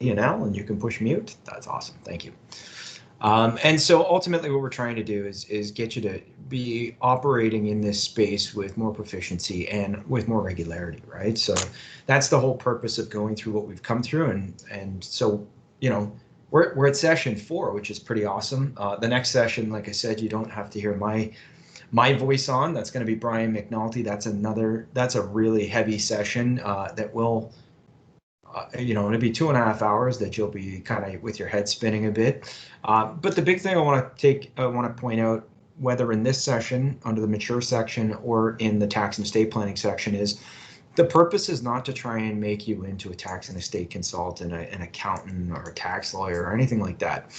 L, and you can push mute. That's awesome. Thank you. And so ultimately what we're trying to do is get you to be operating in this space with more proficiency and with more regularity, right? So that's the whole purpose of going through what we've come through. And so, we're at session 4, which is pretty awesome. The next session, like I said, you don't have to hear my voice on. That's going to be Brian McNulty. That's a really heavy session that will it'll be 2.5 hours that you'll be kind of with your head spinning a bit. But the big thing I want to point out, whether in this session under the mature section or in the tax and estate planning section, is the purpose is not to try and make you into a tax and estate consultant, an accountant, or a tax lawyer, or anything like that.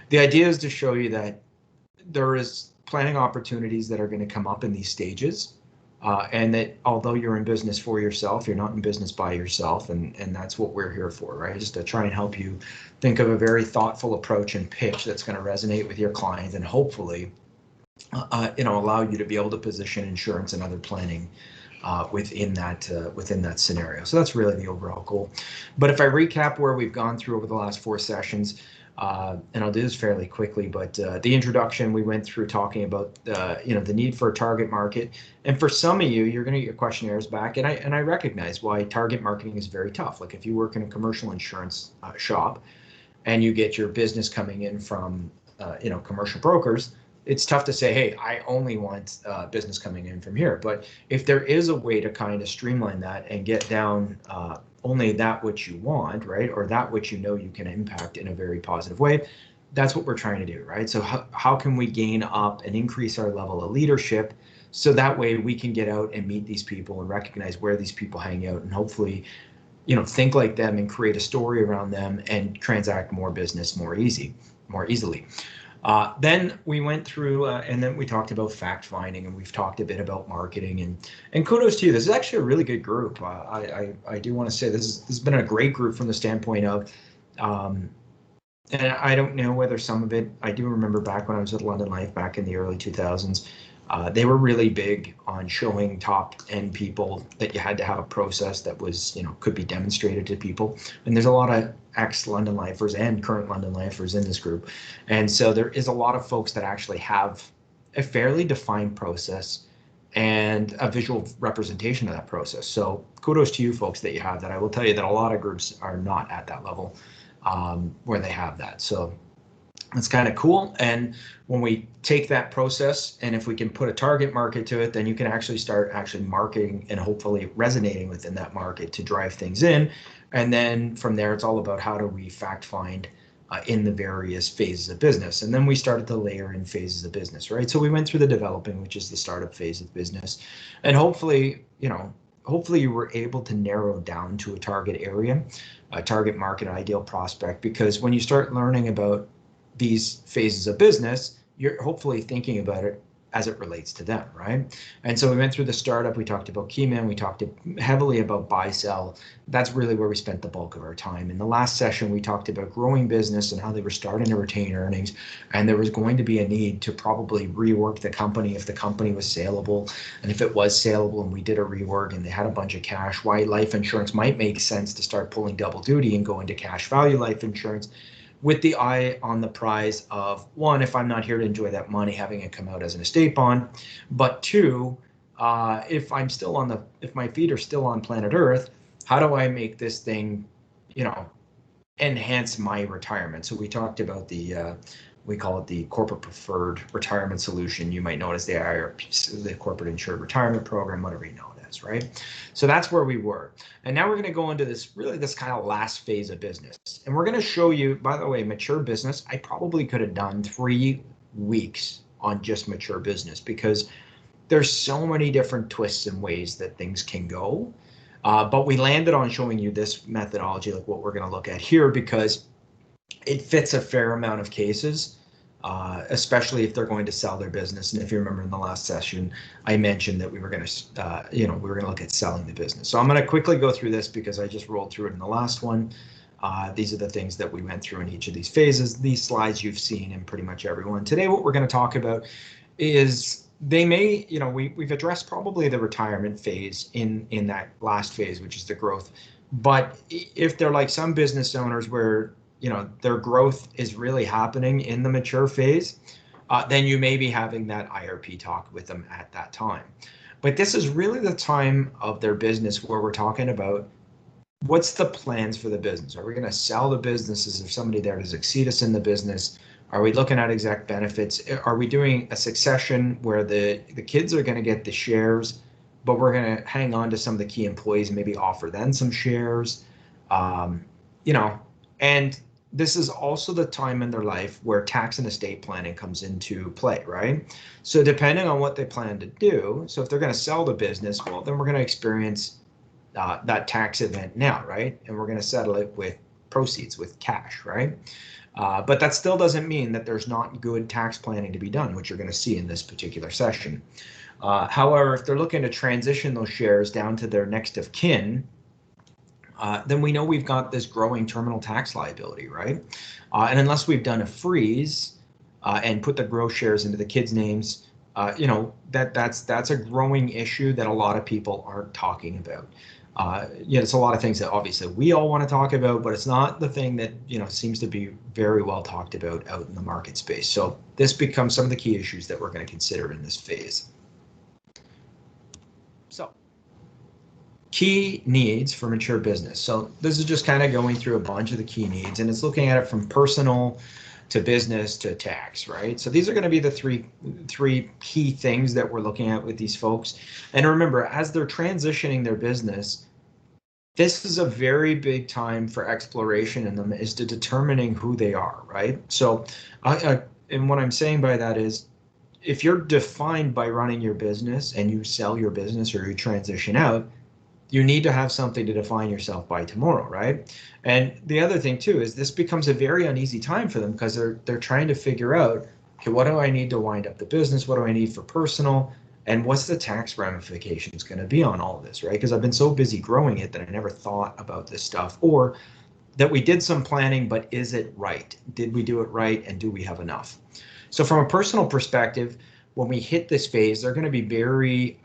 The idea is to show you that there is planning opportunities that are going to come up in these stages. And that although you're in business for yourself, you're not in business by yourself, and that's what we're here for, right? Just to try and help you think of a very thoughtful approach and pitch that's going to resonate with your client, and hopefully, allow you to be able to position insurance and other planning within that scenario. So that's really the overall goal. But if I recap where we've gone through over the last 4 sessions. And I'll do this fairly quickly, but the introduction, we went through talking about the need for a target market, and for some of you, you're going to get your questionnaires back, and I recognize why target marketing is very tough. Like if you work in a commercial insurance shop, and you get your business coming in from commercial brokers, it's tough to say, hey, I only want business coming in from here. But if there is a way to kind of streamline that and get down only that which you want, right, or that which you can impact in a very positive way, that's what we're trying to do, right? So how can we gain up and increase our level of leadership so that way we can get out and meet these people and recognize where these people hang out, and hopefully think like them and create a story around them and transact more business more easily. Then we went through and then we talked about fact finding, and we've talked a bit about marketing, and kudos to you. This is actually a really good group. I do want to say this has been a great group from the standpoint of, and I don't know whether some of it, I do remember back when I was at London Life back in the early 2000s, they were really big on showing top end people that you had to have a process that was, could be demonstrated to people. And there's a lot of ex-London Lifers and current London Lifers in this group. And so there is a lot of folks that actually have a fairly defined process and a visual representation of that process. So kudos to you folks that you have that. I will tell you that a lot of groups are not at that level where they have that. So it's kind of cool. And when we take that process, and if we can put a target market to it, then you can actually start marketing and hopefully resonating within that market to drive things in. And then from there, it's all about how do we fact find in the various phases of business. And then we started to layer in phases of business, right? So we went through the developing, which is the startup phase of business. And hopefully you were able to narrow down to a target area, a target market, ideal prospect, because when you start learning about these phases of business, you're hopefully thinking about it as it relates to them, right? And so we went through the startup, we talked about key man, we talked heavily about buy sell. That's really where we spent the bulk of our time. In the last session, we talked about growing business and how they were starting to retain earnings, and there was going to be a need to probably rework the company if the company was saleable. And if it was saleable and we did a rework and they had a bunch of cash, why life insurance might make sense to start pulling double duty and go into cash value life insurance, with the eye on the prize of, one, if I'm not here to enjoy that money, having it come out as an estate bond, but two, if my feet are still on planet Earth, how do I make this thing, enhance my retirement? So we talked about we call it the corporate preferred retirement solution. You might know it as the IRP, the corporate insured retirement program, whatever you know it as, right? So that's where we were. And now we're going to go into this kind of last phase of business. And we're going to show you, by the way, mature business. I probably could have done 3 weeks on just mature business because there's so many different twists and ways that things can go. But we landed on showing you this methodology, like what we're going to look at here, because it fits a fair amount of cases, especially if they're going to sell their business. And if you remember in the last session, I mentioned that we were going to look at selling the business. So I'm going to quickly go through this because I just rolled through it in the last one. These are the things that we went through in each of these phases. These slides you've seen in pretty much everyone. Today, what we're going to talk about is we've addressed probably the retirement phase in that last phase, which is the growth But if they're like some business owners where, you know, their growth is really happening in the mature phase, then you may be having that IRP talk with them at that time. But this is really the time of their business where we're talking about what's the plans for the business? Are we going to sell the business? Is there somebody there to succeed us in the business? Are we looking at exec benefits? Are we doing a succession where the kids are going to get the shares, but we're going to hang on to some of the key employees and maybe offer them some shares? You know, and this is also the time in their life where tax and estate planning comes into play, right? So depending on what they plan to do, so if they're going to sell the business, well, then we're going to experience that tax event now, right? And we're going to settle it with proceeds, with cash, right? But that still doesn't mean that there's not good tax planning to be done, which you're going to see in this particular session. However, if they're looking to transition those shares down to their next of kin, then we know we've got this growing terminal tax liability, right? And unless we've done a freeze and put the gross shares into the kids' names, you know, that's a growing issue that a lot of people aren't talking about. You know, it's a lot of things that obviously we all want to talk about, but it's not the thing that, you know, seems to be very well talked about out in the market space. So this becomes some of the key issues that we're going to consider in this phase. So key needs for mature business. So this is just kind of going through a bunch of the key needs, and it's looking at it from personal to business to tax, right? So these are going to be the three key things that we're looking at with these folks. And remember, as they're transitioning their business, this is a very big time for exploration in them, is to determining who they are, right? So, and what I'm saying by that is, if you're defined by running your business and you sell your business or you transition out, you need to have something to define yourself by tomorrow, right? And the other thing too is this becomes a very uneasy time for them because they're trying to figure out, okay, what do I need to wind up the business? What do I need for personal? And what's the tax ramifications going to be on all of this, right? Because I've been so busy growing it that I never thought about this stuff, or that we did some planning, but is it right? Did we do it right? And do we have enough? So from a personal perspective, when we hit this phase, they're going to be very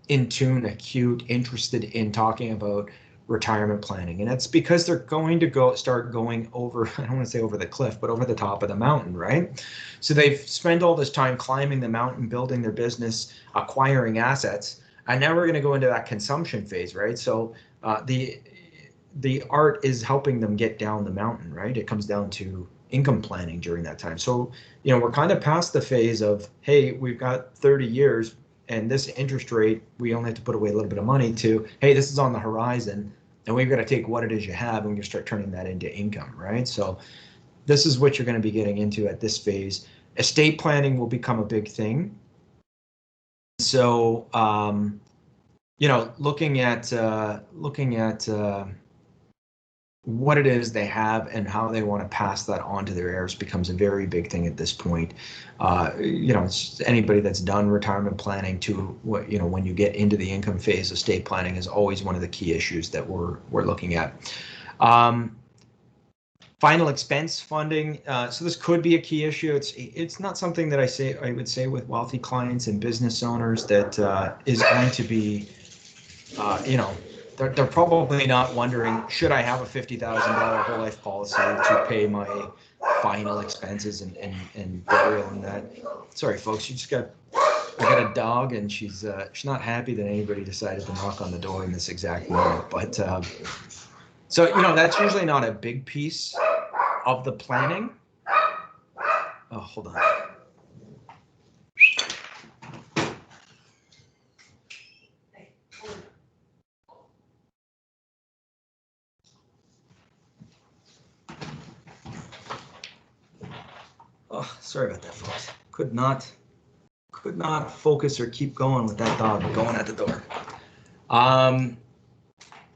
in tune, acute, interested in talking about retirement planning. And that's because they're going to start going over, I don't want to say over the cliff, but over the top of the mountain, right? So they've spent all this time climbing the mountain, building their business, acquiring assets, and now we're going to go into that consumption phase, right? So the art is helping them get down the mountain, right? It comes down to income planning during that time. So, you know, we're kind of past the phase of, hey, we've got 30 years and this interest rate, we only have to put away a little bit of money, to, hey, this is on the horizon and we've got to take what it is you have and we start turning that into income, right? So this is what you're going to be getting into at this phase. Estate planning will become a big thing. So, you know, looking at what it is they have and how they want to pass that on to their heirs becomes a very big thing at this point. You know, anybody that's done retirement planning to what, you know, when you get into the income phase, estate planning is always one of the key issues that we're looking at. Final expense funding. So this could be a key issue. It's not something that I would say with wealthy clients and business owners that is going to be, you know, they're probably not wondering, should I have a $50,000 whole life policy to pay my final expenses and burial and that. Sorry, folks, I got a dog and she's not happy that anybody decided to knock on the door in this exact moment. But so, you know, that's usually not a big piece of the planning. Oh, hold on. Oh, sorry about that, folks. Could not focus or keep going with that dog going at the door.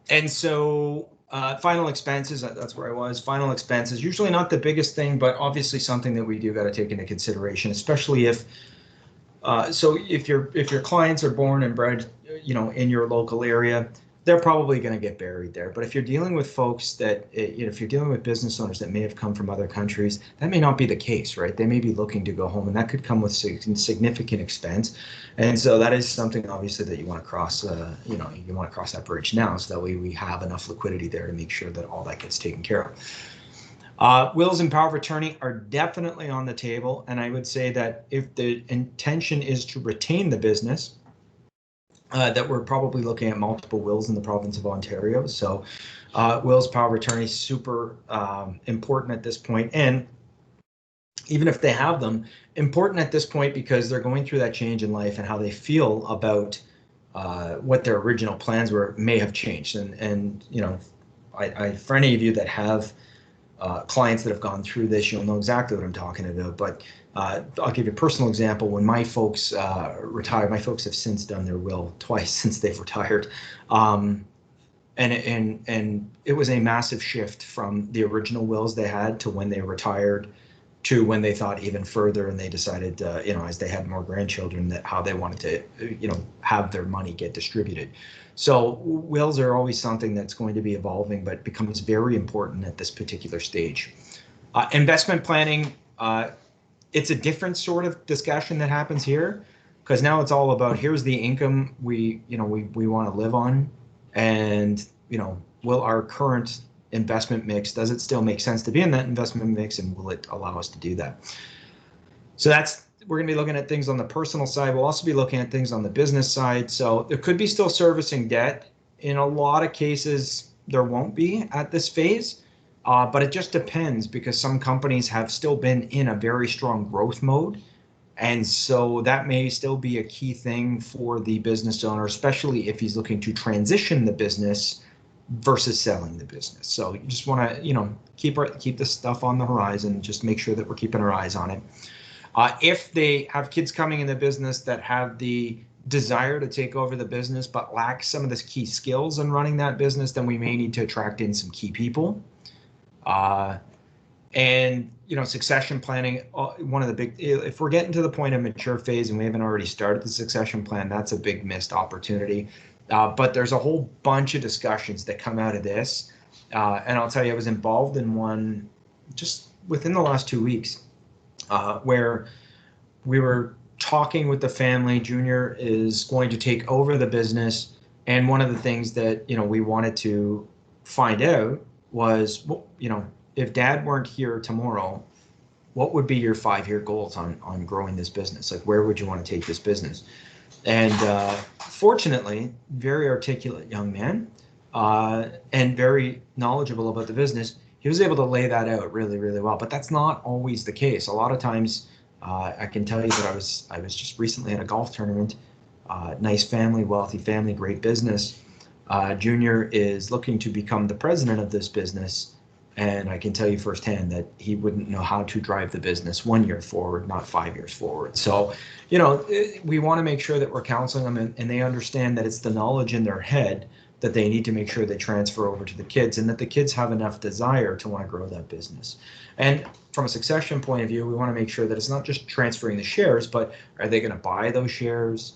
And so final expenses, that's where I was. Final expenses, usually not the biggest thing, but obviously something that we do got to take into consideration, especially if so if your clients are born and bred, you know, in your local area, they're probably going to get buried there. But if you're dealing with folks that, if you're dealing with business owners that may have come from other countries, that may not be the case, right? They may be looking to go home, and that could come with significant expense. And so that is something obviously that you want to cross, you want to cross that bridge now, so that way we have enough liquidity there to make sure that all that gets taken care of. Wills and power of attorney are definitely on the table, and I would say that if the intention is to retain the business, that we're probably looking at multiple wills in the province of Ontario. So wills, power of attorney, super important at this point. And even if they have them, important at this point because they're going through that change in life, and how they feel about what their original plans were may have changed. And for any of you that have clients that have gone through this, you'll know exactly what I'm talking about. But I'll give you a personal example. When my folks retired, my folks have since done their will twice since they've retired. And it was a massive shift from the original wills they had to when they retired to when they thought even further, and they decided, as they had more grandchildren, that how they wanted to, have their money get distributed. So wills are always something that's going to be evolving, but becomes very important at this particular stage. Investment planning, it's a different sort of discussion that happens here, because now it's all about, here's the income we want to live on, and will our current investment mix, does it still make sense to be in that investment mix, and will it allow us to do that? So we're going to be looking at things on the personal side. We'll also be looking at things on the business side. So there could be still servicing debt. In a lot of cases, there won't be at this phase, but it just depends, because some companies have still been in a very strong growth mode. And so that may still be a key thing for the business owner, especially if he's looking to transition the business versus selling the business. So you just want to, keep this stuff on the horizon, just make sure that we're keeping our eyes on it. If they have kids coming in the business that have the desire to take over the business but lack some of the key skills in running that business, then we may need to attract in some key people. And succession planning, one of the big, if we're getting to the point of mature phase and we haven't already started the succession plan, that's a big missed opportunity. But there's a whole bunch of discussions that come out of this. And I'll tell you, I was involved in one just within the last 2 weeks, where we were talking with the family. Junior is going to take over the business. And one of the things that, we wanted to find out was, if Dad weren't here tomorrow, what would be your 5-year goals on growing this business? Like, where would you want to take this business? And fortunately, very articulate young man, and very knowledgeable about the business. He was able to lay that out really, really well. But that's not always the case. A lot of times, I can tell you that I was just recently at a golf tournament. Nice family, wealthy family, great business. Junior is looking to become the president of this business. And I can tell you firsthand that he wouldn't know how to drive the business 1 year forward, not 5 years forward. So, we want to make sure that we're counseling them, and they understand that it's the knowledge in their head that they need to make sure they transfer over to the kids, and that the kids have enough desire to want to grow that business. And from a succession point of view, we want to make sure that it's not just transferring the shares, but are they going to buy those shares?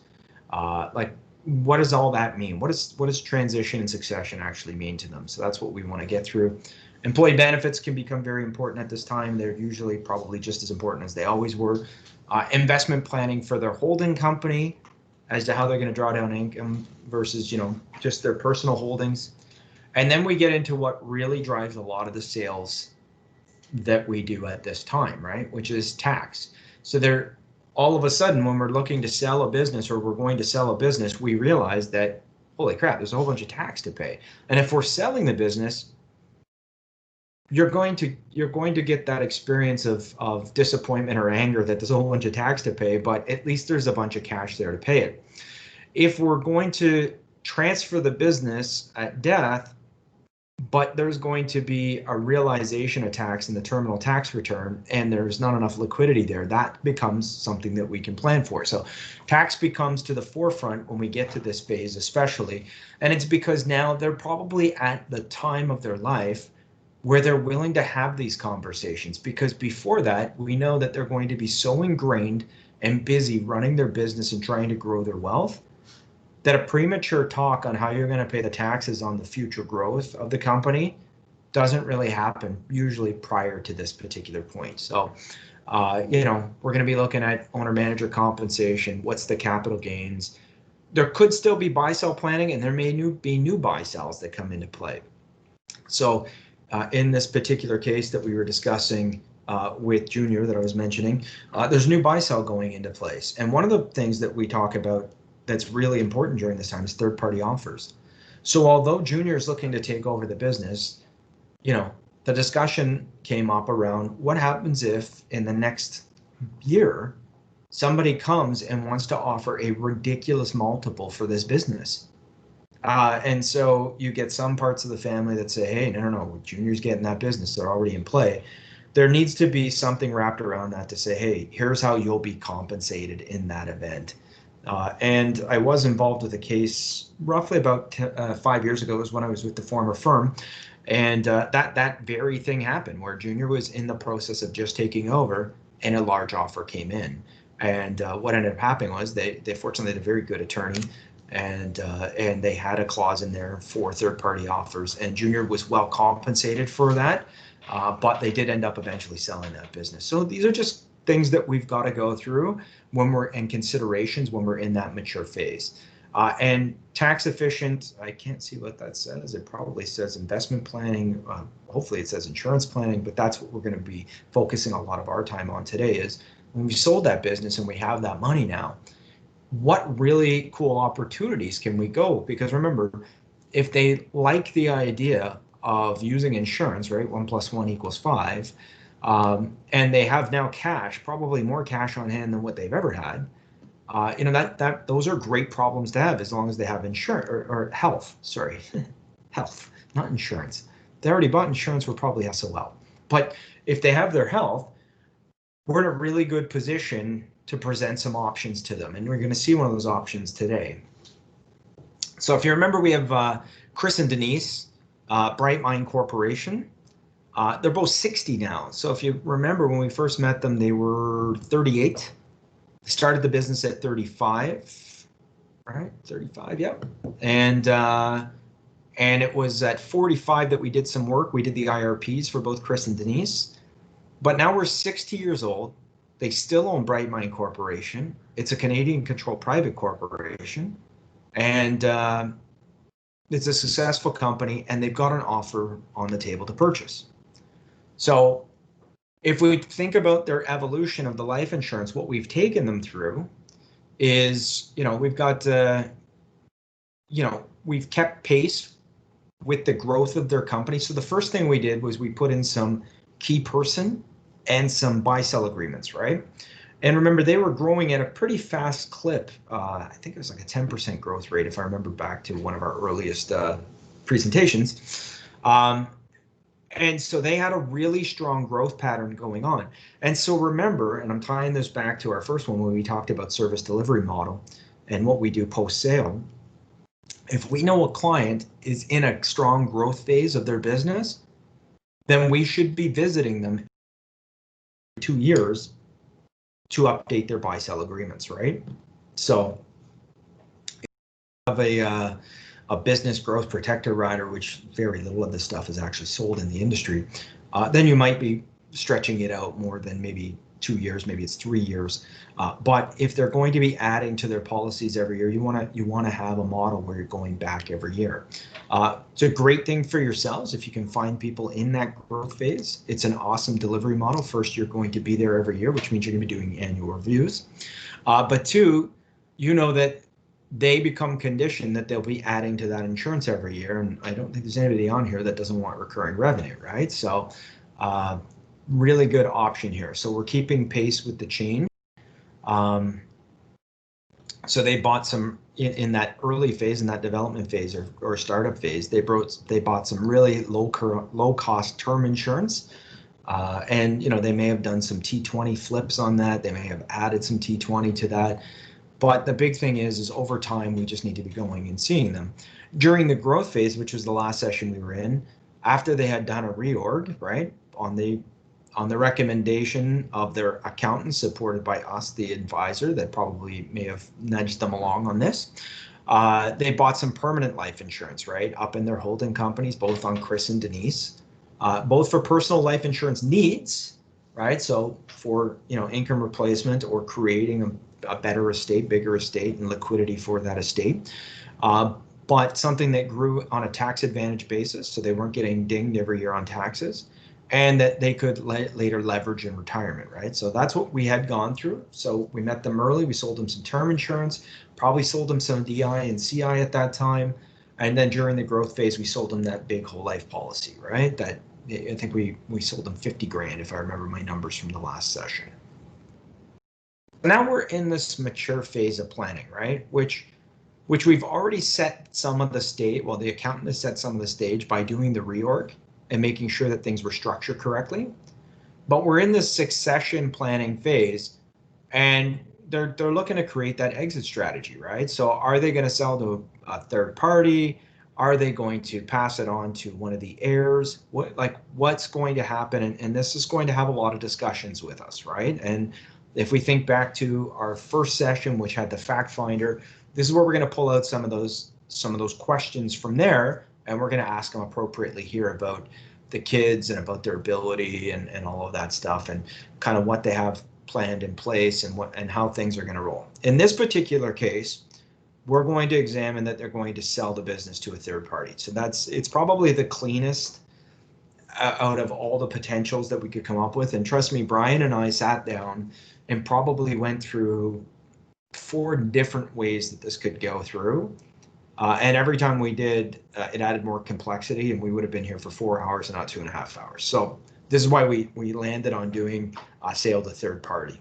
What does all that mean? What does transition and succession actually mean to them? So that's what we want to get through. Employee benefits can become very important at this time. They're usually probably just as important as they always were. Investment planning for their holding company as to how they're going to draw down income versus, just their personal holdings. And then we get into what really drives a lot of the sales that we do at this time, right? Which is tax. So all of a sudden, when we're looking to sell a business, or we're going to sell a business, we realize that, holy crap, there's a whole bunch of tax to pay. And if we're selling the business, you're going to get that experience of disappointment or anger that there's a whole bunch of tax to pay, but at least there's a bunch of cash there to pay it. If we're going to transfer the business at death, but there's going to be a realization of tax in the terminal tax return, and there's not enough liquidity there, that becomes something that we can plan for. So tax becomes to the forefront when we get to this phase, especially, and it's because now they're probably at the time of their life where they're willing to have these conversations, because before that, we know that they're going to be so ingrained and busy running their business and trying to grow their wealth that a premature talk on how you're going to pay the taxes on the future growth of the company doesn't really happen usually prior to this particular point. So, we're going to be looking at owner manager compensation. What's the capital gains? There could still be buy sell planning, and there may be new buy sells that come into play. So in this particular case that we were discussing with Junior that I was mentioning, there's new buy sell going into place. And one of the things that we talk about that's really important during this time is third party offers. So although Junior is looking to take over the business, the discussion came up around what happens if in the next year somebody comes and wants to offer a ridiculous multiple for this business. And so you get some parts of the family that say, hey, no, Junior's getting that business. They're already in play. There needs to be something wrapped around that to say, hey, here's how you'll be compensated in that event. And I was involved with a case roughly about 5 years ago. It was when I was with the former firm. And that very thing happened where Junior was in the process of just taking over and a large offer came in. And what ended up happening was they fortunately had a very good attorney, and they had a clause in there for third-party offers, and Junior was well compensated for that, but they did end up eventually selling that business. So these are just things that we've got to go through when we're in considerations when we're in that mature phase. And tax efficient, I can't see what that says. It probably says investment planning. Hopefully it says insurance planning, but that's what we're going to be focusing a lot of our time on today is when we sold that business and we have that money now, what really cool opportunities can we go? Because remember, if they like the idea of using insurance, right, 1 + 1 = 5, and they have now cash, probably more cash on hand than what they've ever had, that those are great problems to have as long as they have insurance or health. Sorry, health, not insurance. If they already bought insurance, we're probably SOL. But if they have their health, we're in a really good position to present some options to them. And we're going to see one of those options today. So if you remember, we have Chris and Denise, Bright Mind Corporation. They're both 60 now. So if you remember when we first met them, they were 38. They started the business at 35, right? 35, yep. And it was at 45 that we did some work. We did the IRPs for both Chris and Denise. But now we're 60 years old. They still own Bright Mind Corporation. It's a Canadian-controlled private corporation. And it's a successful company, and they've got an offer on the table to purchase. So if we think about their evolution of the life insurance, what we've taken them through is, we've got, we've kept pace with the growth of their company. So the first thing we did was we put in some key person and some buy-sell agreements, right? And remember, they were growing at a pretty fast clip. I think it was like a 10% growth rate, if I remember back to one of our earliest presentations. And so they had a really strong growth pattern going on. And so remember, and I'm tying this back to our first one when we talked about service delivery model and what we do post-sale. If we know a client is in a strong growth phase of their business, then we should be visiting them 2 years to update their buy-sell agreements, right? So if you have a business growth protector rider, which very little of this stuff is actually sold in the industry, then you might be stretching it out more than maybe 2 years, maybe it's 3 years. But if they're going to be adding to their policies every year, you want to have a model where you're going back every year. It's a great thing for yourselves if you can find people in that growth phase. It's an awesome delivery model. First, you're going to be there every year, which means you're going to be doing annual reviews. But two, that they become conditioned that they'll be adding to that insurance every year. And I don't think there's anybody on here that doesn't want recurring revenue, right? So really good option here. So we're keeping pace with the change. So they bought some in that early phase, in that development phase or startup phase, they bought some really low cost term insurance. And they may have done some T20 flips on that. They may have added some T20 to that. But the big thing is over time, we just need to be going and seeing them. During the growth phase, which was the last session we were in, after they had done a reorg, right, on the recommendation of their accountant, supported by us, the advisor, that probably may have nudged them along on this, They bought some permanent life insurance, right, up in their holding companies, both on Chris and Denise, both for personal life insurance needs, right? So for, income replacement or creating a better estate, bigger estate, and liquidity for that estate. But something that grew on a tax advantage basis, so they weren't getting dinged every year on taxes, and that they could later leverage in retirement, right? So that's what we had gone through. So we met them early. We sold them some term insurance, probably sold them some DI and CI at that time. And then during the growth phase, we sold them that big whole life policy, right? That I think we sold them 50 grand, if I remember my numbers from the last session. Now we're in this mature phase of planning, right? Which we've already set some of the stage. Well, the accountant has set some of the stage by doing the reorg and making sure that things were structured correctly. But we're in this succession planning phase, and they're looking to create that exit strategy, right? So are they going to sell to a third party? Are they going to pass it on to one of the heirs? What's going to happen? And this is going to have a lot of discussions with us, right? And if we think back to our first session, which had the fact finder, this is where we're going to pull out some of those questions from there, and we're going to ask them appropriately here about the kids and about their ability and all of that stuff, and kind of what they have planned in place and how things are going to roll. In this particular case, we're going to examine that they're going to sell the business to a third party. So it's probably the cleanest out of all the potentials that we could come up with. And trust me, Brian and I sat down and probably went through 4 different ways that this could go through. And every time we did, it added more complexity, and we would have been here for 4 hours and not 2.5 hours. So this is why we landed on doing a sale to third party.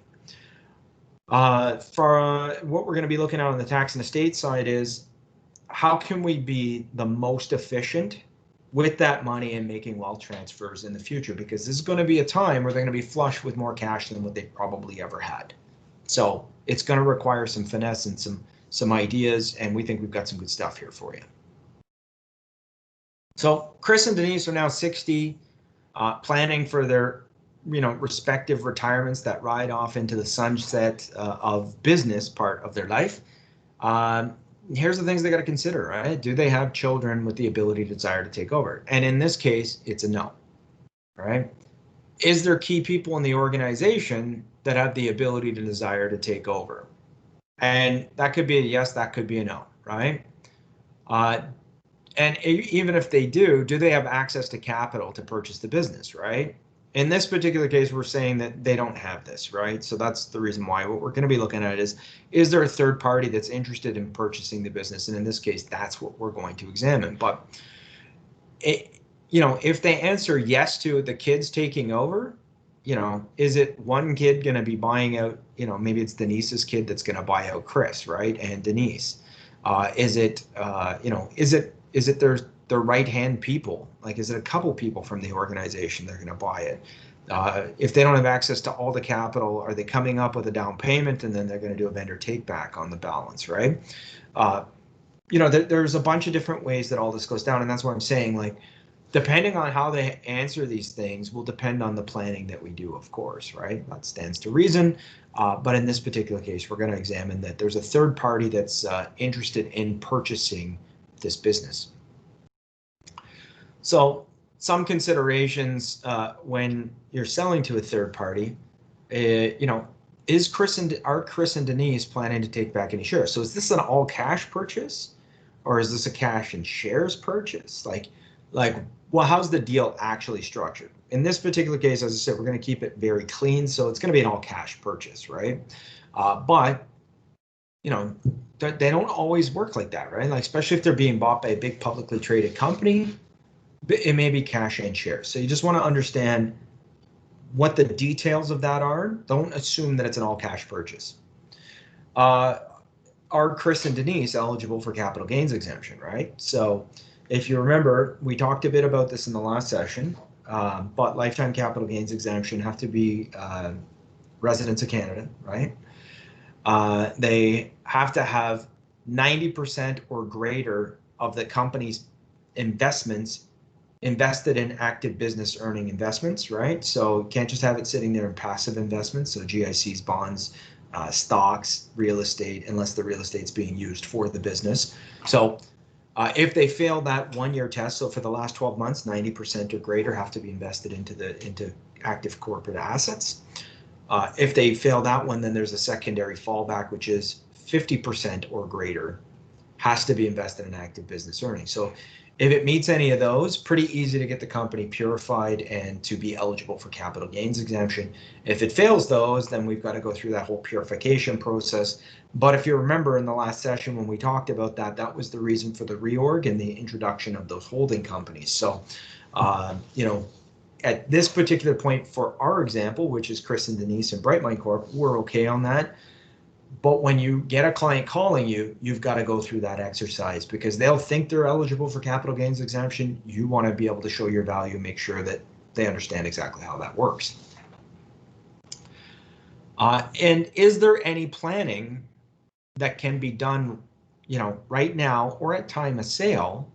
For what we're going to be looking at on the tax and estate side is how can we be the most efficient with that money and making wealth transfers in the future, because this is going to be a time where they're going to be flush with more cash than what they probably ever had. So it's going to require some finesse and some ideas, and we think we've got some good stuff here for you. So Chris and Denise are now 60, planning for their respective retirements that ride off into the sunset of business part of their life. Here's the things they got to consider, right? Do they have children with the ability to desire to take over? And in this case, it's a no, right? Is there key people in the organization that have the ability to desire to take over? And that could be a yes, that could be a no, right? And even if they do they have access to capital to purchase the business, right? In this particular case, we're saying that they don't have this, right? So that's the reason why. What we're going to be looking at is there a third party that's interested in purchasing the business? And in this case, that's what we're going to examine. But if they answer yes to the kids taking over, is it one kid going to be buying out, maybe it's Denise's kid that's going to buy out Chris, right? And Denise, is it their right-hand people? Like, is it a couple people from the organization they're going to buy it? If they don't have access to all the capital, are they coming up with a down payment and then they're going to do a vendor take back on the balance, right? There's a bunch of different ways that all this goes down, and that's what I'm saying, like, depending on how they answer these things will depend on the planning that we do, of course, right? That stands to reason. But in this particular case, we're going to examine that there's a third party that's interested in purchasing this business. So some considerations when you're selling to a third party, are Chris and Denise planning to take back any shares? So is this an all cash purchase, or is this a cash and shares purchase? Well, how's the deal actually structured? In this particular case, as I said, we're going to keep it very clean, so it's going to be an all cash purchase, right? But they don't always work like that, right? Like, especially if they're being bought by a big publicly traded company, it may be cash and shares. So you just want to understand what the details of that are. Don't assume that it's an all cash purchase. Are Chris and Denise eligible for capital gains exemption, right? So if you remember, we talked a bit about this in the last session, but lifetime capital gains exemption have to be residents of Canada, right? They have to have 90% or greater of the company's investments invested in active business earning investments, right? So you can't just have it sitting there in passive investments, so GICs, bonds, stocks, real estate, unless the real estate's being used for the business. So if they fail that 1-year test, so for the last 12 months, 90% or greater have to be invested into active corporate assets. If they fail that one, then there's a secondary fallback, which is 50% or greater has to be invested in active business earnings. So if it meets any of those, pretty easy to get the company purified and to be eligible for capital gains exemption. If it fails those, then we've got to go through that whole purification process. But if you remember in the last session when we talked about that, that was the reason for the reorg and the introduction of those holding companies. So, at this particular point for our example, which is Chris and Denise and Brightmind Corp, we're okay on that. But when you get a client calling you, you've got to go through that exercise because they'll think they're eligible for capital gains exemption. You want to be able to show your value, make sure that they understand exactly how that works. And is there any planning that can be done, right now or at time of sale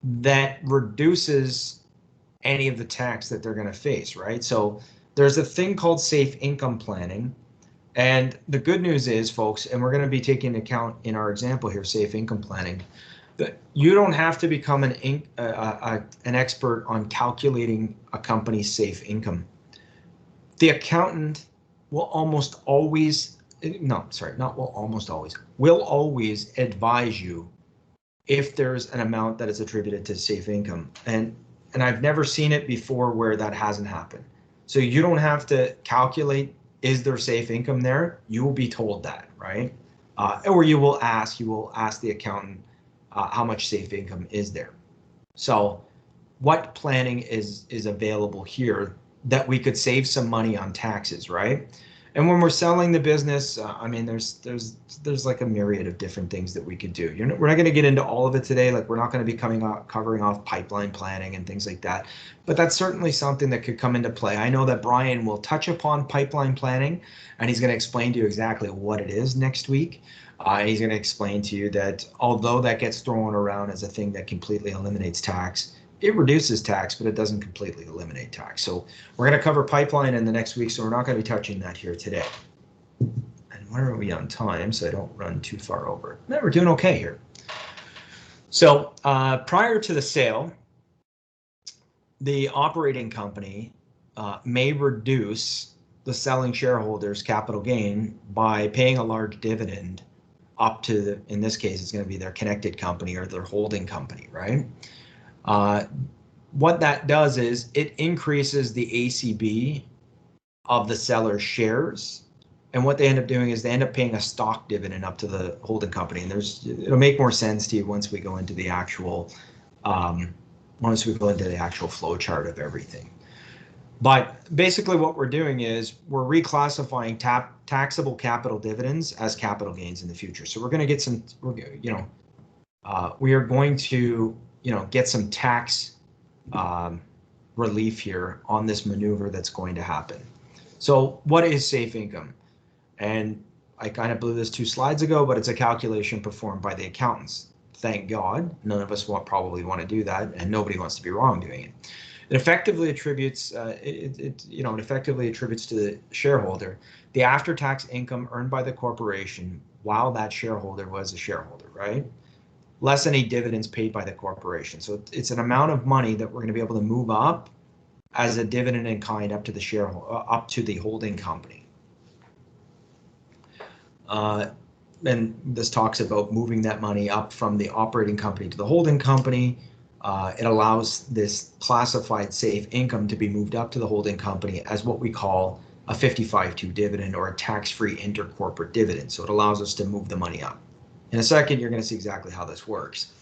that reduces any of the tax that they're going to face, right? So there's a thing called safe income planning. And the good news is, folks, and we're going to be taking into account in our example here, safe income planning, that you don't have to become an expert on calculating a company's safe income. The accountant will almost always, will always advise you if there's an amount that is attributed to safe income. And I've never seen it before where that hasn't happened. So you don't have to calculate, is there safe income there? You will be told that, right? Or you will ask the accountant how much safe income is there. So what planning is available here that we could save some money on taxes, right? And when we're selling the business, there's like a myriad of different things that we could do. We're not going to get into all of it today. Like we're not going to be covering off pipeline planning and things like that. But that's certainly something that could come into play. I know that Brian will touch upon pipeline planning, and he's going to explain to you exactly what it is next week. He's going to explain to you that although that gets thrown around as a thing that completely eliminates tax, it reduces tax, but it doesn't completely eliminate tax. So we're going to cover pipeline in the next week, so we're not going to be touching that here today. And where are we on time so I don't run too far over? No, we're doing okay here. So prior to the sale, the operating company may reduce the selling shareholders' capital gain by paying a large dividend up to, in this case, it's going to be their connected company or their holding company, right? What that does is it increases the ACB of the seller's shares. And what they end up doing is they end up paying a stock dividend up to the holding company. And it'll make more sense to you once we go into the actual flow chart of everything. But basically what we're doing is we're reclassifying taxable capital dividends as capital gains in the future. So we're going to get some, we are going to get some tax relief here on this maneuver that's going to happen. So what is safe income? And I kind of blew this 2 slides ago, but it's a calculation performed by the accountants. Thank God, none of us probably want to do that, and nobody wants to be wrong doing it. It effectively attributes to the shareholder the after-tax income earned by the corporation while that shareholder was a shareholder, right? Less any dividends paid by the corporation. So it's an amount of money that we're going to be able to move up as a dividend in kind up to the shareholder, up to the holding company. And this talks about moving that money up from the operating company to the holding company. It allows this classified safe income to be moved up to the holding company as what we call a 55-2 dividend or a tax-free intercorporate dividend. So it allows us to move the money up. In a second, you're going to see exactly how this works.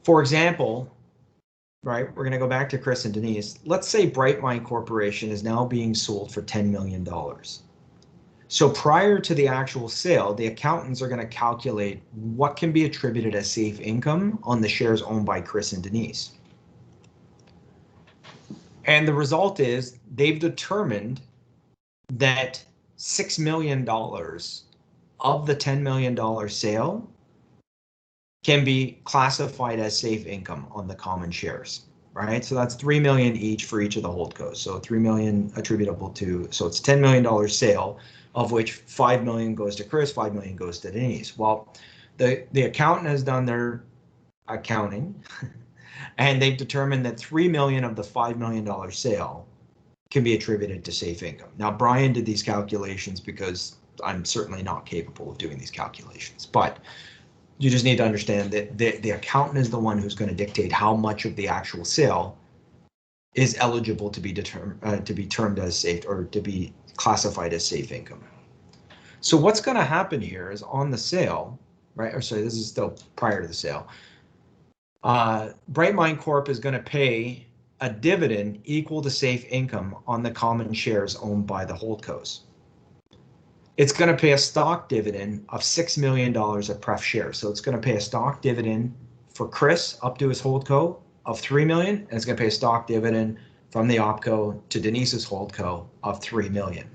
For example, right, we're going to go back to Chris and Denise. Let's say Brightmind Corporation is now being sold for $10 million. So prior to the actual sale, the accountants are going to calculate what can be attributed as safe income on the shares owned by Chris and Denise. And the result is they've determined that $6 million of the $10 million sale can be classified as safe income on the common shares. right? So that's 3 million each for each of the holdcos. So 3 million attributable to, so it's $10 million sale, of which 5 million goes to Chris, 5 million goes to Denise. Well, the accountant has done their accounting and they've determined that 3 million of the $5 million sale can be attributed to safe income. Now, Brian did these calculations because I'm certainly not capable of doing these calculations, but you just need to understand that the accountant is the one who's going to dictate how much of the actual sale is eligible to be termed as safe or to be classified as safe income. So what's going to happen here is on the sale, right? Or sorry, this is still prior to the sale. Brightmind Corp is going to pay a dividend equal to safe income on the common shares owned by the holdcos. It's going to pay a stock dividend of $6 million of pref shares. So it's going to pay a stock dividend for Chris up to his holdco of $3 million, and it's going to pay a stock dividend from the opco to Denise's holdco of $3 million.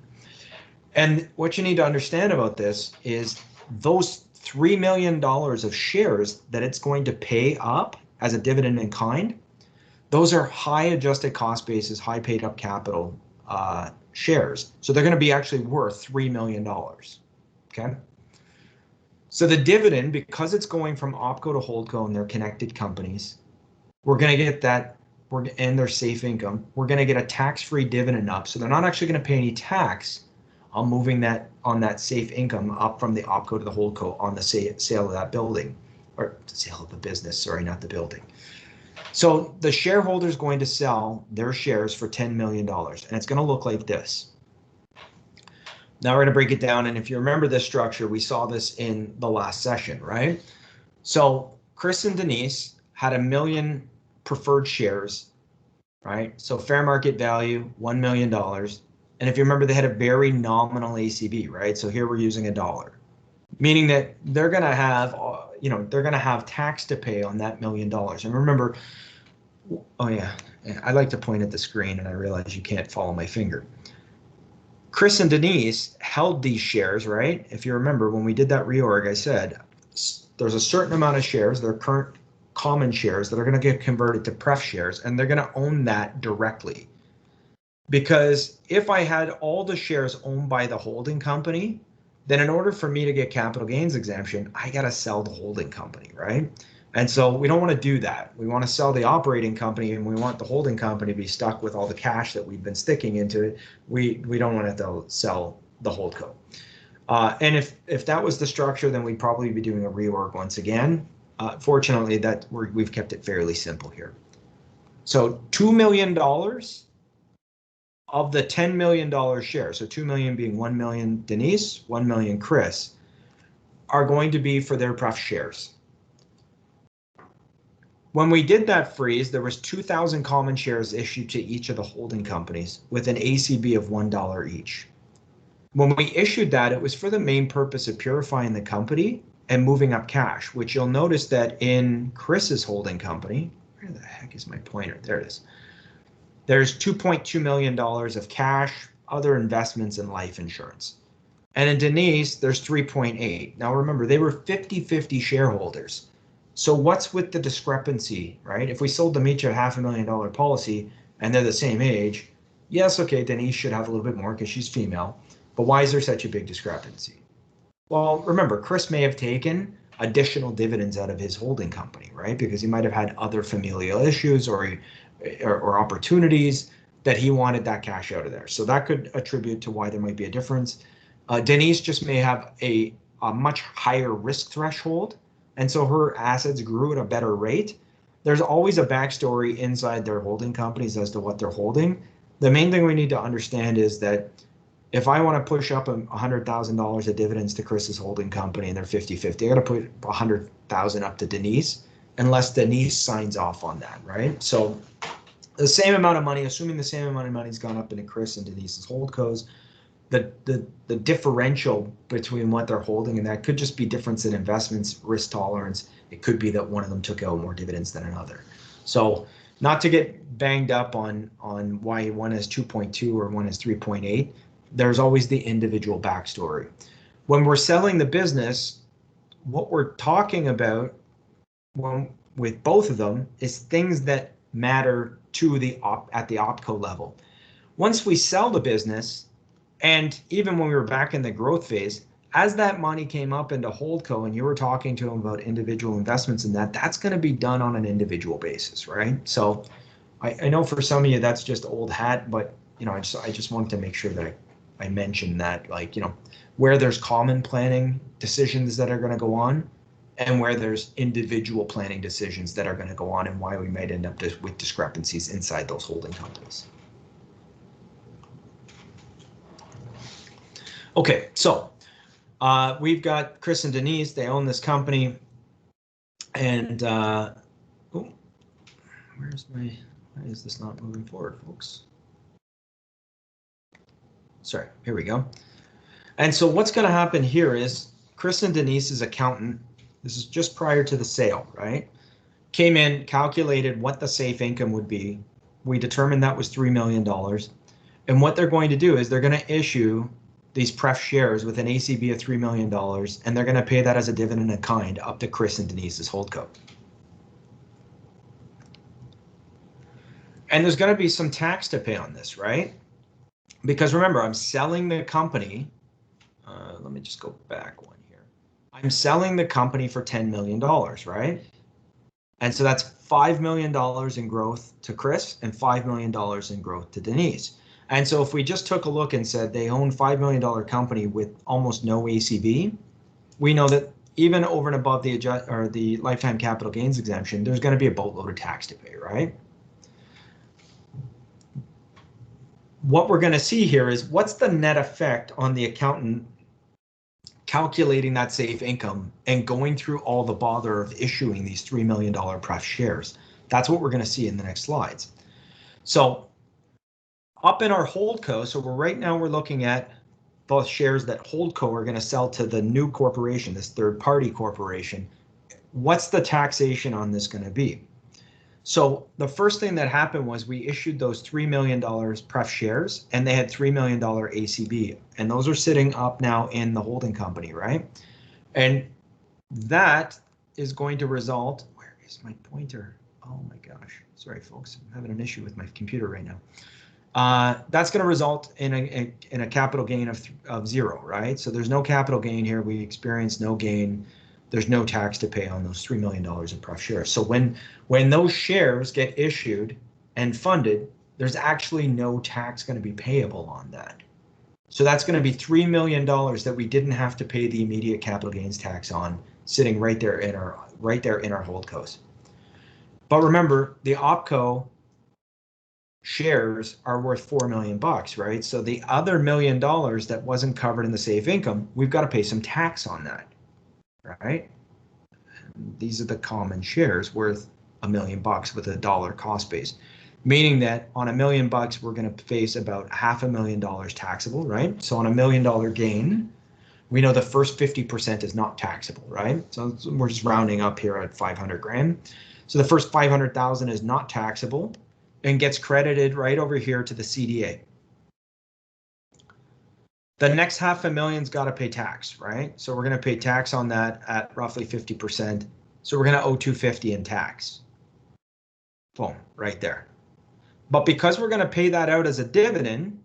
And what you need to understand about this is those $3 million of shares that it's going to pay up as a dividend in kind, those are high adjusted cost basis, high paid up capital shares. So they're going to be actually worth $3 million. Okay. So the dividend, because it's going from opco to holdco and they're connected companies, we're going to get that, and their safe income, we're going to get a tax-free dividend up. So they're not actually going to pay any tax on moving that on that safe income up from the opco to the holdco on the sale of that building, or the sale of the business, sorry, not the building. So the shareholder is going to sell their shares for $10 million, and it's going to look like this. Now we're going to break it down, and if you remember this structure, we saw this in the last session, right? So Chris and Denise had 1 million preferred shares, right? So fair market value, $1 million. And if you remember, they had a very nominal ACV, right? So here we're using $1, meaning that they're going to have, they're going to have tax to pay on that $1 million. And remember, oh yeah, I like to point at the screen and I realize you can't follow my finger. Chris and Denise held these shares, right? If you remember, when we did that reorg, I said there's a certain amount of shares, their current common shares, that are going to get converted to pref shares, and they're going to own that directly. Because if I had all the shares owned by the holding company, then in order for me to get capital gains exemption, I got to sell the holding company, right? And so we don't want to do that. We want to sell the operating company, and we want the holding company to be stuck with all the cash that we've been sticking into it. We don't want to sell the holdco. And if that was the structure, then we'd probably be doing a reorg once again. Fortunately, we've kept it fairly simple here. So $2 million of the $10 million share, so 2 million being 1 million Denise, 1 million Chris, are going to be for their pref shares. When we did that freeze, there was 2,000 common shares issued to each of the holding companies with an ACB of $1 each. When we issued that, it was for the main purpose of purifying the company and moving up cash, which you'll notice that in Chris's holding company, where the heck is my pointer? There it is. There's $2.2 million of cash, other investments, and life insurance. And in Denise, there's 3.8. Now remember, they were 50-50 shareholders. So what's with the discrepancy, right? If we sold them each a $500,000 policy and they're the same age, yes, okay, Denise should have a little bit more because she's female. But why is there such a big discrepancy? Well, remember, Chris may have taken additional dividends out of his holding company, right? Because he might have had other familial issues or opportunities that he wanted that cash out of there. So that could attribute to why there might be a difference. Denise just may have a much higher risk threshold, and so her assets grew at a better rate. There's always a backstory inside their holding companies as to what they're holding. The main thing we need to understand is that if I want to push up $100,000 of dividends to Chris's holding company and they're 50-50, I got to put $100,000 up to Denise unless Denise signs off on that, right? So the same amount of money, assuming the same amount of money's gone up into Chris and Denise's holdcos, the differential between what they're holding and that could just be difference in investments, risk tolerance. It could be that one of them took out more dividends than another. So not to get banged up on why one is 2.2 or one is 3.8. There's always the individual backstory. When we're selling the business, what we're talking about with both of them is things that matter to the at the opco level. Once we sell the business, and even when we were back in the growth phase, as that money came up into holdco and you were talking to them about individual investments in that, that's going to be done on an individual basis, right? So I know for some of you that's just old hat, but I just wanted to make sure that I mentioned that, like, where there's common planning decisions that are going to go on, and where there's individual planning decisions that are going to go on, and why we might end up with discrepancies inside those holding companies. Okay, so we've got Chris and Denise. They own this company, and why is this not moving forward, folks? Sorry, here we go. And so what's going to happen here is Chris and Denise's accountant, this is just prior to the sale, right? Came in, calculated what the safe income would be. We determined that was $3 million. And what they're going to do is they're going to issue these pref shares with an ACB of $3 million, and they're going to pay that as a dividend in kind up to Chris and Denise's holdco. And there's going to be some tax to pay on this, right? Because remember, I'm selling the company. Let me just go back one here. I'm selling the company for $10 million, right? And so that's $5 million in growth to Chris and $5 million in growth to Denise. And so if we just took a look and said they own $5 million company with almost no ACB, we know that even over and above the lifetime capital gains exemption, there's going to be a boatload of tax to pay, right? What we're going to see here is what's the net effect on the accountant calculating that safe income and going through all the bother of issuing these $3 million pref shares. That's what we're going to see in the next slides. So up in our holdco, so right now we're looking at the shares that holdco are going to sell to the new corporation, this third party corporation. What's the taxation on this going to be? So the first thing that happened was we issued those $3 million pref shares, and they had $3 million ACB, and those are sitting up now in the holding company, right? And that is going to result, where is my pointer? Oh my gosh, sorry folks, I'm having an issue with my computer right now. That's going to result in a capital gain of zero, right? So there's no capital gain here. We experience no gain. There's no tax to pay on those $3 million in pref shares. So when those shares get issued and funded, there's actually no tax going to be payable on that. So that's going to be $3 million that we didn't have to pay the immediate capital gains tax on, sitting right there in our holdcos. But remember, the opco shares are worth $4 million, right? So the other $1 million that wasn't covered in the safe income, we've got to pay some tax on that. Right? These are the common shares worth $1 million with a dollar cost base, meaning that on $1 million, we're going to face about $500,000 taxable, right? So on $1 million gain, we know the first 50% is not taxable, right? So we're just rounding up here at 500 grand. So the first 500,000 is not taxable and gets credited right over here to the CDA. The next $500,000's got to pay tax, right? So we're going to pay tax on that at roughly 50%. So we're going to owe $250 in tax. Boom, right there. But because we're going to pay that out as a dividend,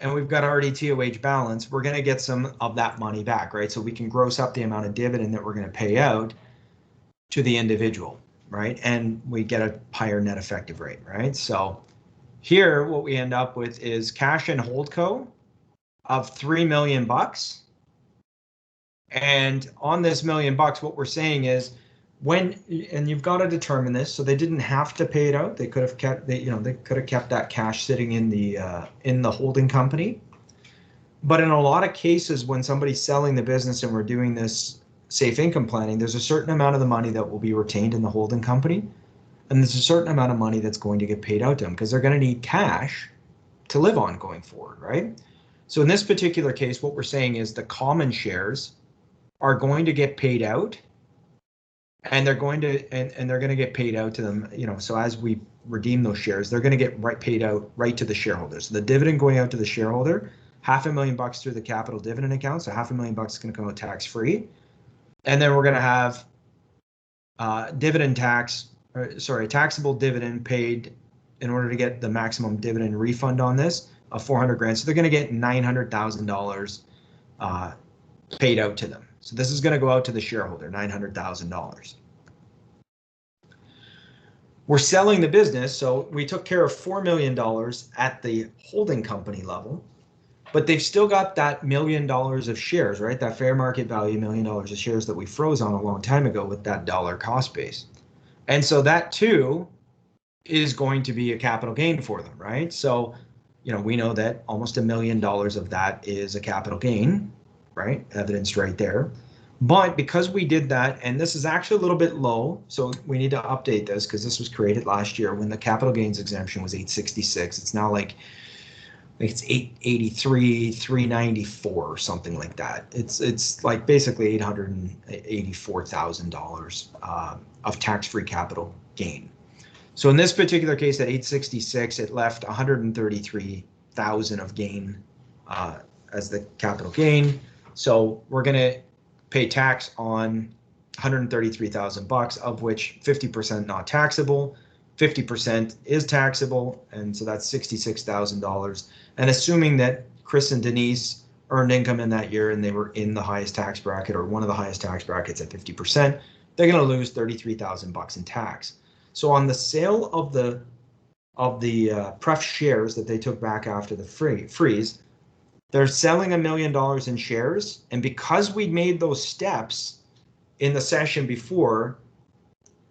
and we've got already TOH balance, we're going to get some of that money back, right? So we can gross up the amount of dividend that we're going to pay out to the individual, right? And we get a higher net effective rate, right? So here, what we end up with is cash and holdco of $3 million. And on this $1 million, what we're saying is and you've got to determine this, so they didn't have to pay it out. They could have kept, they could have kept that cash sitting in the holding company. But in a lot of cases, when somebody's selling the business and we're doing this safe income planning, there's a certain amount of the money that will be retained in the holding company. And there's a certain amount of money that's going to get paid out to them because they're going to need cash to live on going forward, right? So in this particular case, what we're saying is the common shares are going to get paid out, and they're going to get paid out to them, so as we redeem those shares, they're going to get paid out right to the shareholders. So the dividend going out to the shareholder, $500,000 through the capital dividend account, so $500,000 is going to come out tax free. And then we're going to have dividend tax sorry, a taxable dividend paid in order to get the maximum dividend refund on this of 400 grand. So they're going to get $900,000 paid out to them. So this is going to go out to the shareholder, $900,000. We're selling the business, so we took care of $4 million at the holding company level, but they've still got that $1 million of shares, right? That fair market value $1 million of shares that we froze on a long time ago with that dollar cost base. And so that too is going to be a capital gain for them, right? So, we know that almost $1 million of that is a capital gain, right? Evidenced right there. But because we did that, and this is actually a little bit low, so we need to update this because this was created last year when the capital gains exemption was 866. It's now like it's 883, 394 or something like that. It's like basically $884,000 of tax-free capital gain. So in this particular case at 866, it left 133,000 of gain as the capital gain. So we're going to pay tax on 133,000 bucks, of which 50% not taxable, 50% is taxable, and so that's $66,000. And assuming that Chris and Denise earned income in that year and they were in the highest tax bracket or one of the highest tax brackets at 50%, they're going to lose 33,000 bucks in tax. So on the sale of the pref shares that they took back after the freeze, they're selling $1 million in shares, and because we made those steps in the session before,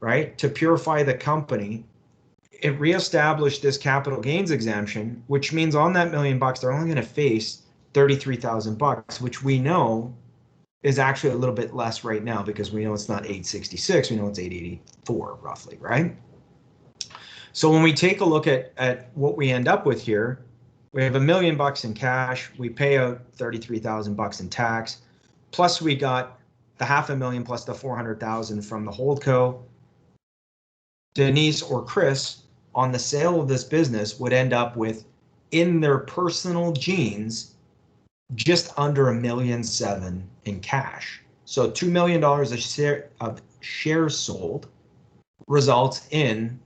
right, to purify the company, it reestablished this capital gains exemption, which means on that $1 million bucks, they're only going to face 33,000 bucks, which we know is actually a little bit less right now because we know it's not 866, we know it's 884 roughly, right? So when we take a look at what we end up with here, we have $1 million bucks in cash. We pay out 33,000 bucks in tax. Plus we got the $500,000 plus the 400,000 from the holdco. Denise or Chris on the sale of this business would end up with, in their personal jeans, just under $1.7 million in cash. So $2 million of shares sold results in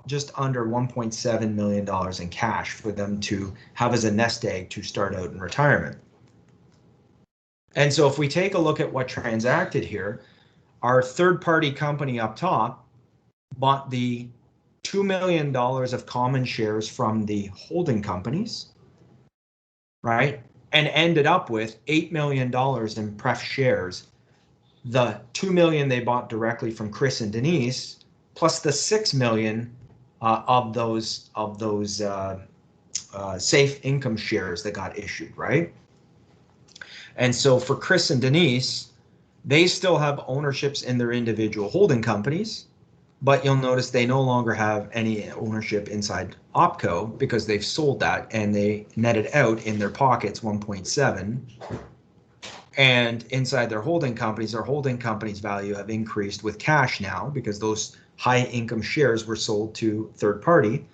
just under $1.7 million in cash for them to have as a nest egg to start out in retirement. And so if we take a look at what transacted here, our third-party company up top bought the $2 million of common shares from the holding companies, right? And ended up with $8 million in pref shares. The $2 million they bought directly from Chris and Denise, plus the $6 million of those safe income shares that got issued, right? And so for Chris and Denise, they still have ownerships in their individual holding companies, but you'll notice they no longer have any ownership inside OpCo because they've sold that and they netted out in their pockets 1.7. And inside their holding companies value have increased with cash now because those high income shares were sold to third party.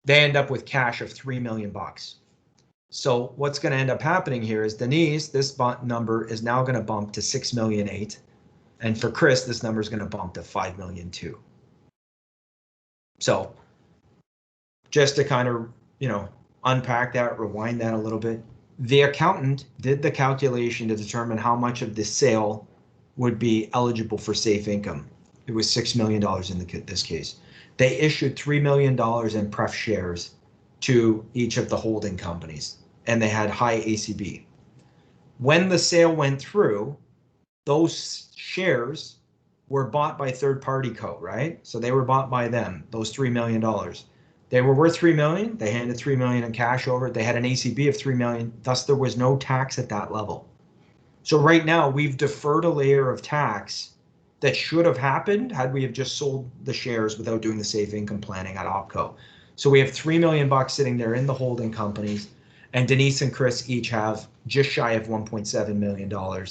They end up with cash of $3 million bucks. So what's going to end up happening here is Denise, this number is now going to bump to $6.8 million. And for Chris, this number is going to bump to $5.2 million. So just to kind of, unpack that, rewind that a little bit, the accountant did the calculation to determine how much of the sale would be eligible for safe income. It was $6 million in this case. They issued $3 million in pref shares to each of the holding companies, and they had high ACB. When the sale went through, those shares were bought by third party co, right? So they were bought by them, those $3 million. They were worth $3 million. They handed $3 million in cash over. They had an ACB of $3 million. Thus, there was no tax at that level. So right now, we've deferred a layer of tax that should have happened had we have just sold the shares without doing the safe income planning at OpCo. So we have $3 million bucks sitting there in the holding companies, and Denise and Chris each have just shy of $1.7 million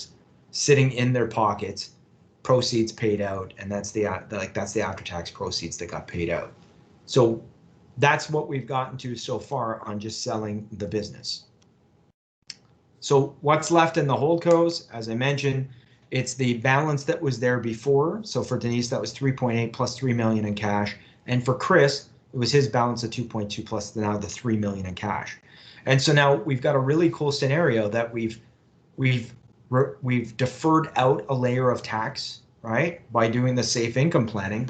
sitting in their pockets, proceeds paid out, and that's the after-tax proceeds that got paid out. So that's what we've gotten to so far on just selling the business. So what's left in the holdcos, as I mentioned, It's the balance that was there before. So for Denise, that was 3.8 plus 3 million in cash. And for Chris, it was his balance of 2.2 plus now the 3 million in cash. And so now we've got a really cool scenario that we've deferred out a layer of tax, right, by doing the safe income planning.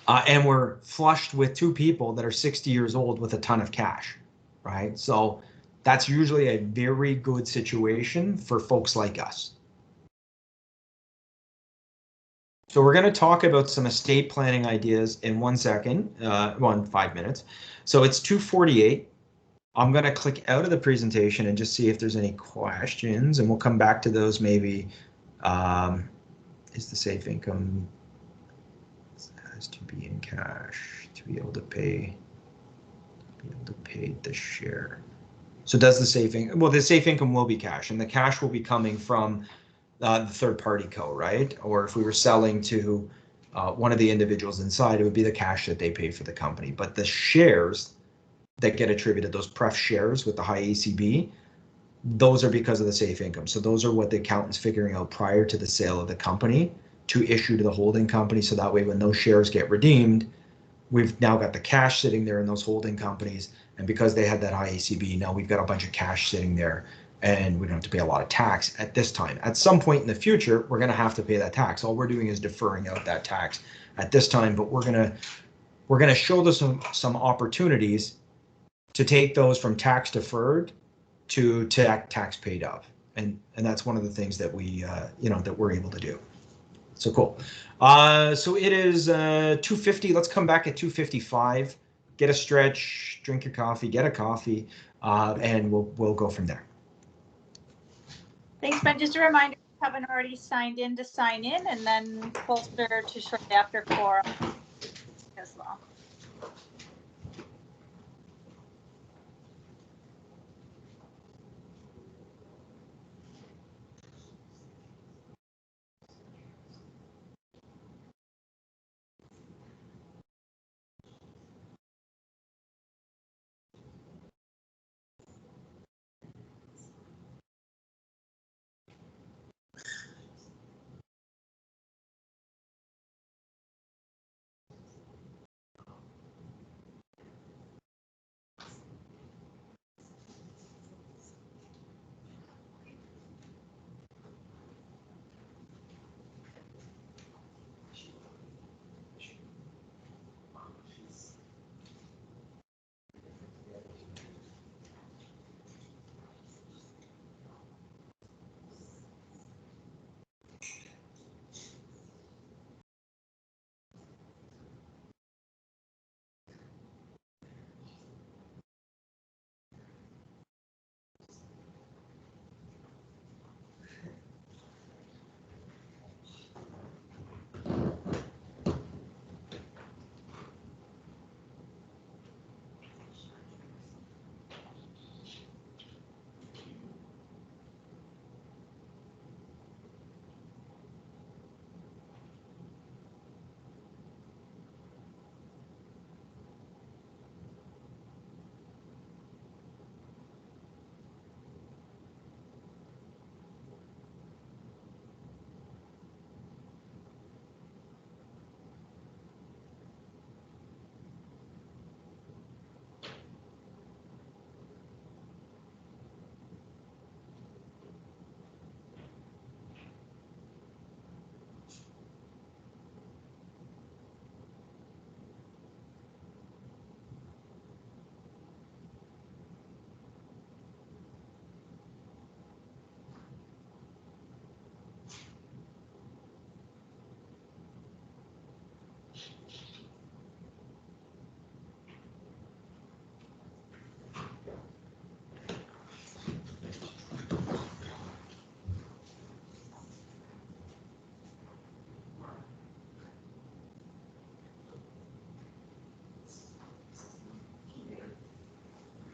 And we're flushed with two people that are 60 years old with a ton of cash, right? So that's usually a very good situation for folks like us. So we're going to talk about some estate planning ideas in 1 second, 5 minutes. So it's 2:48. I'm going to click out of the presentation and just see if there's any questions, and we'll come back to those maybe. Is the safe income has to be in cash to be able to pay the share? So does the safe income? Well, the safe income will be cash, and the cash will be coming from the third party co, right? Or if we were selling to one of the individuals inside, it would be the cash that they pay for the company. But the shares that get attributed, those pref shares with the high ACB, those are because of the safe income. So those are what the accountant's figuring out prior to the sale of the company to issue to the holding company. So that way, when those shares get redeemed, we've now got the cash sitting there in those holding companies. And because they had that high ACB, now we've got a bunch of cash sitting there and we don't have to pay a lot of tax at this time. At some point in the future, we're going to have to pay that tax. All we're doing is deferring out that tax at this time, but we're going to show them some opportunities to take those from tax deferred to tax paid up. And that's one of the things that we, that we're able to do. So cool. So it is 2:50. Let's come back at 2:55. Get a stretch, drink your coffee, get a coffee, and we'll go from there. Thanks, Ben. Just a reminder, if you haven't already signed in, to sign in, and then closer to shortly after quorum as well.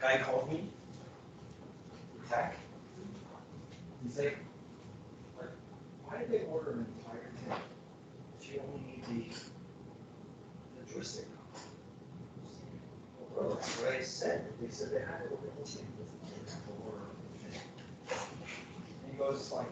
Guy called me. Tech. He's like, why did they order an entire tank if you only need the joystick? Well, that's what I said. They said they had to order the whole thing. And he goes like,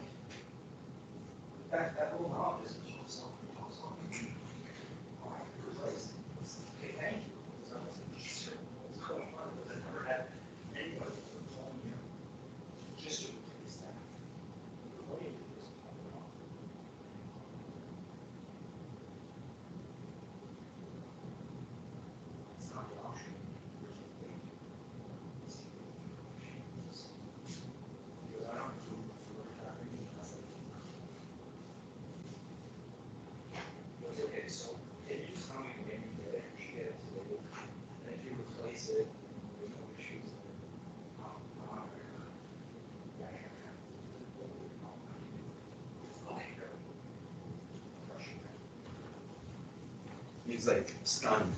He's like stunned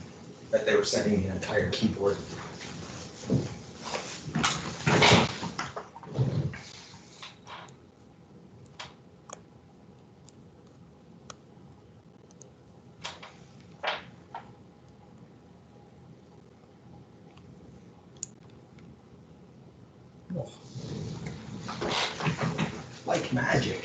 that they were sending the entire keyboard. Oh. Like magic.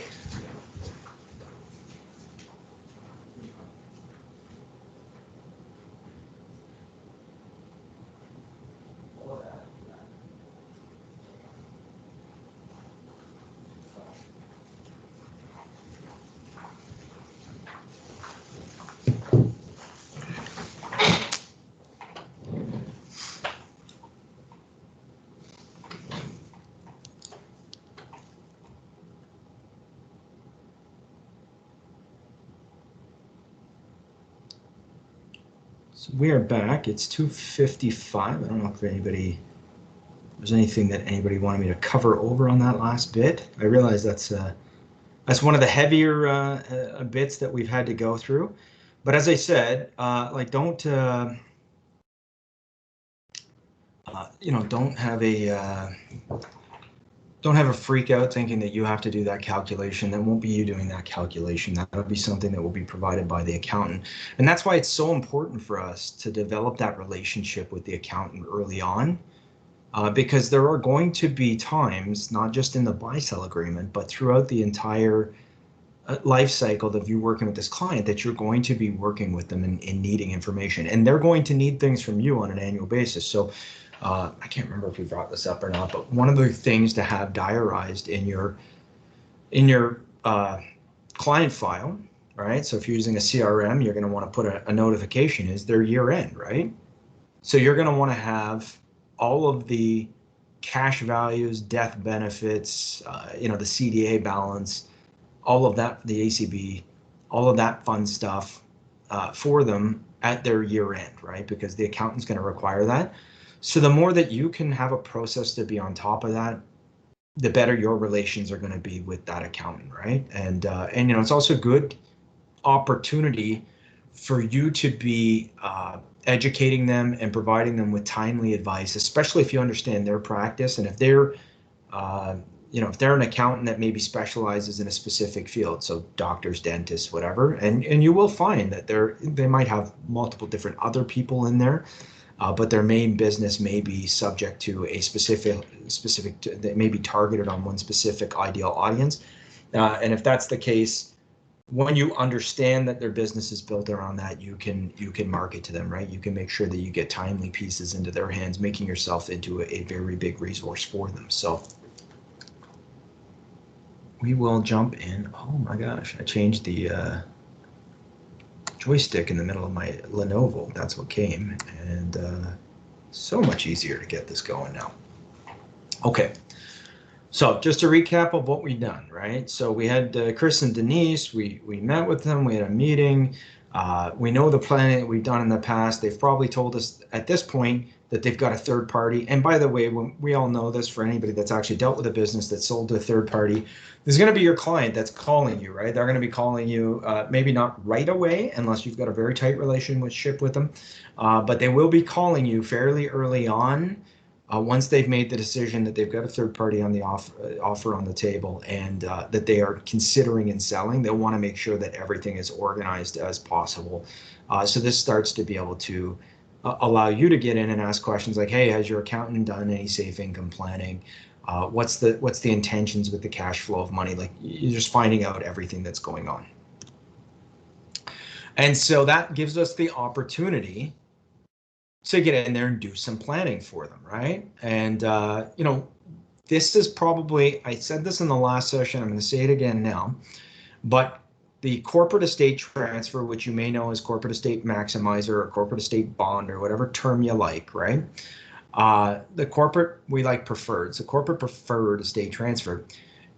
So we are back. It's 2:55. I don't know if there's anything that anybody wanted me to cover over on that last bit. I realize that's one of the heavier bits that we've had to go through. But as I said, like don't don't have a freak out thinking that you have to do that calculation. That won't be you doing that calculation. That'll be something that will be provided by the accountant. And that's why it's so important for us to develop that relationship with the accountant early on, because there are going to be times, not just in the buy-sell agreement, but throughout the entire life cycle of you working with this client, that you're going to be working with them in needing information. And they're going to need things from you on an annual basis. So I can't remember if we brought this up or not, but one of the things to have diarized in your client file, right? So if you're using a CRM, you're going to want to put a notification is their year end, right? So you're going to want to have all of the cash values, death benefits, the CDA balance, all of that, the ACB, all of that fun stuff for them at their year end, right? Because the accountant's going to require that. So the more that you can have a process to be on top of that, the better your relations are going to be with that accountant, right? And it's also a good opportunity for you to be educating them and providing them with timely advice, especially if you understand their practice and if they're if they're an accountant that maybe specializes in a specific field, so doctors, dentists, whatever, and you will find that they might have multiple different other people in there. But their main business may be subject to a specific that may be targeted on one specific ideal audience. And if that's the case, when you understand that their business is built around that, you can market to them, right? You can make sure that you get timely pieces into their hands, making yourself into a very big resource for them. So we will jump in. Oh my gosh, I changed the joystick in the middle of my Lenovo. That's what came, and so much easier to get this going now. Okay, so just a recap of what we've done, right? So we had Chris and Denise. We met with them. We had a meeting. We know the planning that we've done in the past. They've probably told us at this point that they've got a third party. And by the way, we all know this, for anybody that's actually dealt with a business that's sold to a third party, there's going to be your client that's calling you, right? They're going to be calling you, maybe not right away, unless you've got a very tight relationship with them, but they will be calling you fairly early on. Once they've made the decision that they've got a third party on the offer on the table and that they are considering and selling, they'll want to make sure that everything is organized as possible. So this starts to be able to allow you to get in and ask questions like, hey, has your accountant done any safe income planning? What's the intentions with the cash flow of money? Like, you're just finding out everything that's going on. And so that gives us the opportunity to get in there and do some planning for them, right? And this is probably, I said this in the last session, I'm going to say it again now, but the corporate estate transfer, which you may know as corporate estate maximizer or corporate estate bond or whatever term you like, right? The corporate, we like preferred. So corporate preferred estate transfer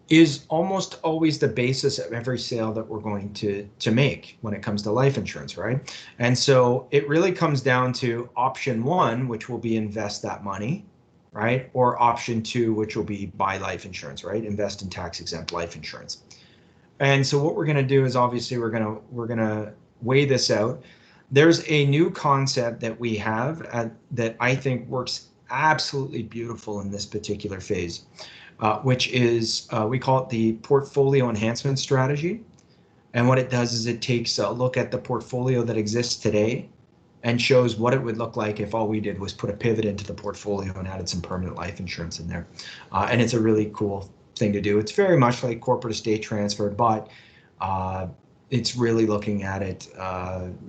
is almost always the basis of every sale that we're going to make when it comes to life insurance, right? And so it really comes down to option one, which will be invest that money, right? Or option two, which will be buy life insurance, right? Invest in tax exempt life insurance. And so what we're going to do is obviously we're going to weigh this out. There's a new concept that we have that I think works absolutely beautiful in this particular phase, which is we call it the portfolio enhancement strategy. And what it does is it takes a look at the portfolio that exists today and shows what it would look like if all we did was put a pivot into the portfolio and added some permanent life insurance in there. And it's a really cool thing to do. It's very much like corporate estate transfer, but it's really looking at it.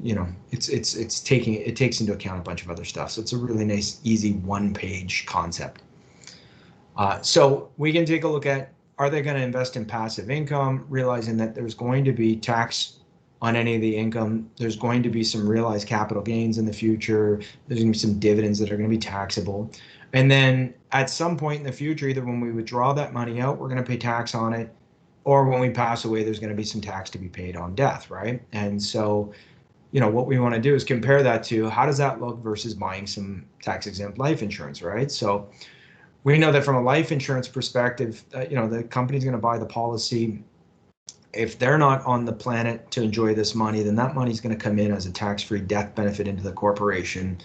It takes into account a bunch of other stuff. So it's a really nice, easy one-page concept. So we can take a look at, are they going to invest in passive income, realizing that there's going to be tax on any of the income. There's going to be some realized capital gains in the future. There's going to be some dividends that are going to be taxable. And then at some point in the future, either when we withdraw that money out, we're going to pay tax on it, or when we pass away, there's going to be some tax to be paid on death, right? And so, what we want to do is compare that to how does that look versus buying some tax exempt life insurance, right? So we know that from a life insurance perspective, the company's going to buy the policy. If they're not on the planet to enjoy this money, then that money's going to come in as a tax-free death benefit into the corporation.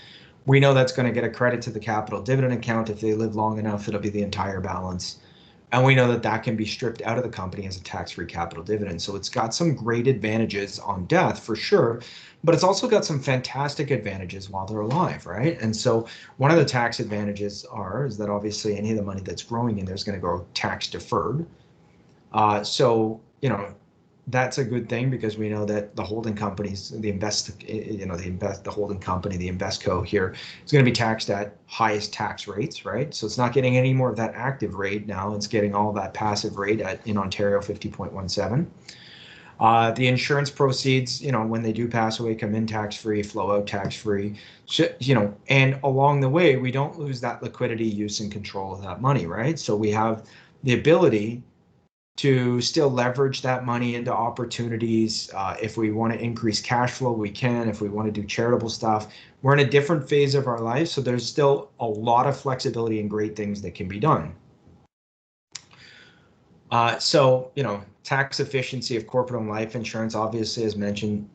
We know that's going to get a credit to the capital dividend account. If they live long enough, it'll be the entire balance. And we know that that can be stripped out of the company as a tax-free capital dividend. So it's got some great advantages on death for sure, but it's also got some fantastic advantages while they're alive, right? And so one of the tax advantages is that obviously any of the money that's growing in there is going to go tax deferred. That's a good thing because we know that the holding companies, the holding company, the investco here is going to be taxed at highest tax rates, right? So it's not getting any more of that active rate now. It's getting all that passive rate in Ontario, 50.17. The insurance proceeds, when they do pass away, come in tax-free, flow out tax-free, and along the way, we don't lose that liquidity, use, and control of that money, right? So we have the ability to still leverage that money into opportunities. If we want to increase cash flow, we can. If we want to do charitable stuff, we're in a different phase of our life. So there's still a lot of flexibility and great things that can be done. Tax efficiency of corporate-owned life insurance, obviously, as mentioned,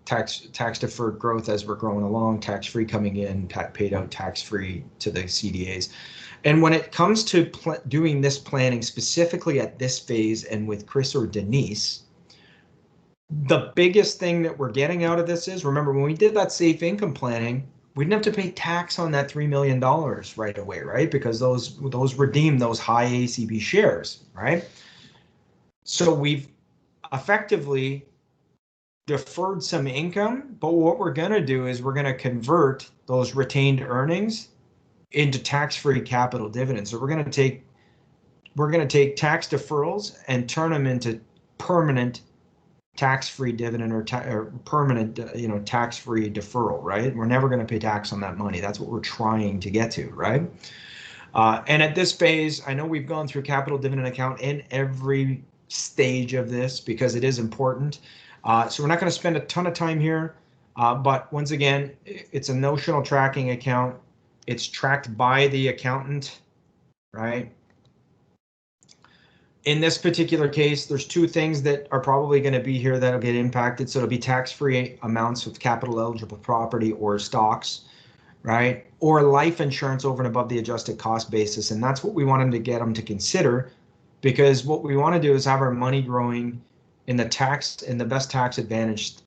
tax deferred growth as we're growing along, tax-free coming in, paid out tax-free to the CDAs. And when it comes to doing this planning specifically at this phase and with Chris or Denise, the biggest thing that we're getting out of this is, remember, when we did that safe income planning, we didn't have to pay tax on that $3 million right away, right? Because those redeem those high ACB shares, right? So we've effectively deferred some income, but what we're going to do is we're going to convert those retained earnings into tax-free capital dividends. So we're going to take tax deferrals and turn them into permanent tax-free dividend or permanent tax-free deferral, right? We're never going to pay tax on that money. That's what we're trying to get to, right? And at this phase, I know we've gone through capital dividend account in every stage of this because it is important. So we're not going to spend a ton of time here, but once again, it's a notional tracking account. It's tracked by the accountant, right? In this particular case, there's two things that are probably going to be here that'll get impacted. So it'll be tax-free amounts of capital eligible property or stocks, right? Or life insurance over and above the adjusted cost basis. And that's what we want them to get them to consider, because what we want to do is have our money growing in the best tax advantaged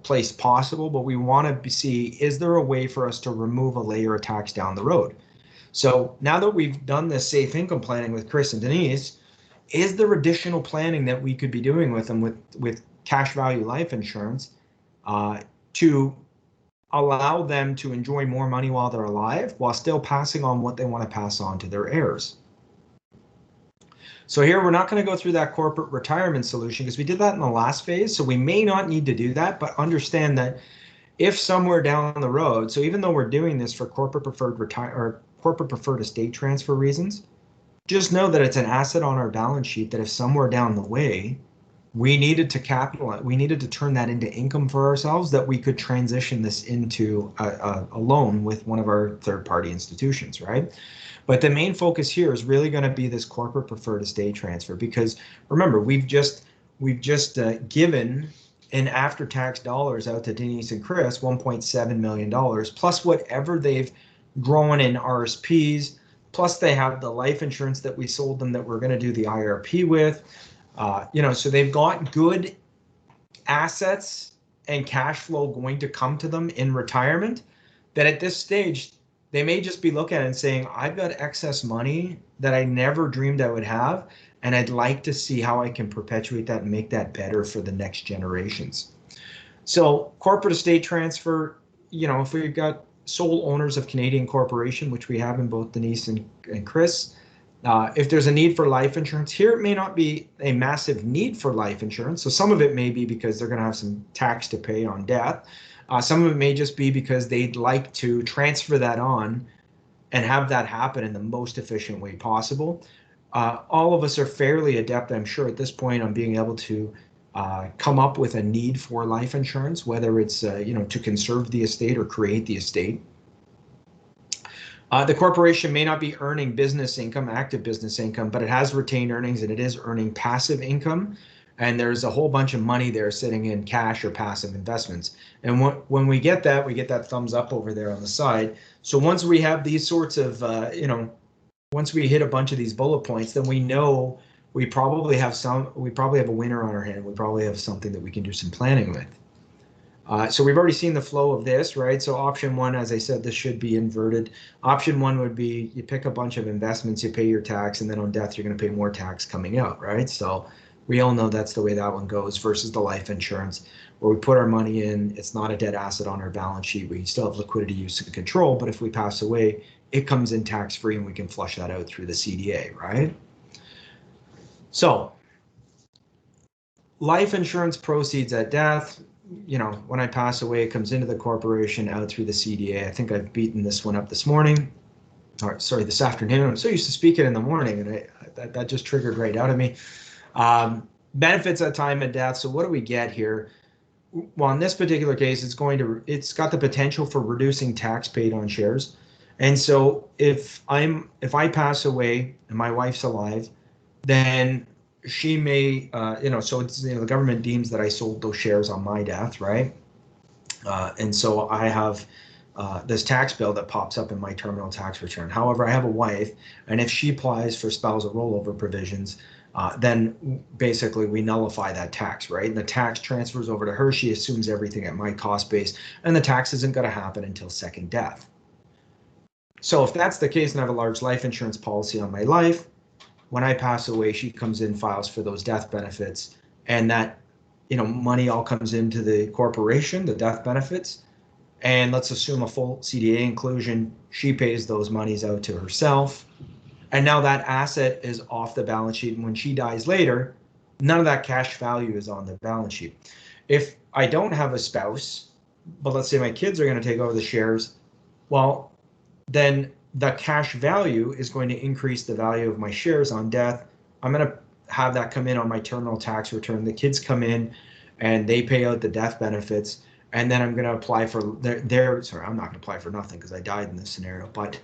place possible, but we want to see, is there a way for us to remove a layer of tax down the road? So now that we've done this safe income planning with Chris and Denise, is there additional planning that we could be doing with them with cash value life insurance to allow them to enjoy more money while they're alive, while still passing on what they want to pass on to their heirs? So here we're not going to go through that corporate retirement solution because we did that in the last phase. So we may not need to do that, but understand that if somewhere down the road, so even though we're doing this for corporate preferred corporate preferred estate transfer reasons, just know that it's an asset on our balance sheet that if somewhere down the way we needed to capitalize, we needed to turn that into income for ourselves, that we could transition this into a loan with one of our third-party institutions, right? But the main focus here is really going to be this corporate preferred estate transfer, because remember, we've just given in after-tax dollars out to Denise and Chris $1.7 million, plus whatever they've grown in RSPs, plus they have the life insurance that we sold them that we're going to do the IRP with. So they've got good assets and cash flow going to come to them in retirement, that at this stage, they may just be looking at it and saying, I've got excess money that I never dreamed I would have, and I'd like to see how I can perpetuate that and make that better for the next generations. So corporate estate transfer, if we've got sole owners of Canadian corporation, which we have in both Denise and Chris, if there's a need for life insurance here, it may not be a massive need for life insurance. So some of it may be because they're going to have some tax to pay on death. Some of it may just be because they'd like to transfer that on and have that happen in the most efficient way possible. All of us are fairly adept, I'm sure, at this point on being able to come up with a need for life insurance, whether it's to conserve the estate or create the estate. The corporation may not be earning business income, active business income, but it has retained earnings and it is earning passive income. And there's a whole bunch of money there sitting in cash or passive investments. And when we get that thumbs up over there on the side. So once we have these sorts of, once we hit a bunch of these bullet points, then we know we probably have a winner on our hand. We probably have something that we can do some planning with. So we've already seen the flow of this, right? So option one, as I said, this should be inverted. Option one would be you pick a bunch of investments, you pay your tax, and then on death, you're going to pay more tax coming out, right? So we all know that's the way that one goes, versus the life insurance, where we put our money in, it's not a dead asset on our balance sheet. We still have liquidity, use, and control, but if we pass away, it comes in tax-free and we can flush that out through the CDA, right? So life insurance proceeds at death, when I pass away, it comes into the corporation out through the CDA. I think I've beaten this one up this morning, or sorry, this afternoon. I'm so used to speaking in the morning, and that just triggered right out of me. Benefits at time of death. So what do we get here? Well, in this particular case, it's got the potential for reducing tax paid on shares. And so if I pass away and my wife's alive, then she may, so it's, the government deems that I sold those shares on my death, right? And so I have this tax bill that pops up in my terminal tax return. However, I have a wife, and if she applies for spousal rollover provisions, then basically we nullify that tax, right? And the tax transfers over to her. She assumes everything at my cost base, and the tax isn't going to happen until second death. So if that's the case, and I have a large life insurance policy on my life, when I pass away, she comes in, files for those death benefits, and that, money all comes into the corporation, the death benefits. And let's assume a full CDA inclusion. She pays those monies out to herself. And now that asset is off the balance sheet. And when she dies later, none of that cash value is on the balance sheet. If I don't have a spouse, but let's say my kids are going to take over the shares, well, then the cash value is going to increase the value of my shares on death. I'm going to have that come in on my terminal tax return. The kids come in and they pay out the death benefits. And then I'm going to apply for sorry, I'm not going to apply for nothing because I died in this scenario, but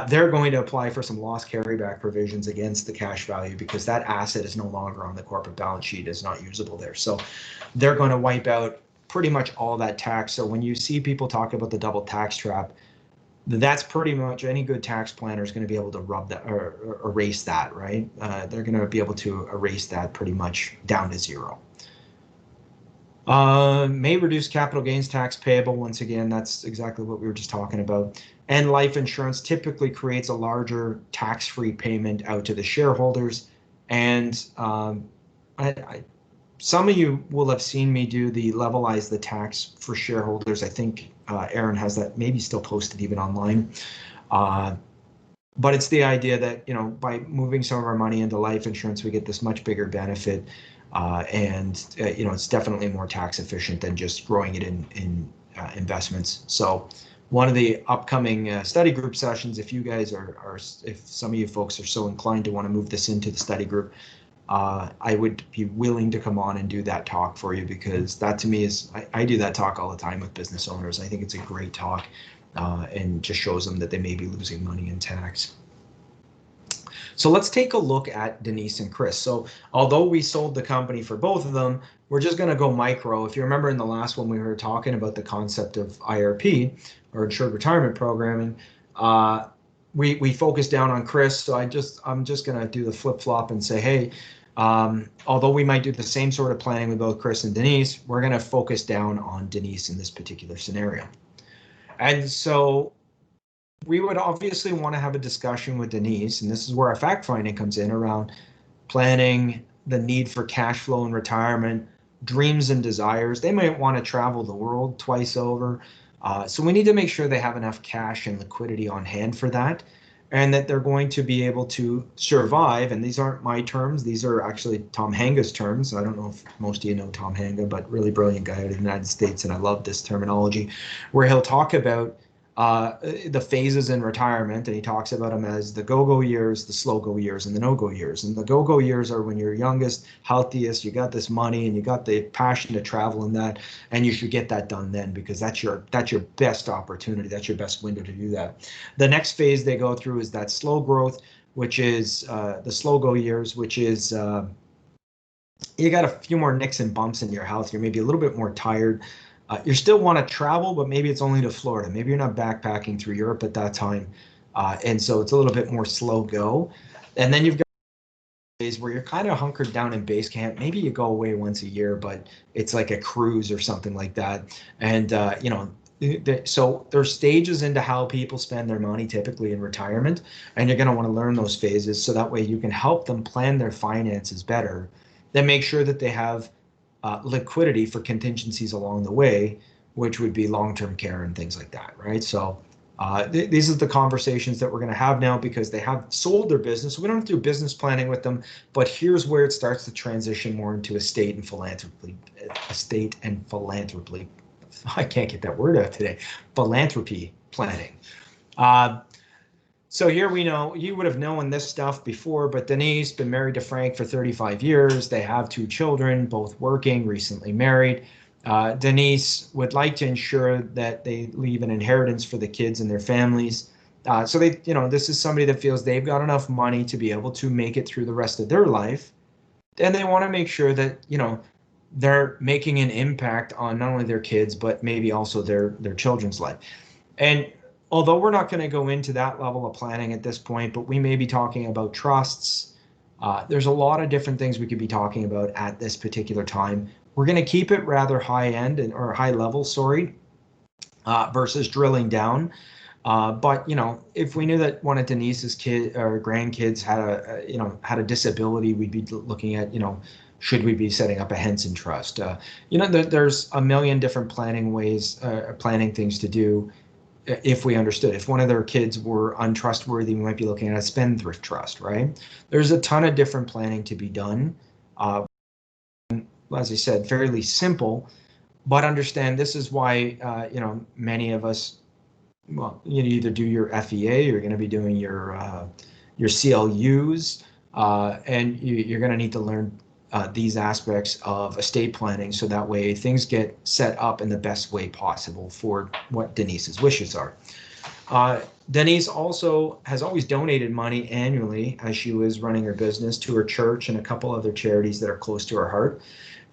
they're going to apply for some loss carryback provisions against the cash value because that asset is no longer on the corporate balance sheet, is not usable there. So they're going to wipe out pretty much all that tax. So when you see people talk about the double tax trap, that's pretty much any good tax planner is going to be able to rub that or erase that, right? They're going to be able to erase that pretty much down to zero. May reduce capital gains tax payable. Once again, that's exactly what we were just talking about. And life insurance typically creates a larger tax-free payment out to the shareholders. And some of you will have seen me do the levelize the tax for shareholders. I think Aaron has that maybe still posted even online. But it's the idea that, you know, by moving some of our money into life insurance, we get this much bigger benefit. You know, it's definitely more tax efficient than just growing it in investments. So one of the upcoming study group sessions, if you guys if some of you folks are so inclined to want to move this into the study group, I would be willing to come on and do that talk for you, because that to me is, I do that talk all the time with business owners. I think it's a great talk and just shows them that they may be losing money in tax. So let's take a look at Denise and Chris. So although we sold the company for both of them, we're just going to go micro. If you remember in the last one, we were talking about the concept of IRP, or insured retirement programming. We focused down on Chris. So I'm just going to do the flip flop and say, hey, although we might do the same sort of planning with both Chris and Denise, we're going to focus down on Denise in this particular scenario. And so we would obviously want to have a discussion with Denise, and this is where our fact finding comes in, around planning, the need for cash flow in retirement, dreams and desires. They might want to travel the world twice over. So we need to make sure they have enough cash and liquidity on hand for that, and that they're going to be able to survive. And these aren't my terms. These are actually Tom Hanga's terms. I don't know if most of you know Tom Hanga, but really brilliant guy out of the United States. And I love this terminology, where he'll talk about the phases in retirement, and he talks about them as the go-go years, the slow-go years, and the no-go years. And the go-go years are when you're youngest, healthiest, you got this money, and you got the passion to travel in that, and you should get that done then, because that's your best opportunity, that's your best window to do that. The next phase they go through is that slow growth, which is the slow-go years, which is you got a few more nicks and bumps in your health. You're maybe a little bit more tired. You still want to travel, but maybe it's only to Florida. Maybe you're not backpacking through Europe at that time. And so it's a little bit more slow go. And then you've got days where you're kind of hunkered down in base camp. Maybe you go away once a year, but it's like a cruise or something like that. And, you know, so there's stages into how people spend their money typically in retirement. And you're going to want to learn those phases, so that way you can help them plan their finances better, then make sure that they have liquidity for contingencies along the way, which would be long-term care and things like that, right? So these are the conversations that we're going to have now, because they have sold their business. So we don't have to do business planning with them, but here's where it starts to transition more into estate and philanthropy. I can't get that word out today. Philanthropy planning. So here we know, you would have known this stuff before, but Denise been married to Frank for 35 years. They have 2 children, both working, recently married. Denise would like to ensure that they leave an inheritance for the kids and their families. So they, you know, this is somebody that feels they've got enough money to be able to make it through the rest of their life. And they want to make sure that, you know, they're making an impact on not only their kids, but maybe also their children's life. And although we're not going to go into that level of planning at this point, but we may be talking about trusts. There's a lot of different things we could be talking about at this particular time. We're going to keep it rather high end or high level, sorry, versus drilling down. But you know, if we knew that one of Denise's kid or grandkids had a disability, we'd be looking at, you know, should we be setting up a Henson Trust? You know, there's a million different planning ways, planning things to do. If we understood, if one of their kids were untrustworthy, we might be looking at a spendthrift trust, right? There's a ton of different planning to be done. As I said, fairly simple, but understand this is why, you know, many of us, well, you either do your FEA, you're going to be doing your CLUs, and you're going to need to learn these aspects of estate planning, so that way things get set up in the best way possible for what Denise's wishes are. Denise also has always donated money annually as she was running her business to her church and a couple other charities that are close to her heart.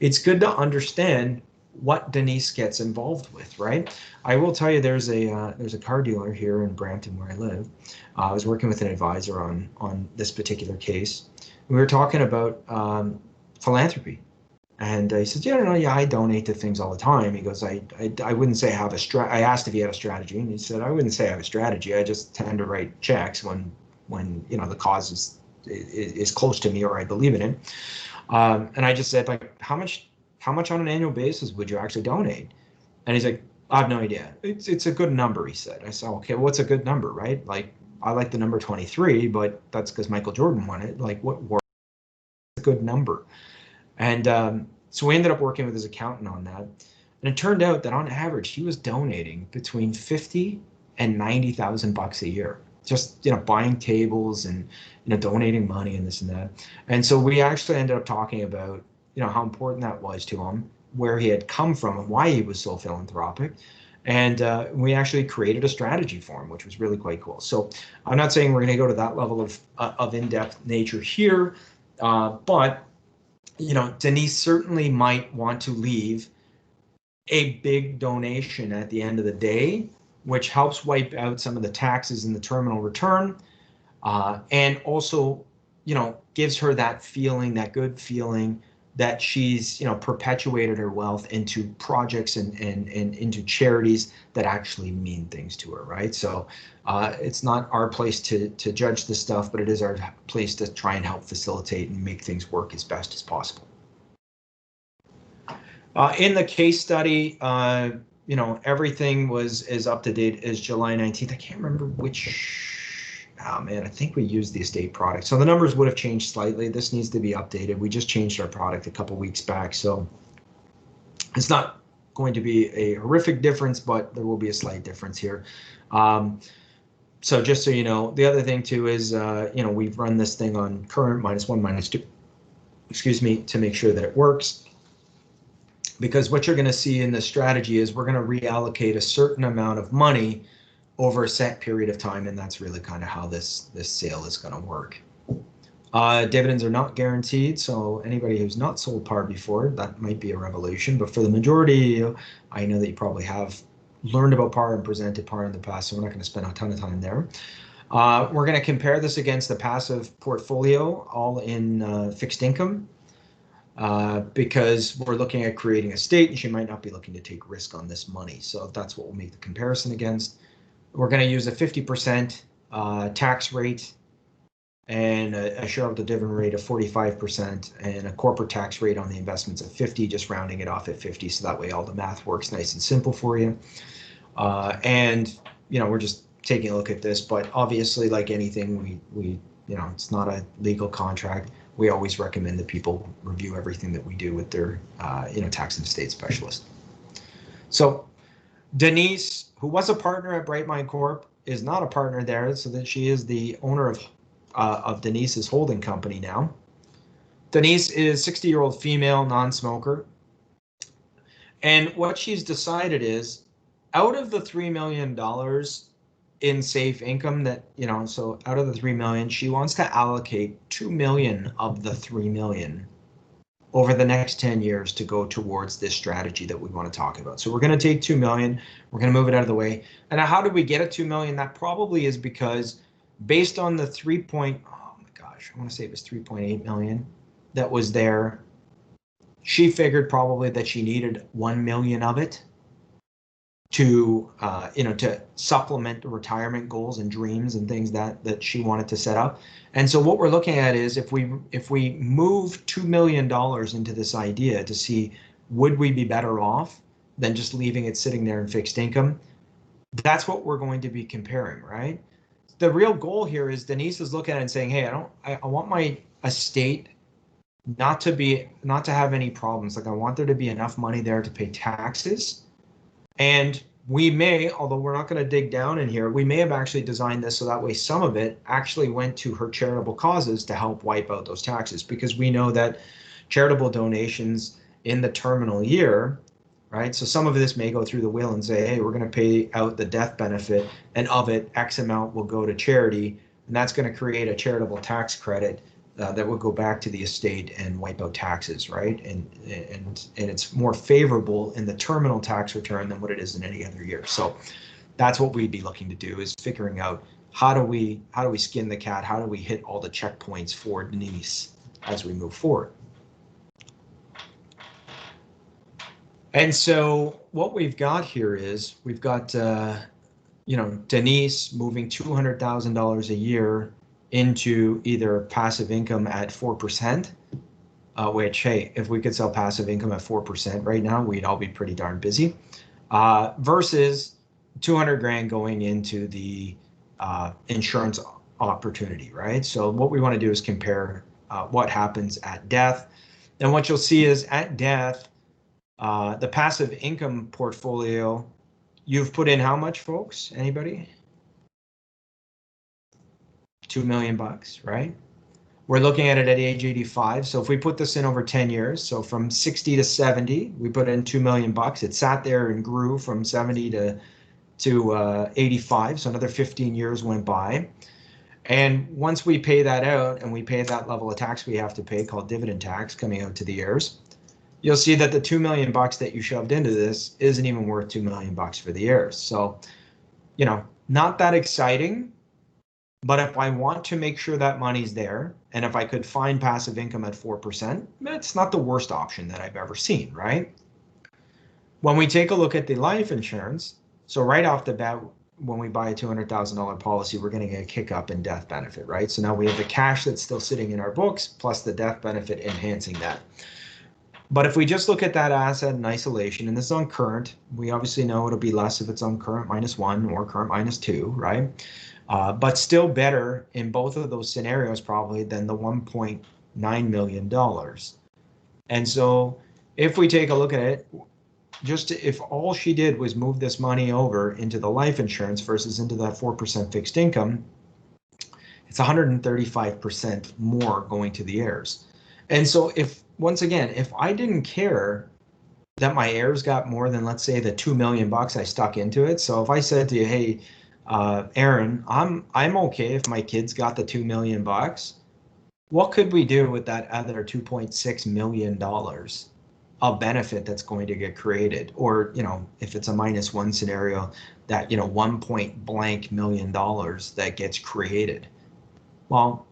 It's good to understand what Denise gets involved with, right? I will tell you, there's a car dealer here in Brampton where I live. I was working with an advisor on this particular case. We were talking about philanthropy, And he said, yeah, no, yeah, I donate to things all the time. He goes, I wouldn't say I have a I asked if he had a strategy, and he said, I wouldn't say I have a strategy. I just tend to write checks when you know the cause is close to me or I believe in it. And I just said, like, how much on an annual basis would you actually donate? And he's like, I have no idea. It's a good number, he said. I said, okay, what's a good number, right? Like, I like the number 23, but that's because Michael Jordan won it. Like, what's a good number? And so we ended up working with his accountant on that. And it turned out that on average, he was donating between 50 and 90,000 bucks a year, just, you know, buying tables and, you know, donating money and this and that. And so we actually ended up talking about, you know, how important that was to him, where he had come from and why he was so philanthropic. And we actually created a strategy for him, which was really quite cool. So I'm not saying we're going to go to that level of in-depth nature here, but you know, Denise certainly might want to leave a big donation at the end of the day, which helps wipe out some of the taxes in the terminal return, and also, you know, gives her that feeling, that good feeling that she's, you know, perpetuated her wealth into projects and into charities that actually mean things to her, right? So it's not our place to judge this stuff, but it is our place to try and help facilitate and make things work as best as possible. In the case study, you know, everything was as up to date as July 19th. I can't remember which, oh man, I think we used the estate product. So the numbers would have changed slightly. This needs to be updated. We just changed our product a couple weeks back. So it's not going to be a horrific difference, but there will be a slight difference here. So just so you know, the other thing too is, you know, we've run this thing on current -1, -2, excuse me, to make sure that it works. Because what you're going to see in this strategy is we're going to reallocate a certain amount of money over a set period of time, and that's really kind of how this sale is going to work. Dividends are not guaranteed, so anybody who's not sold par before, that might be a revelation, but for the majority, I know that you probably have learned about par and presented par in the past, so we're not going to spend a ton of time there. We're going to compare this against the passive portfolio, all in fixed income. Because we're looking at creating a state and she might not be looking to take risk on this money. So that's what we'll make the comparison against. We're going to use a 50% tax rate and a shareholder dividend rate of 45% and a corporate tax rate on the investments of 50, just rounding it off at 50. So that way all the math works nice and simple for you. And, you know, we're just taking a look at this, but obviously like anything, we you know, it's not a legal contract. We always recommend that people review everything that we do with their, you know, tax and estate specialist. So Denise, who was a partner at Brightmind Corp, is not a partner there, so that she is the owner of Denise's holding company now. Denise is a 60-year-old female non-smoker. And what she's decided is, out of the $3 million in safe income that, you know, so out of the 3 million, she wants to allocate 2 million of the 3 million over the next 10 years to go towards this strategy that we want to talk about. So we're going to take 2 million, we're going to move it out of the way. And how did we get a 2 million? That probably is because based on the oh my gosh, I want to say it was 3.8 million that was there. She figured probably that she needed 1 million of it to you know, to supplement the retirement goals and dreams and things that she wanted to set up. And so what we're looking at is if we move $2 million into this idea to see, would we be better off than just leaving it sitting there in fixed income? That's what we're going to be comparing, right? The real goal here is Denise is looking at it and saying, hey, I want my estate not to have any problems. Like, I want there to be enough money there to pay taxes. And we may, although we're not going to dig down in here, we may have actually designed this so that way some of it actually went to her charitable causes to help wipe out those taxes, because we know that charitable donations in the terminal year, right? So some of this may go through the will and say, hey, we're going to pay out the death benefit, and of it, X amount will go to charity, and that's going to create a charitable tax credit that would go back to the estate and wipe out taxes, right? And it's more favorable in the terminal tax return than what it is in any other year. So that's what we'd be looking to do, is figuring out how do we skin the cat? How do we hit all the checkpoints for Denise as we move forward? And so what we've got here is we've got, Denise moving $200,000 a year into either passive income at 4%, which, hey, if we could sell passive income at 4% right now, we'd all be pretty darn busy, versus 200 grand going into the insurance opportunity, right? So what we want to do is compare what happens at death. And what you'll see is at death, the passive income portfolio, you've put in how much, folks? Anybody? 2 million bucks, right? We're looking at it at age 85. So if we put this in over 10 years, so from 60 to 70, we put in 2 million bucks. It sat there and grew from 70 to 85. So another 15 years went by. And once we pay that out and we pay that level of tax we have to pay called dividend tax coming out to the heirs, you'll see that the 2 million bucks that you shoved into this isn't even worth 2 million bucks for the heirs. So, not that exciting, but if I want to make sure that money's there, and if I could find passive income at 4%, it's not the worst option that I've ever seen, right? When we take a look at the life insurance, so right off the bat, when we buy a $200,000 policy, we're going to get a kick up in death benefit, right? So now we have the cash that's still sitting in our books, plus the death benefit enhancing that. But if we just look at that asset in isolation, and this is on current, we obviously know it'll be less if it's on current -1 or current -2, right? But still better in both of those scenarios probably than the $1.9 million. And so if we take a look at it, just if all she did was move this money over into the life insurance versus into that 4% fixed income, it's 135% more going to the heirs. And so once again, if I didn't care that my heirs got more than, let's say, the 2 million bucks I stuck into it. So if I said to you, hey, Aaron, I'm okay if my kids got the 2 million bucks. What could we do with that other $2.6 million of benefit that's going to get created? Or, if it's a -1 scenario, that, $1 million that gets created. Well,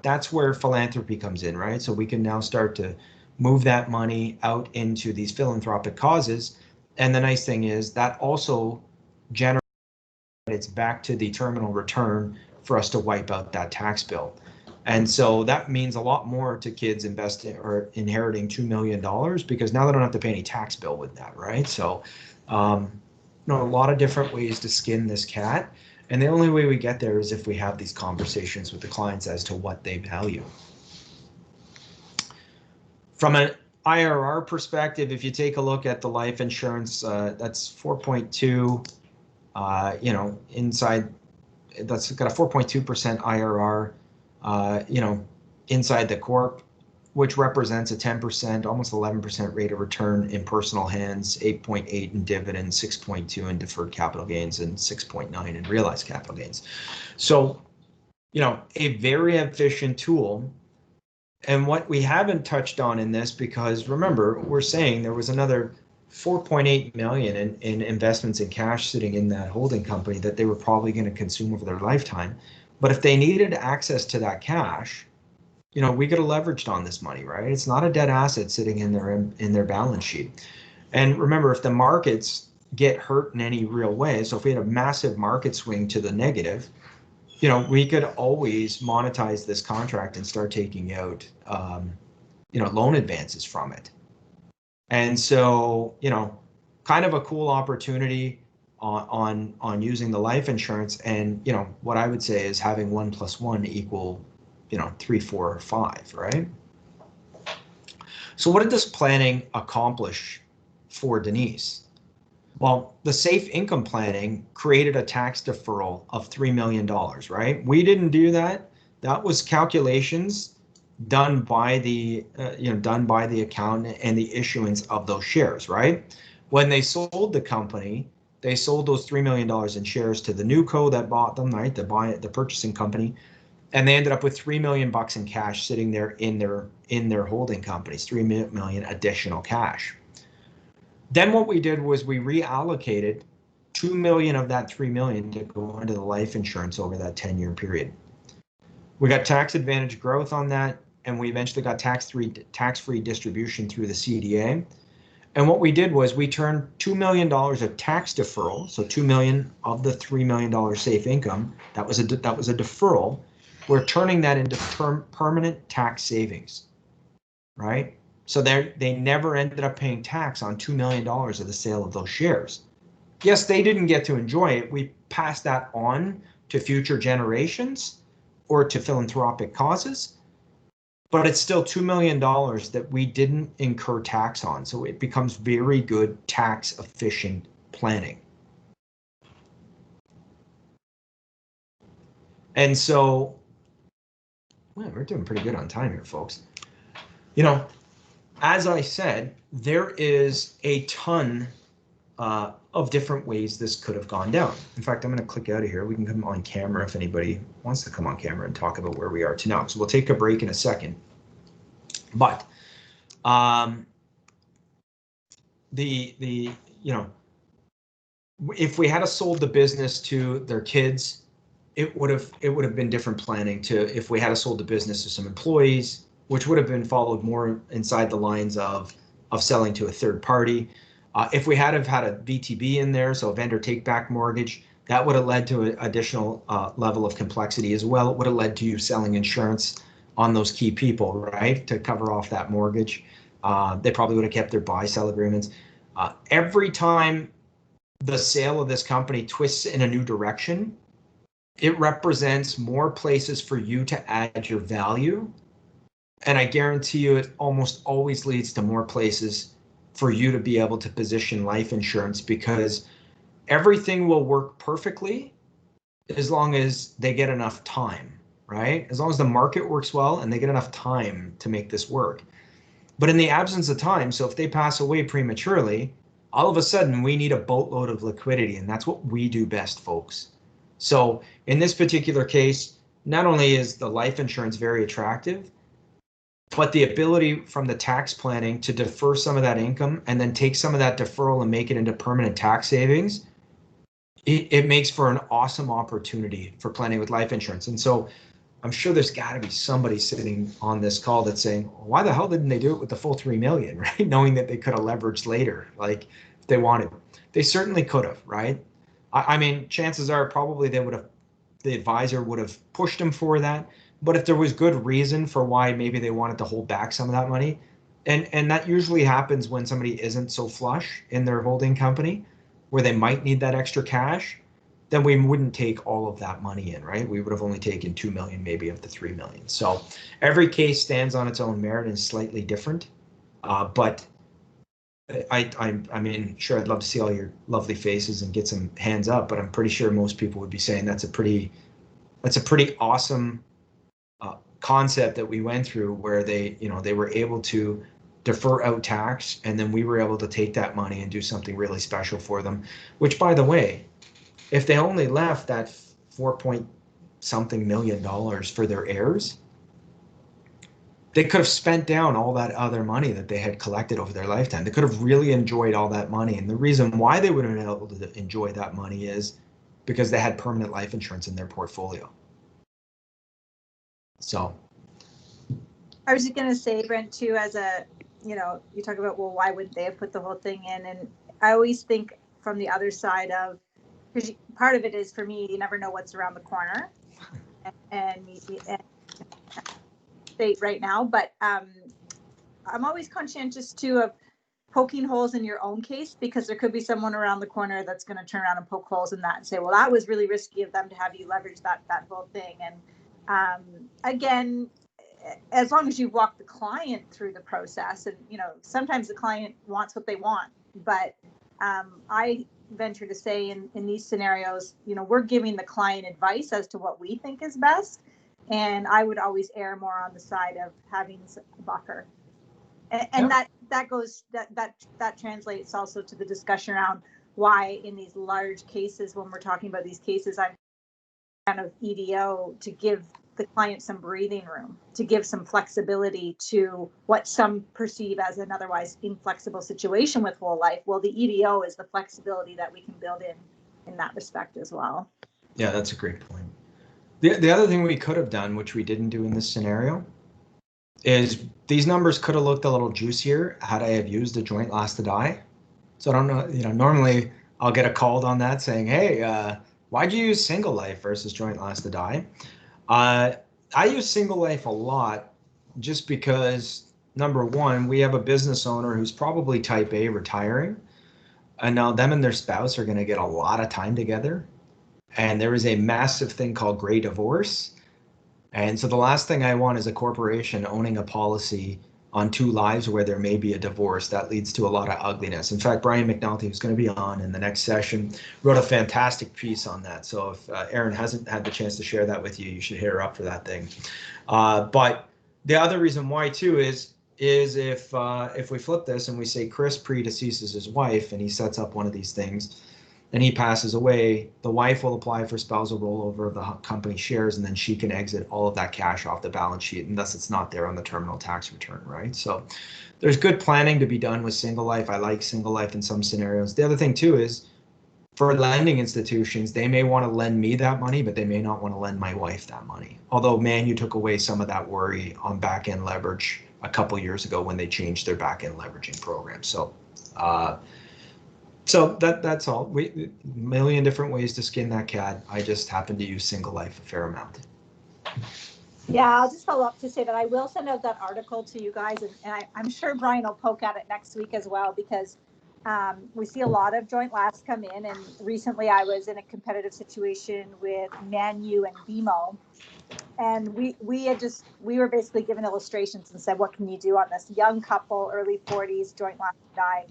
that's where philanthropy comes in, right? So we can now start to move that money out into these philanthropic causes. And the nice thing is that also generates back to the terminal return for us to wipe out that tax bill. And so that means a lot more to kids investing or inheriting $2 million, because now they don't have to pay any tax bill with that, right? So, a lot of different ways to skin this cat. And the only way we get there is if we have these conversations with the clients as to what they value. From an IRR perspective, if you take a look at the life insurance, that's 4.2, inside, that's got a 4.2% IRR, inside the corp, which represents a 10%, almost 11% rate of return in personal hands, 8.8 in dividends, 6.2 in deferred capital gains, and 6.9 in realized capital gains. So, a very efficient tool. And what we haven't touched on in this, because remember, we're saying there was another 4.8 million in investments in cash sitting in that holding company that they were probably going to consume over their lifetime. But if they needed access to that cash, we could have leveraged on this money, right? It's not a dead asset sitting in their balance sheet. And remember, if the markets get hurt in any real way, so if we had a massive market swing to the negative, we could always monetize this contract and start taking out, loan advances from it. And so, kind of a cool opportunity on using the life insurance. And, what I would say is having 1 + 1 equal 3, 4, or 5, right? So what did this planning accomplish for Denise? Well, the safe income planning created a tax deferral of $3 million, right? We didn't do that. That was calculations done by the accountant and the issuance of those shares, right? When they sold the company, they sold those $3 million in shares to the new co that bought them, right? The purchasing company. And they ended up with $3 million in cash sitting there in their holding companies, $3 million additional cash. Then what we did was we reallocated $2 million of that $3 million to go into the life insurance over that 10-year period. We got tax advantage growth on that, and we eventually got tax-free distribution through the CDA. And what we did was we turned $2 million of tax deferral, so $2 million of the $3 million safe income, that was a deferral. We're turning that into permanent tax savings, right? So they never ended up paying tax on $2 million of the sale of those shares. Yes, they didn't get to enjoy it. We passed that on to future generations or to philanthropic causes, but it's still $2 million that we didn't incur tax on. So it becomes very good tax efficient planning. And so, well, we're doing pretty good on time here, folks. You know, as I said, there is a ton of different ways this could have gone down. In fact, I'm going to click out of here. We can come on camera if anybody wants to come on camera and talk about where we are to now. So we'll take a break in a second. But you know, if we had sold the business to their kids, it would have been different planning. To if we had sold the business to some employees, which would have been followed more inside the lines of selling to a third party. If we had a VTB in there, so a vendor take back mortgage, that would have led to an additional level of complexity as well. It would have led to you selling insurance on those key people, right, to cover off that mortgage. They probably would have kept their buy-sell agreements. Every time the sale of this company twists in a new direction, it represents more places for you to add your value. And I guarantee you it almost always leads to more places for you to be able to position life insurance, because everything will work perfectly as long as they get enough time, right? As long as the market works well and they get enough time to make this work. But in the absence of time, so if they pass away prematurely, all of a sudden we need a boatload of liquidity, and that's what we do best, folks. So in this particular case, not only is the life insurance very attractive, but the ability from the tax planning to defer some of that income and then take some of that deferral and make it into permanent tax savings, it makes for an awesome opportunity for planning with life insurance. And so I'm sure there's got to be somebody sitting on this call that's saying, why the hell didn't they do it with the full 3 million, right? Knowing that they could have leveraged later, like if they wanted. They certainly could have, right? I mean, chances are probably the advisor would have pushed them for that. But if there was good reason for why maybe they wanted to hold back some of that money, and that usually happens when somebody isn't so flush in their holding company, where they might need that extra cash, then we wouldn't take all of that money in, right? We would have only taken 2 million maybe of the 3 million. So every case stands on its own merit and is slightly different. But I mean, sure, I'd love to see all your lovely faces and get some hands up, but I'm pretty sure most people would be saying that's a pretty awesome concept that we went through, where they were able to defer out tax, and then we were able to take that money and do something really special for them. Which, by the way, if they only left that 4-point-something million for their heirs, they could have spent down all that other money that they had collected over their lifetime. They could have really enjoyed all that money. And the reason why they would have been able to enjoy that money is because they had permanent life insurance in their portfolio. So I was just going to say, Brent, too, as you talk about, well, why wouldn't they have put the whole thing in? And I always think from the other side of, because part of it is, for me, you never know what's around the corner and state right now. But I'm always conscientious, too, of poking holes in your own case, because there could be someone around the corner that's going to turn around and poke holes in that and say, well, that was really risky of them to have you leverage that whole thing. And again, as long as you walk the client through the process, and sometimes the client wants what they want, but I venture to say in these scenarios, we're giving the client advice as to what we think is best, and I would always err more on the side of having a buffer, and yeah. that translates also to the discussion around why in these large cases, when we're talking about these cases, I'm kind of EDO to give the client some breathing room, to give some flexibility to what some perceive as an otherwise inflexible situation with whole life. Well, the EDO is the flexibility that we can build in that respect as well. Yeah, that's a great point. The other thing we could have done, which we didn't do in this scenario, is these numbers could have looked a little juicier had I have used a joint last to die. So I don't know, normally I'll get a call on that saying, hey, why'd you use single life versus joint last to die? I use single life a lot just because, number one, we have a business owner who's probably type A retiring, and now them and their spouse are going to get a lot of time together. And there is a massive thing called gray divorce. And so the last thing I want is a corporation owning a policy on two lives where there may be a divorce. That leads to a lot of ugliness. In fact, Brian McNulty, who's going to be on in the next session, wrote a fantastic piece on that. So if Erin hasn't had the chance to share that with you, you should hit her up for that thing. But the other reason why too is if we flip this and we say Chris predeceases his wife and he sets up one of these things, and he passes away, the wife will apply for spousal rollover of the company shares, and then she can exit all of that cash off the balance sheet, and thus it's not there on the terminal tax return, right? So there's good planning to be done with single life. I like single life in some scenarios. The other thing too is for lending institutions, they may want to lend me that money, but they may not want to lend my wife that money. Although, man, you took away some of that worry on back end leverage a couple years ago when they changed their back end leveraging program. So that's all. A million different ways to skin that cat. I just happen to use single life a fair amount. Yeah, I'll just follow up to say that I will send out that article to you guys, and I'm sure Brian will poke at it next week as well, because we see a lot of joint lasts come in. And recently I was in a competitive situation with Manu and BMO, and we were basically given illustrations and said, what can you do on this young couple, early 40s, joint last die?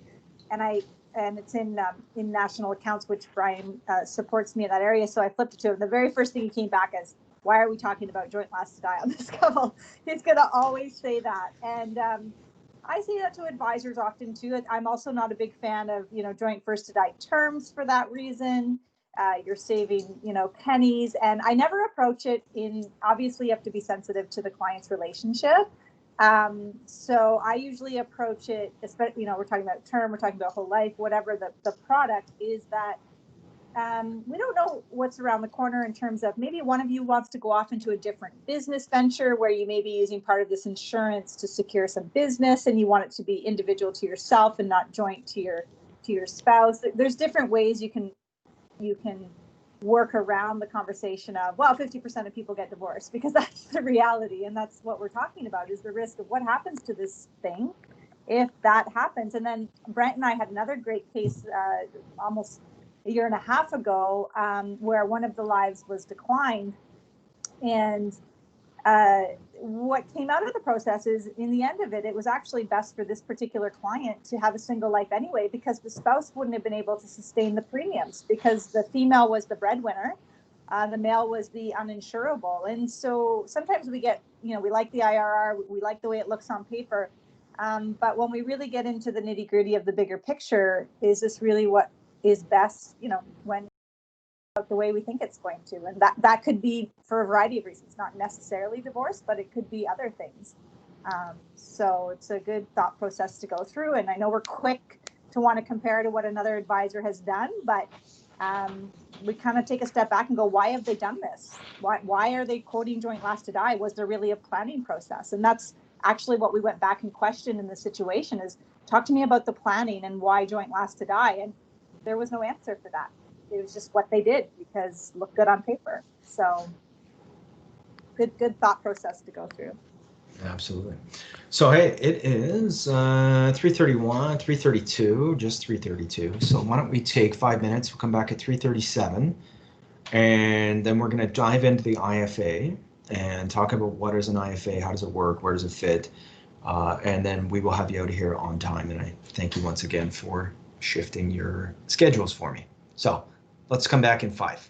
And it's in national accounts, which Brian supports me in that area. So I flipped it to him. The very first thing he came back as, why are we talking about joint last to die on this couple? He's going to always say that. And I say that to advisors often too. I'm also not a big fan of, joint first to die terms for that reason. You're saving, pennies. And I never approach it obviously you have to be sensitive to the client's relationship. So I usually approach it, especially, we're talking about term, we're talking about whole life, whatever the product is, that we don't know what's around the corner in terms of maybe one of you wants to go off into a different business venture where you may be using part of this insurance to secure some business, and you want it to be individual to yourself and not joint to your spouse. There's different ways you can work around the conversation of, well, 50% of people get divorced, because that's the reality. And that's what we're talking about, is the risk of what happens to this thing if that happens. And then Brent and I had another great case almost a year and a half ago, where one of the lives was declined. And what came out of the process is, in the end of it, it was actually best for this particular client to have a single life anyway, because the spouse wouldn't have been able to sustain the premiums, because the female was the breadwinner, the male was the uninsurable. And so sometimes we get, we like the IRR, we like the way it looks on paper, but when we really get into the nitty gritty of the bigger picture, is this really what is best, when the way we think it's going to? And that could be for a variety of reasons, not necessarily divorce, but it could be other things. So it's a good thought process to go through. And I know we're quick to want to compare to what another advisor has done, but we kind of take a step back and go, why have they done this? Why are they quoting joint last to die? Was there really a planning process? And that's actually what we went back and questioned in the situation, is talk to me about the planning and why joint last to die. And there was no answer for that. It was just what they did because it looked good on paper. So good thought process to go through. Absolutely. So, hey, it is 3:31, 3:32, just 3:32. So why don't we take 5 minutes? We'll come back at 3:37, and then we're going to dive into the IFA and talk about what is an IFA, how does it work, where does it fit, and then we will have you out of here on time. And I thank you once again for shifting your schedules for me. So let's come back in 5.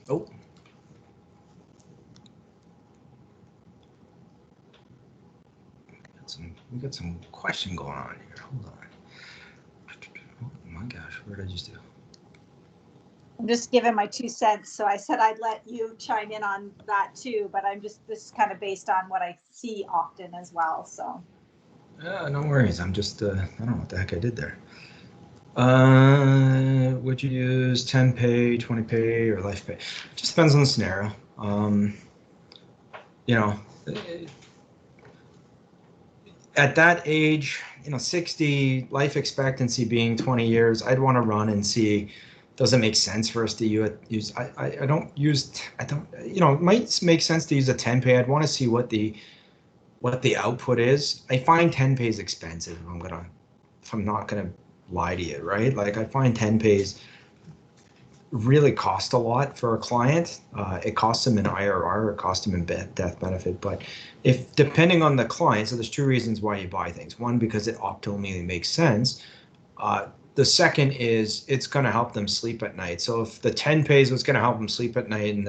Oh. We got some question going on here. Hold on. Oh my gosh, what did I just do? I'm just giving my 2 cents. So I said I'd let you chime in on that too, but this is kind of based on what I see often as well. So. No worries. I'm just, I don't know what the heck I did there. Would you use 10 pay, 20 pay, or life pay? It just depends on the scenario. You know, at that age, 60, life expectancy being 20 years, I'd want to run and see, does it make sense for us to use, I don't, it might make sense to use a 10 pay. I'd want to see what the output is. I find 10 pays expensive if I'm not gonna lie to you, right? Like, I find 10 pays really cost a lot for a client. It costs them in IRR, it costs them in death benefit. But if depending on the client, so there's two reasons why you buy things. One, because it optimally makes sense. The second is it's going to help them sleep at night. So if the 10 pays what's going to help them sleep at night, and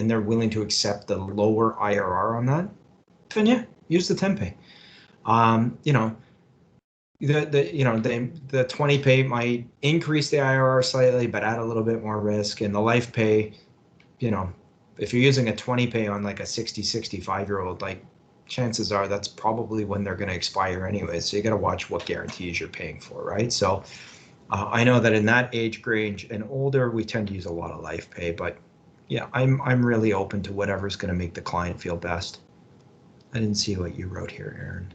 they're willing to accept the lower IRR on that, then yeah, use the 10 pay. The 20 pay might increase the IRR slightly, but add a little bit more risk. And the life pay, if you're using a 20 pay on like a 65-year-old, like, chances are that's probably when they're going to expire anyway. So you got to watch what guarantees you're paying for, right? So I know that in that age range and older, we tend to use a lot of life pay, but yeah, I'm really open to whatever's going to make the client feel best. I didn't see what you wrote here, Aaron.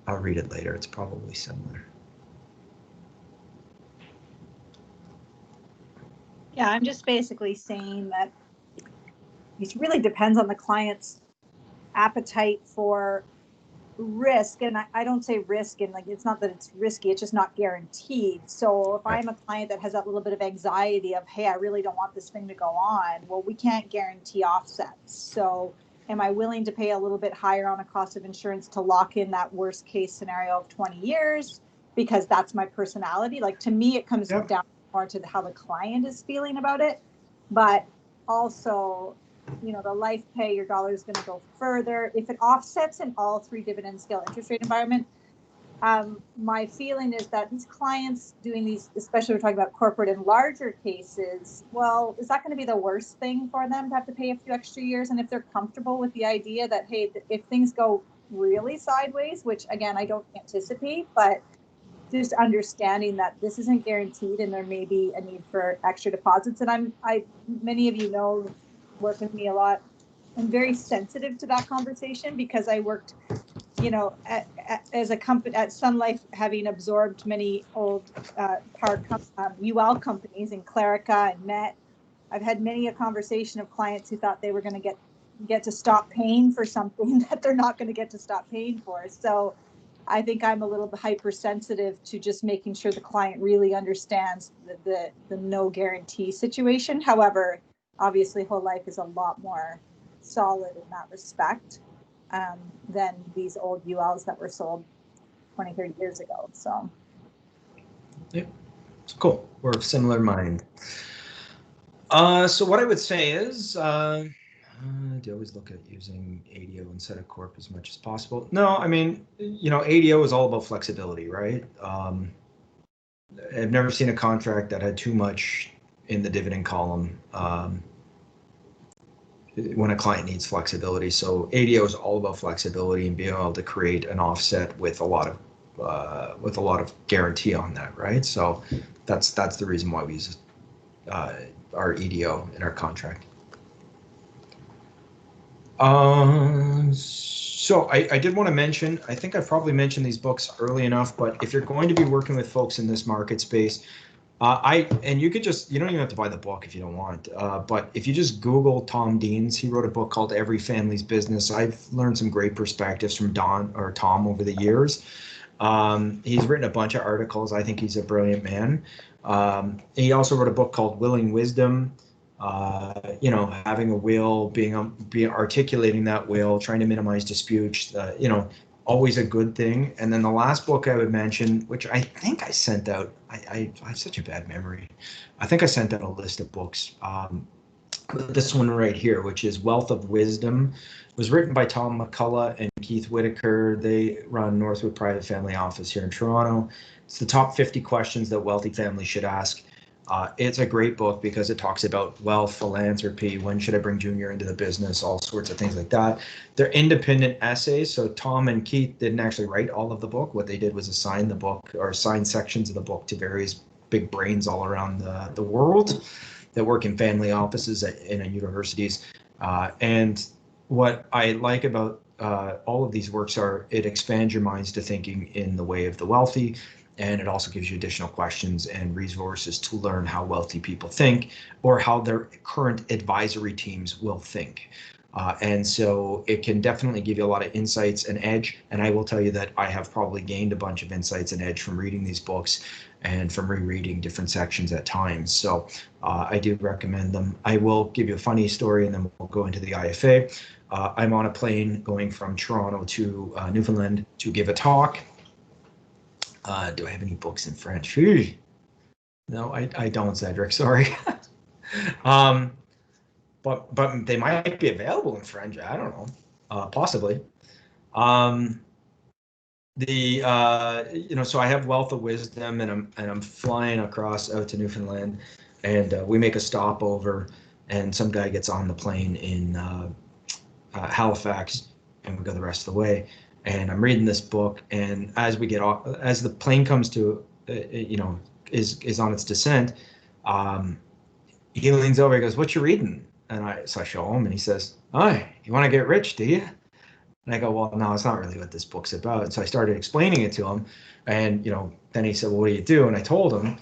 I'll read it later. It's probably similar. Yeah, I'm just basically saying that it really depends on the client's appetite for risk. And I don't say risk, and like, it's not that it's risky, it's just not guaranteed. So if I'm a client that has that little bit of anxiety of, hey, I really don't want this thing to go on, well, we can't guarantee offsets. So am I willing to pay a little bit higher on a cost of insurance to lock in that worst case scenario of 20 years? Because that's my personality. Like, to me, it comes down more to how the client is feeling about it. But also, the life pay, your dollar is going to go further. If it offsets in all three dividend scale interest rate environment, my feeling is that these clients doing these, especially we're talking about corporate and larger cases, well, is that going to be the worst thing for them to have to pay a few extra years? And if they're comfortable with the idea that, hey, if things go really sideways, which again, I don't anticipate, but just understanding that this isn't guaranteed and there may be a need for extra deposits. And many of you know, work with me a lot. I'm very sensitive to that conversation because I worked, as a company at Sun Life, having absorbed many old UL companies in Clarica and Met. I've had many a conversation of clients who thought they were going to get to stop paying for something that they're not going to get to stop paying for. So I think I'm a little bit hypersensitive to just making sure the client really understands the no guarantee situation. However, obviously whole life is a lot more solid in that respect than these old ULs that were sold 20, 30 years ago. So yeah, it's cool. We're of similar mind. So what I would say is, do always look at using ADO instead of Corp as much as possible. No, I mean, ADO is all about flexibility, right? I've never seen a contract that had too much in the dividend column when a client needs flexibility. So ADO is all about flexibility and being able to create an offset with a lot of guarantee on that, right? So that's the reason why we use our EDO in our contract. So I did want to mention, I think I probably mentioned these books early enough, but if you're going to be working with folks in this market space, and you don't even have to buy the book if you don't want, but if you just Google Tom Deans, he wrote a book called Every Family's Business. I've learned some great perspectives from Tom over the years. He's written a bunch of articles. I think he's a brilliant man. He also wrote a book called Willing Wisdom. Having a will, being articulating that will, trying to minimize disputes, always a good thing. And then the last book I would mention, which I think I sent out, I have such a bad memory. I think I sent out a list of books. This one right here, which is Wealth of Wisdom, was written by Tom McCullough and Keith Whitaker. They run Northwood Private Family Office here in Toronto. It's the top 50 questions that wealthy families should ask. It's a great book because it talks about wealth, philanthropy, when should I bring Junior into the business, all sorts of things like that. They're independent essays, so Tom and Keith didn't actually write all of the book. What they did was assign the book or assign sections of the book to various big brains all around the world that work in family offices in universities. And what I like about all of these works are it expands your minds to thinking in the way of the wealthy. And it also gives you additional questions and resources to learn how wealthy people think or how their current advisory teams will think. And so it can definitely give you a lot of insights and edge. And I will tell you that I have probably gained a bunch of insights and edge from reading these books and from rereading different sections at times. So I do recommend them. I will give you a funny story and then we'll go into the IFA. I'm on a plane going from Toronto to Newfoundland to give a talk. Do I have any books in French? No, I don't, Cedric. Sorry. But they might be available in French. I don't know. Possibly. So I have Wealth of Wisdom, and I'm flying across out to Newfoundland, and we make a stopover, and some guy gets on the plane in Halifax, and we go the rest of the way. And I'm reading this book, and as we get off, as the plane comes to, is on its descent, he leans over, he goes, "What you reading?" And so I show him, and he says, "Oh, you want to get rich, do you?" And I go, "Well, no, it's not really what this book's about." And so I started explaining it to him, and then he said, "Well, what do you do?" And I told him,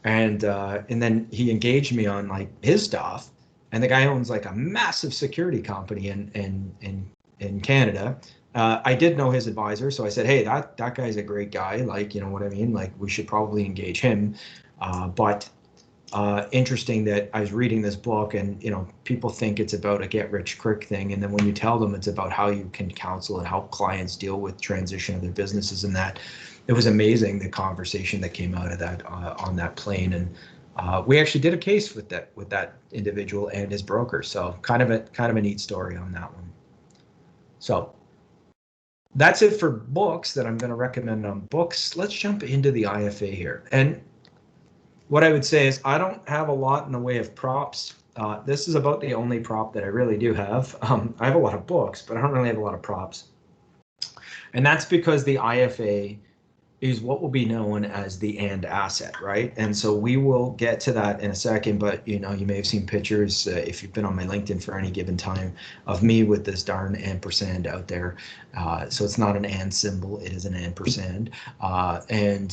and then he engaged me on like his stuff, and the guy owns like a massive security company in Canada. I did know his advisor, so I said, "Hey, that guy's a great guy. Like, you know what I mean? Like, we should probably engage him." But interesting that I was reading this book, and people think it's about a get-rich-quick thing, and then when you tell them it's about how you can counsel and help clients deal with transition of their businesses, and that it was amazing the conversation that came out of that on that plane, and we actually did a case with that individual and his broker. So kind of a neat story on that one. So that's it for books that I'm going to recommend on books. Let's jump into the IFA here. And what I would say is I don't have a lot in the way of props. This is about the only prop that I really do have. I have a lot of books, but I don't really have a lot of props. And that's because the IFA is what will be known as the and asset, right? And so we will get to that in a second, but you may have seen pictures if you've been on my LinkedIn for any given time of me with this darn ampersand out there. So it's not an and symbol, it is an ampersand. I'm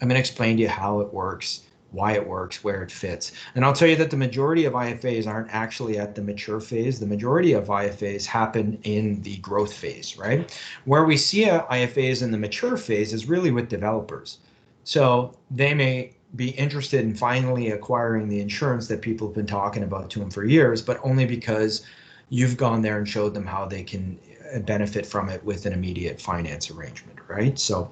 going to explain to you how it works, why it works, where it fits. And I'll tell you that the majority of IFAs aren't actually at the mature phase. The majority of IFAs happen in the growth phase, right? Where we see IFAs in the mature phase is really with developers. So they may be interested in finally acquiring the insurance that people have been talking about to them for years, but only because you've gone there and showed them how they can benefit from it with an immediate finance arrangement, right? So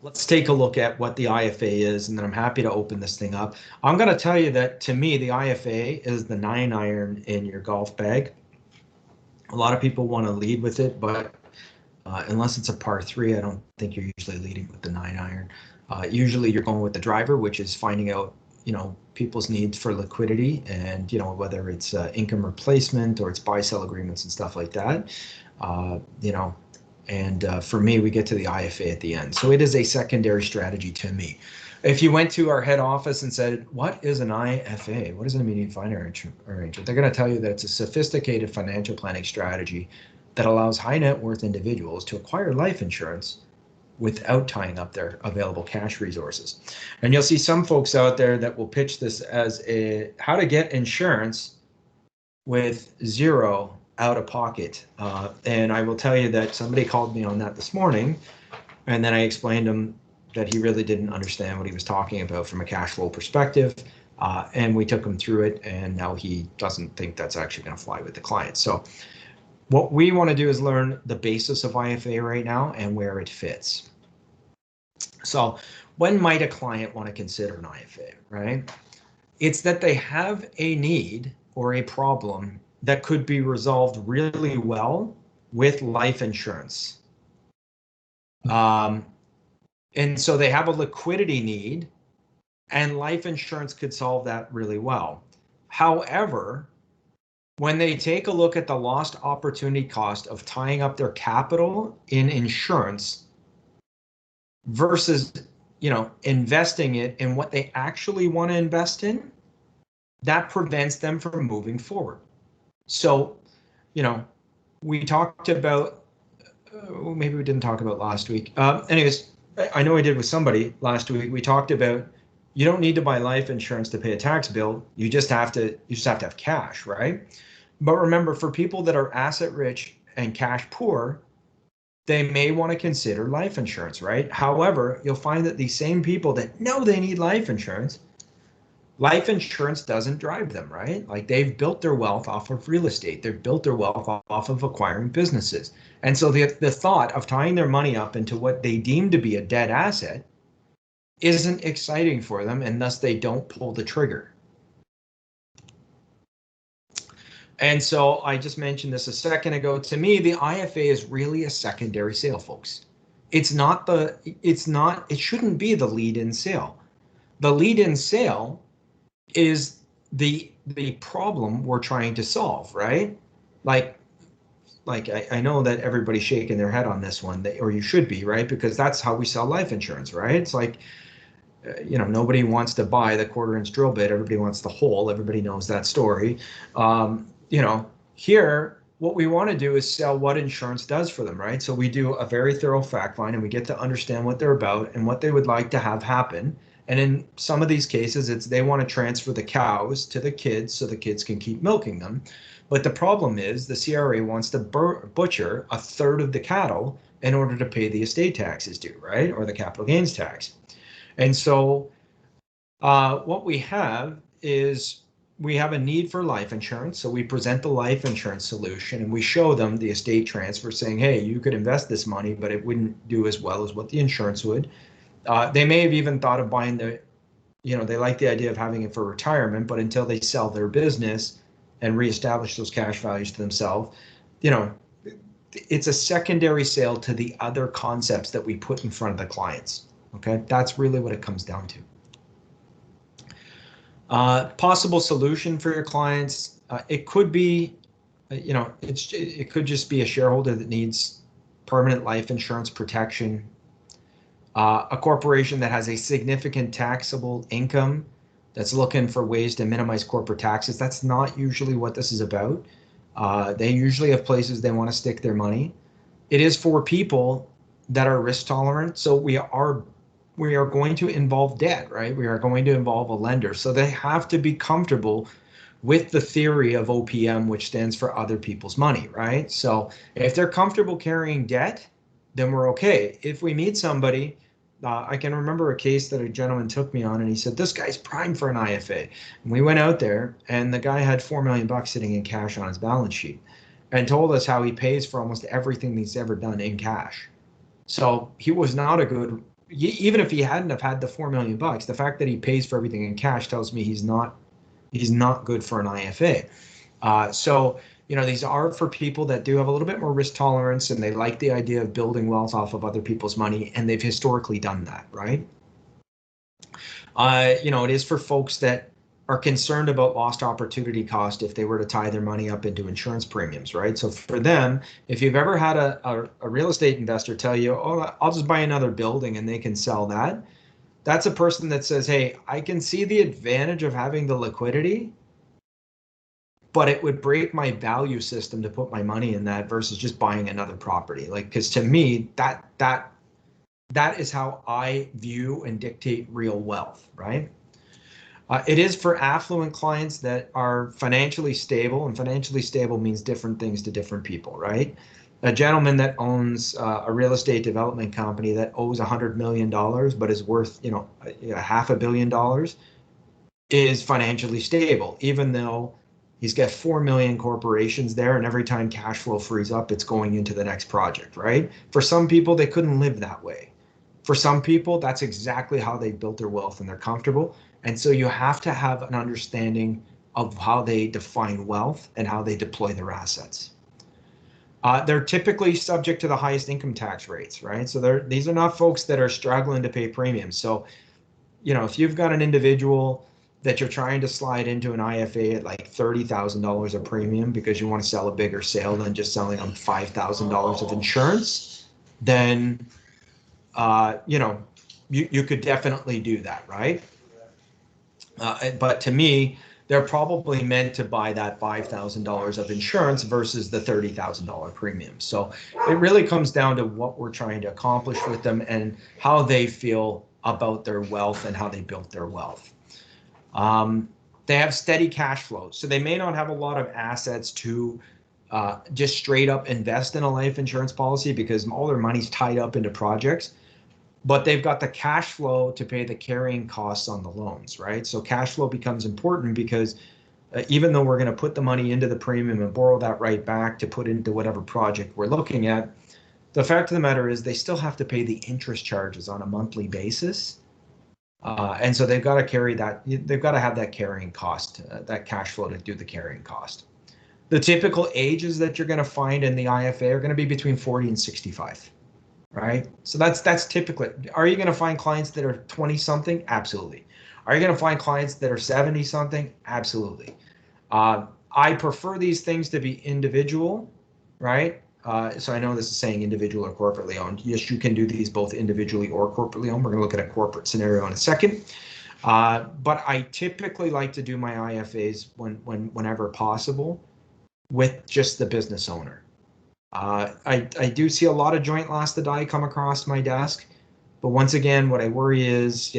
let's take a look at what the IFA is, and then I'm happy to open this thing up. I'm going to tell you that to me, the IFA is the 9-iron in your golf bag. A lot of people want to lead with it, but unless it's a par 3, I don't think you're usually leading with the 9-iron. Usually you're going with the driver, which is finding out, people's needs for liquidity, and, whether it's income replacement or it's buy-sell agreements and stuff like that, And for me, we get to the IFA at the end. So it is a secondary strategy to me. If you went to our head office and said, what is an IFA? What is an immediate finance arrangement? They're going to tell you that it's a sophisticated financial planning strategy that allows high net worth individuals to acquire life insurance without tying up their available cash resources. And you'll see some folks out there that will pitch this as how to get insurance with zero out of pocket. And I will tell you that somebody called me on that this morning, and then I explained to him that he really didn't understand what he was talking about from a cash flow perspective. And we took him through it, and now he doesn't think that's actually going to fly with the client. So what we want to do is learn the basis of IFA right now and where it fits. So when might a client want to consider an IFA, right? It's that they have a need or a problem that could be resolved really well with life insurance. And so they have a liquidity need, and life insurance could solve that really well. However, when they take a look at the lost opportunity cost of tying up their capital in insurance versus, investing it in what they actually want to invest in, that prevents them from moving forward. So, we talked about, maybe we didn't talk about last week. Anyways, I know I did with somebody last week. We talked about, you don't need to buy life insurance to pay a tax bill. You just have to have cash, right? But remember, for people that are asset rich and cash poor, they may want to consider life insurance, right? However, you'll find that these same people that know they need life insurance doesn't drive them, right? Like, they've built their wealth off of real estate. They've built their wealth off of acquiring businesses. And so the thought of tying their money up into what they deem to be a dead asset isn't exciting for them, and thus they don't pull the trigger. And so I just mentioned this a second ago. To me, the IFA is really a secondary sale, folks. It shouldn't be the lead-in sale. The lead-in sale is the problem we're trying to solve, right? Like I know that everybody's shaking their head on this one, or you should be, right? Because that's how we sell life insurance, right? It's like, nobody wants to buy the 1/4-inch drill bit. Everybody wants the hole. Everybody knows that story. Here, what we want to do is sell what insurance does for them, right? So we do a very thorough fact find, and we get to understand what they're about and what they would like to have happen. And in some of these cases, it's they want to transfer the cows to the kids so the kids can keep milking them. But the problem is the CRA wants to butcher 1/3 of the cattle in order to pay the estate taxes due, right? Or the capital gains tax. And so what we have is we have a need for life insurance. So we present the life insurance solution, and we show them the estate transfer, saying, hey, you could invest this money, but it wouldn't do as well as what the insurance would. They may have even thought of buying they like the idea of having it for retirement, but until they sell their business and reestablish those cash values to themselves, it's a secondary sale to the other concepts that we put in front of the clients. Okay, that's really what it comes down to. Possible solution for your clients. It could be, it could just be a shareholder that needs permanent life insurance protection. A corporation that has a significant taxable income that's looking for ways to minimize corporate taxes. That's not usually what this is about. They usually have places they want to stick their money. It is for people that are risk tolerant. So we we are going to involve debt, right? We are going to involve a lender. So they have to be comfortable with the theory of OPM, which stands for other people's money, right? So if they're comfortable carrying debt, then we're okay. If we meet somebody, I can remember a case that a gentleman took me on, and he said, this guy's prime for an IFA. And we went out there, and the guy had $4 million sitting in cash on his balance sheet and told us how he pays for almost everything he's ever done in cash. So he was not a good, even if he hadn't have had the $4 million, the fact that he pays for everything in cash tells me he's not good for an IFA. So, these are for people that do have a little bit more risk tolerance, and they like the idea of building wealth off of other people's money, and they've historically done that, right? It is for folks that are concerned about lost opportunity cost if they were to tie their money up into insurance premiums, right? So for them, if you've ever had a real estate investor tell you, oh, I'll just buy another building and they can sell that, that's a person that says, hey, I can see the advantage of having the liquidity, but it would break my value system to put my money in that versus just buying another property. Like, because to me, that is how I view and dictate real wealth, right? It is for affluent clients that are financially stable, and financially stable means different things to different people, right? A gentleman that owns a real estate development company that owes $100 million but is worth, $500 million is financially stable, even though he's got 4 million corporations there, and every time cash flow frees up, it's going into the next project, right? For some people, they couldn't live that way. For some people, that's exactly how they built their wealth, and they're comfortable. And so you have to have an understanding of how they define wealth and how they deploy their assets. They're typically subject to the highest income tax rates, right? So these are not folks that are struggling to pay premiums. So, if you've got an individual that you're trying to slide into an IFA at like $30,000 a premium because you want to sell a bigger sale than just selling them $5,000 of insurance, then you could definitely do that, right? But to me, they're probably meant to buy that $5,000 of insurance versus the $30,000 premium. So it really comes down to what we're trying to accomplish with them and how they feel about their wealth and how they built their wealth. They have steady cash flow, so they may not have a lot of assets to just straight up invest in a life insurance policy because all their money's tied up into projects, but they've got the cash flow to pay the carrying costs on the loans, right? So cash flow becomes important because even though we're going to put the money into the premium and borrow that right back to put into whatever project we're looking at, the fact of the matter is they still have to pay the interest charges on a monthly basis. And so they've got to carry that, they've got to have that carrying cost, that cash flow to do the carrying cost. The typical ages that you're going to find in the IFA are going to be between 40 and 65. Right? So that's typically, are you going to find clients that are 20 something? Absolutely. Are you going to find clients that are 70 something? Absolutely. I prefer these things to be individual, right? So I know this is saying individual or corporately owned. Yes, you can do these both individually or corporately owned. We're going to look at a corporate scenario in a second. But I typically like to do my IFAs whenever possible with just the business owner. I do see a lot of joint loss to die come across my desk, but once again, what I worry is,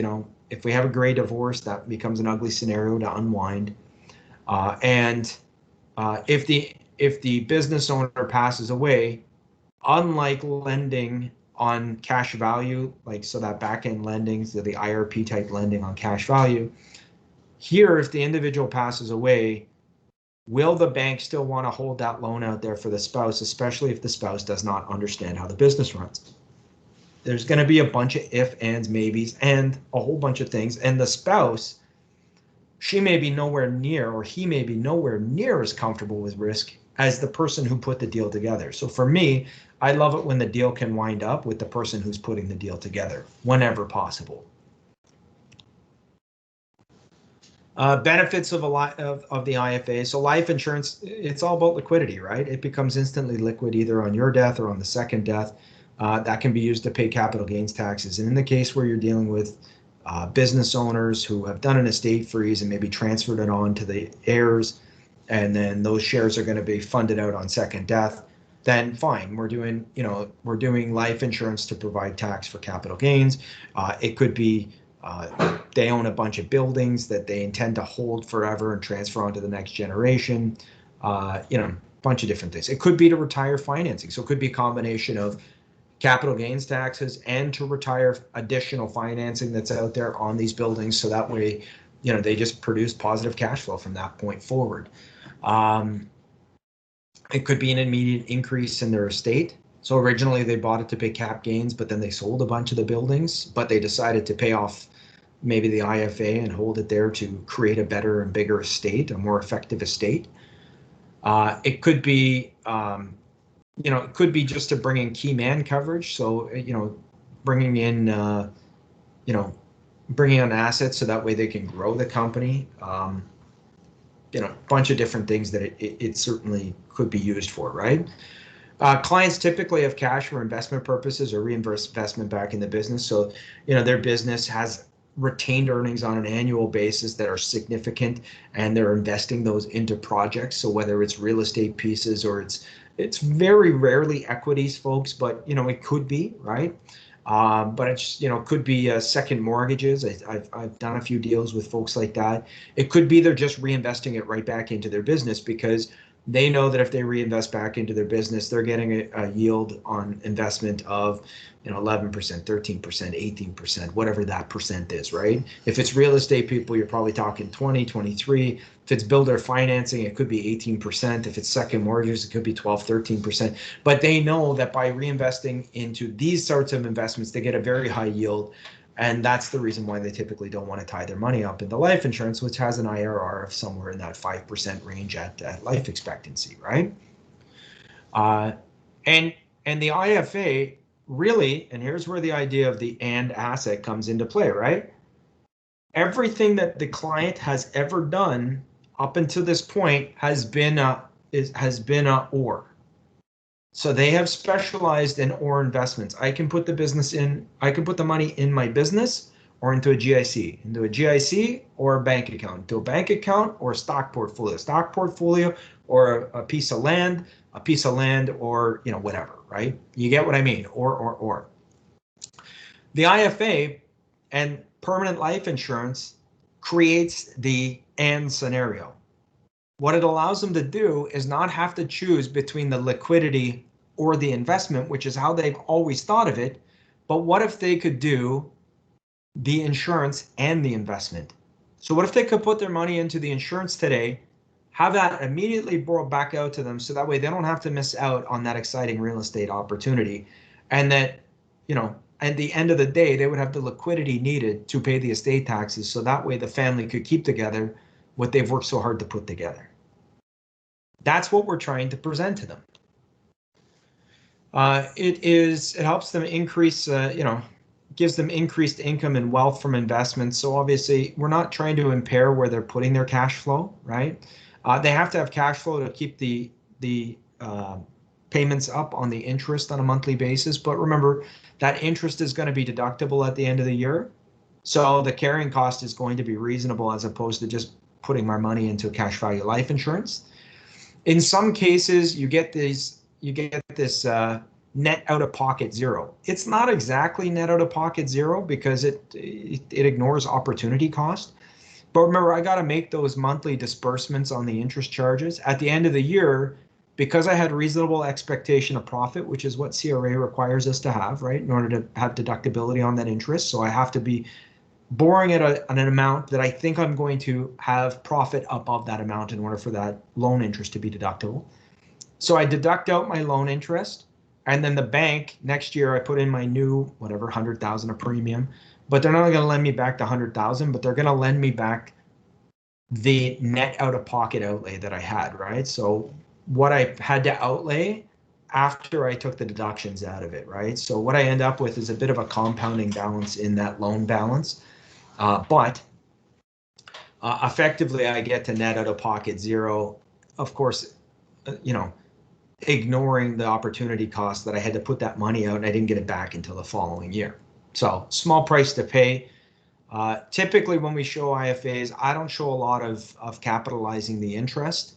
if we have a gray divorce, that becomes an ugly scenario to unwind. And if the business owner passes away, unlike lending on cash value, like so that back end lending, so the IRP type lending on cash value, here if the individual passes away, will the bank still want to hold that loan out there for the spouse, especially if the spouse does not understand how the business runs? There's going to be a bunch of if, ands, maybes, and a whole bunch of things. And the spouse, she may be nowhere near, or he may be nowhere near as comfortable with risk as the person who put the deal together. So for me, I love it when the deal can wind up with the person who's putting the deal together, whenever possible. Benefits of the IFA. So life insurance, it's all about liquidity, right? It becomes instantly liquid either on your death or on the second death. That can be used to pay capital gains taxes. And in the case where you're dealing with business owners who have done an estate freeze and maybe transferred it on to the heirs, and then those shares are going to be funded out on second death, then fine. We're doing life insurance to provide tax for capital gains. It could be they own a bunch of buildings that they intend to hold forever and transfer on to the next generation. Bunch of different things. It could be to retire financing. So it could be a combination of capital gains taxes and to retire additional financing that's out there on these buildings. So that way, they just produce positive cash flow from that point forward. It could be an immediate increase in their estate. So originally they bought it to pay cap gains, but then they sold a bunch of the buildings, but they decided to pay off maybe the IFA and hold it there to create a better and bigger estate, a more effective estate. It could be, it could be just to bring in key man coverage. So, bringing in, bringing on assets so that way they can grow the company. Bunch of different things that it certainly could be used for, right? Clients typically have cash for investment purposes or reinvestment back in the business. So, their business has retained earnings on an annual basis that are significant, and they're investing those into projects. So whether it's real estate pieces or it's very rarely equities, folks, but it could be, right? But it's could be second mortgages. I've done a few deals with folks like that. It could be they're just reinvesting it right back into their business because they know that if they reinvest back into their business, they're getting a yield on investment of 11%, 13%, 18%, whatever that percent is, right? If it's real estate people, you're probably talking 20, 23. If it's builder financing, it could be 18%. If it's second mortgages, it could be 12, 13%. But they know that by reinvesting into these sorts of investments, they get a very high yield. And that's the reason why they typically don't want to tie their money up into life insurance, which has an IRR of somewhere in that 5% range at life expectancy, right? And the IFA really, and here's where the idea of the and asset comes into play, right? Everything that the client has ever done up until this point has been a or. So they have specialized in or investments. I can put the money in my business or into a GIC or a bank account, into a bank account or a stock portfolio or a piece of land, or whatever, right? You get what I mean, or. The IFA and permanent life insurance creates the and scenario. What it allows them to do is not have to choose between the liquidity or the investment, which is how they've always thought of it. But what if they could do the insurance and the investment? So what if they could put their money into the insurance today, have that immediately brought back out to them so that way they don't have to miss out on that exciting real estate opportunity, and that, at the end of the day, they would have the liquidity needed to pay the estate taxes, so that way the family could keep together what they've worked so hard to put together. That's what we're trying to present to them. It helps them increase, gives them increased income and wealth from investments. So obviously we're not trying to impair where they're putting their cash flow, right? They have to have cash flow to keep the payments up on the interest on a monthly basis. But remember, that interest is going to be deductible at the end of the year. So the carrying cost is going to be reasonable as opposed to just putting my money into cash value life insurance. In some cases, you get this net out of pocket zero. It's not exactly net out of pocket zero because it ignores opportunity cost. But remember, I got to make those monthly disbursements on the interest charges at the end of the year because I had reasonable expectation of profit, which is what CRA requires us to have, right, in order to have deductibility on that interest. So I have to be borrowing at an amount that I think I'm going to have profit above that amount in order for that loan interest to be deductible. So I deduct out my loan interest, and then the bank next year I put in my new whatever 100,000 of premium, but they're not going to lend me back the 100,000, but they're going to lend me back the net out of pocket outlay that I had, right? So what I had to outlay after I took the deductions out of it, right? So what I end up with is a bit of a compounding balance in that loan balance. But effectively, I get to net out of pocket zero, of course, ignoring the opportunity cost that I had to put that money out and I didn't get it back until the following year. So small price to pay. Typically, when we show IFAs, I don't show a lot of capitalizing the interest.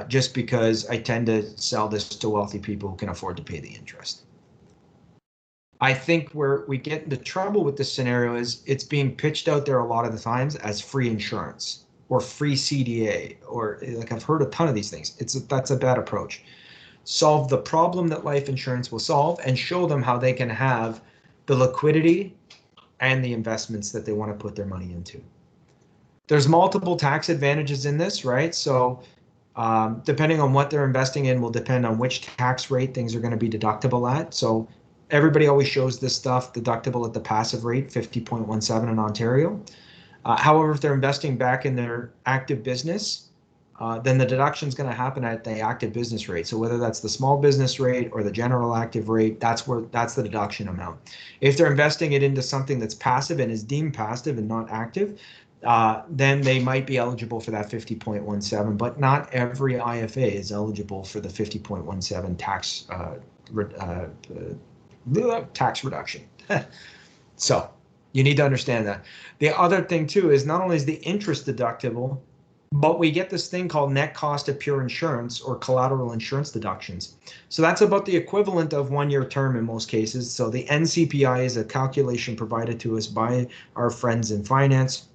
just because I tend to sell this to wealthy people who can afford to pay the interest. I think where we get into trouble with this scenario is it's being pitched out there a lot of the times as free insurance or free CDA, or like I've heard a ton of these things. That's a bad approach. Solve the problem that life insurance will solve and show them how they can have the liquidity and the investments that they want to put their money into. There's multiple tax advantages in this, right? So depending on what they're investing in will depend on which tax rate things are going to be deductible at. So everybody always shows this stuff deductible at the passive rate, 50.17 in Ontario. However, if they're investing back in their active business, then the deduction is going to happen at the active business rate. So whether that's the small business rate or the general active rate, that's the deduction amount. If they're investing it into something that's passive and is deemed passive and not active, then they might be eligible for that 50.17, but not every IFA is eligible for the 50.17 tax reduction. So you need to understand that. The other thing too is not only is the interest deductible, but we get this thing called net cost of pure insurance or collateral insurance deductions. So that's about the equivalent of 1 year term in most cases. So the NCPI is a calculation provided to us by our friends in finance.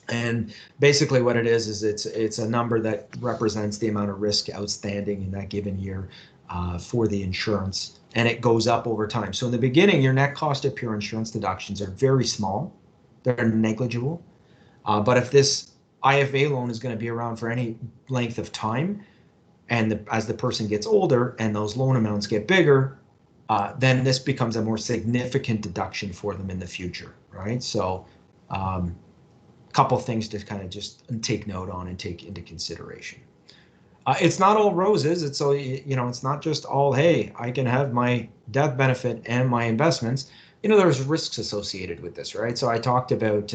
And basically what it is it's a number that represents the amount of risk outstanding in that given year for the insurance, and it goes up over time. So in the beginning, your net cost of pure insurance deductions are very small. They're negligible. But if this IFA loan is going to be around for any length of time, and as the person gets older and those loan amounts get bigger, then this becomes a more significant deduction for them in the future, right? So couple things to kind of just take note on and take into consideration. It's not all roses. It's all, it's not just all, hey, I can have my death benefit and my investments. There's risks associated with this, right? So I talked about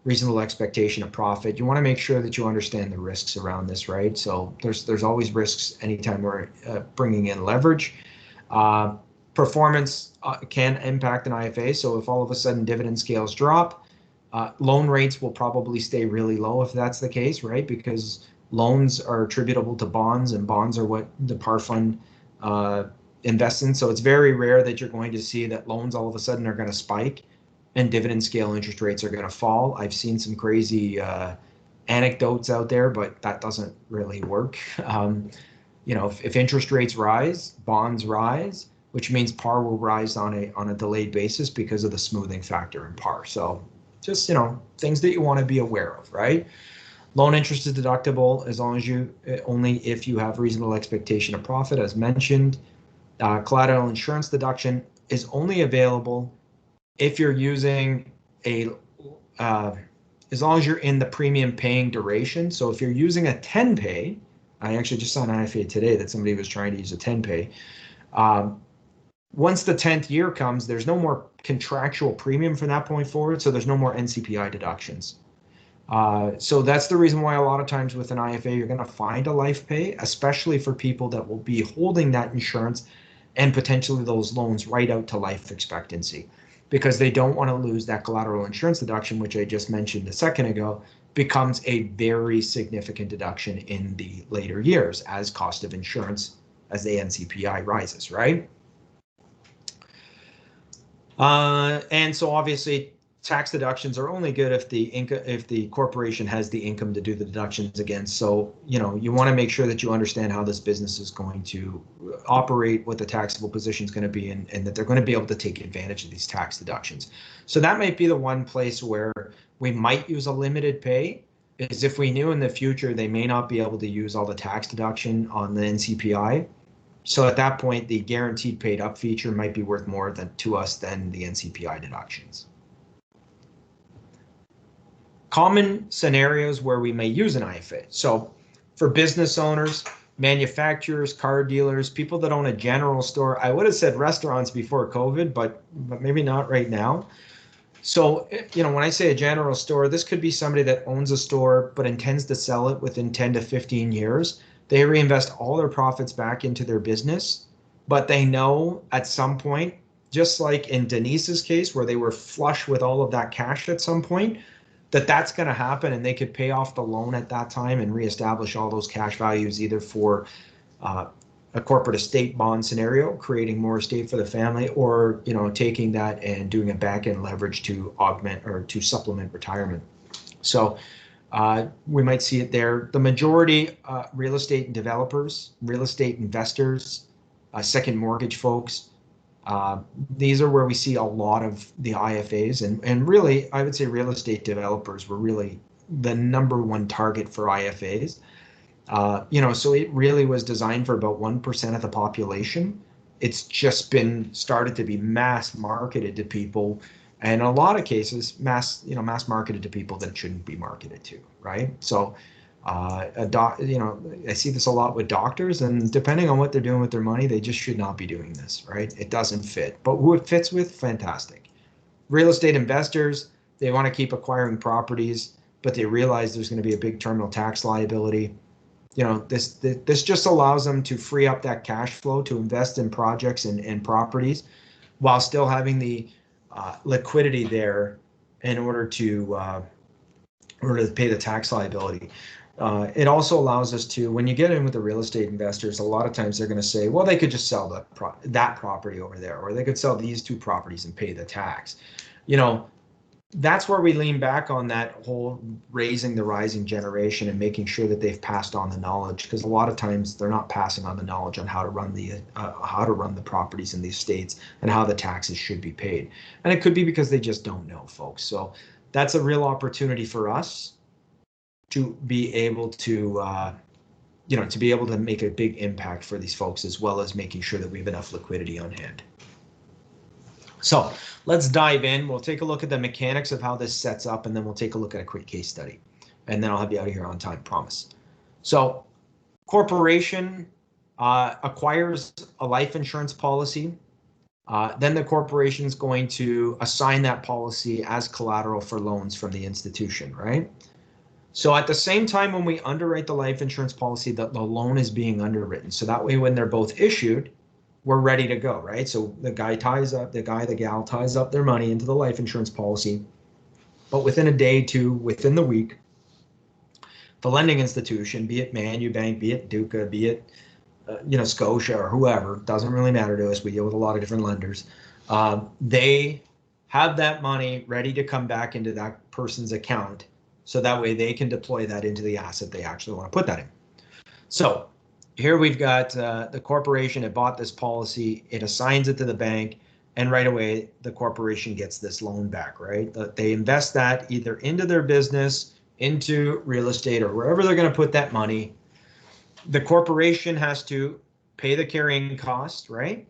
reasonable expectation of profit. You want to make sure that you understand the risks around this, right? So there's always risks anytime we're bringing in leverage. Performance can impact an IFA. So if all of a sudden dividend scales drop, loan rates will probably stay really low if that's the case, right? Because loans are attributable to bonds, and bonds are what the par fund invests in. So it's very rare that you're going to see that loans all of a sudden are going to spike and dividend scale interest rates are going to fall. I've seen some crazy anecdotes out there, but that doesn't really work. If interest rates rise, bonds rise, which means par will rise on a delayed basis because of the smoothing factor in par. So just, things that you want to be aware of, right? Loan interest is deductible as long as only if you have reasonable expectation of profit, as mentioned. Collateral insurance deduction is only available if you're using as long as you're in the premium paying duration. So if you're using a 10 pay, I actually just saw an IFA today that somebody was trying to use a 10 pay. Once the 10th year comes, there's no more contractual premium from that point forward, so there's no more NCPI deductions. So that's the reason why a lot of times with an IFA, you're going to find a life pay, especially for people that will be holding that insurance and potentially those loans right out to life expectancy, because they don't want to lose that collateral insurance deduction, which I just mentioned a second ago, becomes a very significant deduction in the later years as cost of insurance, as the NCPI rises, right? And so obviously tax deductions are only good if the corporation has the income to do the deductions against. So, you want to make sure that you understand how this business is going to operate, what the taxable position is going to be, and that they're going to be able to take advantage of these tax deductions. So that might be the one place where we might use a limited pay, is if we knew in the future they may not be able to use all the tax deduction on the NCPI. So at that point, the guaranteed paid up feature might be worth more to us than the NCPI deductions. Common scenarios where we may use an IFA. So for business owners, manufacturers, car dealers, people that own a general store, I would have said restaurants before COVID, but maybe not right now. So, when I say a general store, this could be somebody that owns a store but intends to sell it within 10 to 15 years. They reinvest all their profits back into their business, but they know at some point, just like in Denise's case, where they were flush with all of that cash at some point, that's going to happen, and they could pay off the loan at that time and reestablish all those cash values either for a corporate estate bond scenario, creating more estate for the family, or taking that and doing a back end leverage to augment or to supplement retirement. So we might see it there. The majority real estate developers, real estate investors, second mortgage folks. These are where we see a lot of the IFAs, and really, I would say real estate developers were really the number one target for IFAs. So it really was designed for about 1% of the population. It's just been started to be mass marketed to people, and in a lot of cases, mass marketed to people that it shouldn't be marketed to, right? So, I see this a lot with doctors, and depending on what they're doing with their money, they just should not be doing this, right? It doesn't fit, but who it fits with, fantastic. Real estate investors, they want to keep acquiring properties, but they realize there's going to be a big terminal tax liability. This just allows them to free up that cash flow to invest in projects and properties while still having the liquidity there in order to pay the tax liability. It also allows us to, when you get in with the real estate investors, a lot of times they're going to say, well, they could just sell that property over there, or they could sell these two properties and pay the tax. That's where we lean back on that whole raising the rising generation and making sure that they've passed on the knowledge, because a lot of times they're not passing on the knowledge on how to run the properties in these states and how the taxes should be paid. And it could be because they just don't know, folks. So that's a real opportunity for us to be able to make a big impact for these folks, as well as making sure that we have enough liquidity on hand. So let's dive in. We'll take a look at the mechanics of how this sets up, and then we'll take a look at a quick case study. And then I'll have you out of here on time, promise. So corporation acquires a life insurance policy. Then the corporation is going to assign that policy as collateral for loans from the institution, right? So at the same time, when we underwrite the life insurance policy, the loan is being underwritten. So that way, when they're both issued, we're ready to go, right? So the gal ties up their money into the life insurance policy, but within a day to within the week, the lending institution, be it Manubank, be it Duca, be it Scotia or whoever, doesn't really matter to us. We deal with a lot of different lenders. They have that money ready to come back into that person's account, so that way they can deploy that into the asset they actually want to put that in. So here we've got the corporation had bought this policy, it assigns it to the bank, and right away the corporation gets this loan back, right? They invest that either into their business, into real estate, or wherever they're going to put that money. The corporation has to pay the carrying cost, right?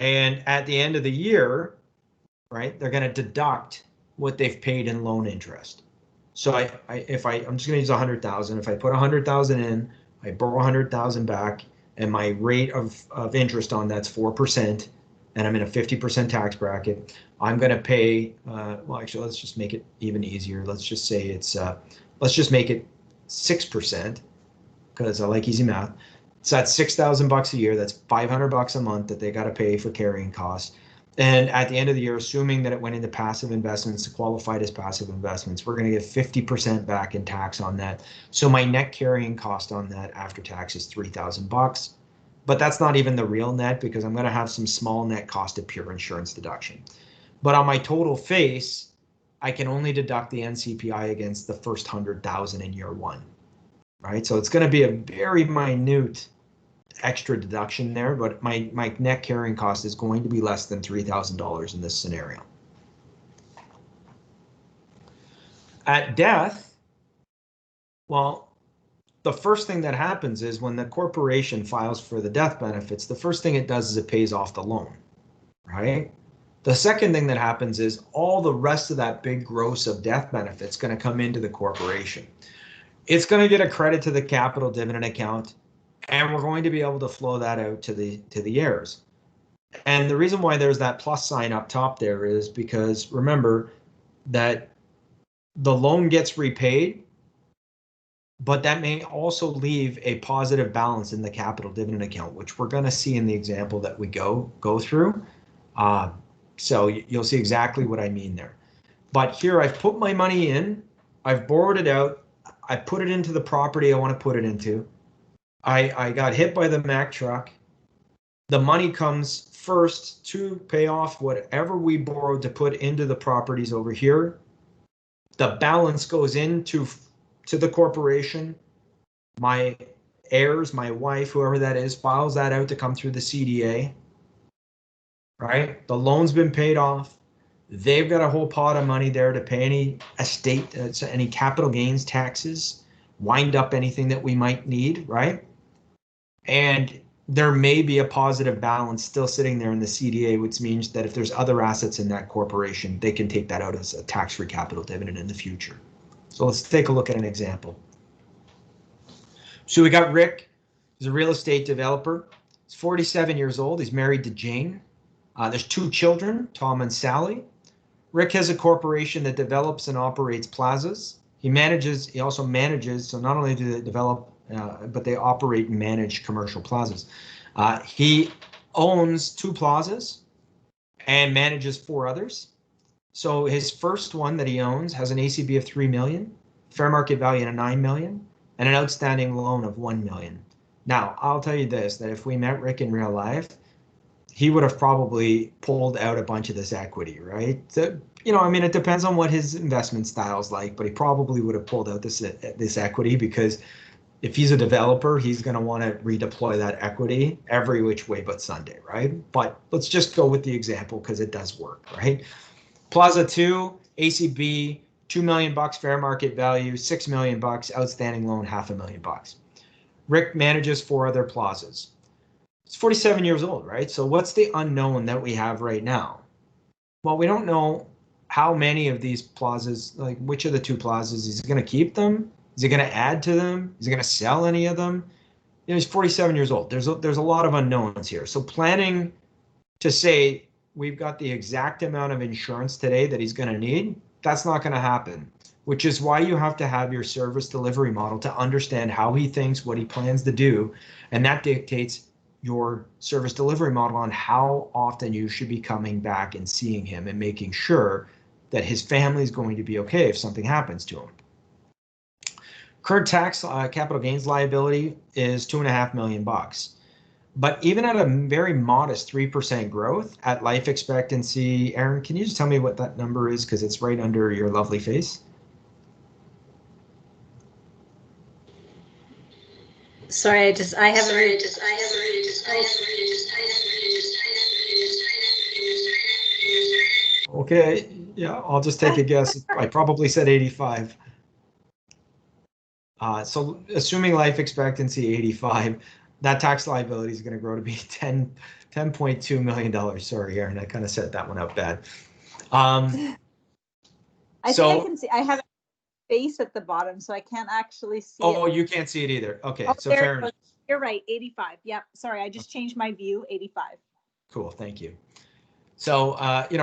And at the end of the year, right, they're going to deduct what they've paid in loan interest. So I'm just going to use 100,000. If I put 100,000 in, I borrow 100,000 back, and my rate of interest on that's 4%, and I'm in a 50% tax bracket. I'm going to pay. Well, actually, let's just make it even easier. Let's just say it's. Let's just make it 6%, because I like easy math. So that's $6,000 a year. That's $500 a month that they got to pay for carrying costs. And at the end of the year, assuming that it went into passive investments, qualified as passive investments, we're going to get 50% back in tax on that. So my net carrying cost on that after tax is $3,000. But that's not even the real net, because I'm going to have some small net cost of pure insurance deduction. But on my total face, I can only deduct the NCPI against the first 100,000 in year one, right? So it's going to be a very minute extra deduction there, but my net carrying cost is going to be less than $3,000 in this scenario. At death, well, the first thing that happens is when the corporation files for the death benefits, the first thing it does is it pays off the loan, right? The second thing that happens is all the rest of that big gross of death benefits going to come into the corporation. It's going to get a credit to the capital dividend account, and we're going to be able to flow that out to the heirs. And the reason why there's that plus sign up top there is because remember that the loan gets repaid, but that may also leave a positive balance in the capital dividend account, which we're going to see in the example that we go through. So you'll see exactly what I mean there. But here I've put my money in, I've borrowed it out, I put it into the property I want to put it into. I got hit by the Mack truck. The money comes first to pay off whatever we borrowed to put into the properties over here. The balance goes into the corporation. My heirs, my wife, whoever that is, files that out to come through the CDA. Right? The loan's been paid off. They've got a whole pot of money there to pay any estate, any capital gains taxes, wind up anything that we might need, right? And there may be a positive balance still sitting there in the CDA, which means that if there's other assets in that corporation, they can take that out as a tax-free capital dividend in the future. So let's take a look at an example. So we got Rick. He's a real estate developer. He's 47 years old. He's married to Jane. There's 2 children, Tom and Sally. Rick has a corporation that develops and operates plazas. He also manages, so not only do they develop, but they operate and manage commercial plazas. He owns 2 plazas and manages 4 others. So his first one that he owns has an ACV of 3 million, fair market value of 9 million, and an outstanding loan of 1 million. Now, I'll tell you this, that if we met Rick in real life, he would have probably pulled out a bunch of this equity, right? So, I mean, it depends on what his investment style's like, but he probably would have pulled out this equity, because if he's a developer, he's going to want to redeploy that equity every which way but Sunday, right? But let's just go with the example because it does work, right? Plaza 2, ACB, $2 million fair market value, $6 million outstanding loan, $500,000. Rick manages 4 other plazas. He's 47 years old, right? So what's the unknown that we have right now? Well, we don't know how many of these plazas, like which of the 2 plazas, is he going to keep them? Is he going to add to them? Is he going to sell any of them? He's 47 years old. There's a lot of unknowns here. So planning to say we've got the exact amount of insurance today that he's going to need, that's not going to happen, which is why you have to have your service delivery model to understand how he thinks, what he plans to do, and that dictates your service delivery model on how often you should be coming back and seeing him and making sure that his family is going to be okay if something happens to him. Current tax capital gains liability is $2.5 million. But even at a very modest 3% growth at life expectancy, Aaron, can you just tell me what that number is? Because it's right under your lovely face. Sorry, I haven't read. Okay, yeah, I'll just take a guess. I probably said 85. So assuming life expectancy 85, that tax liability is going to grow to be $10.2 million. Sorry, Aaron, I kind of set that one up bad. I think I can see. I have a face at the bottom, so I can't actually see. Oh, you can't see it either. Okay, so fair enough. You're right, 85. Yep. Sorry, I just changed my view. 85. Cool. Thank you. So,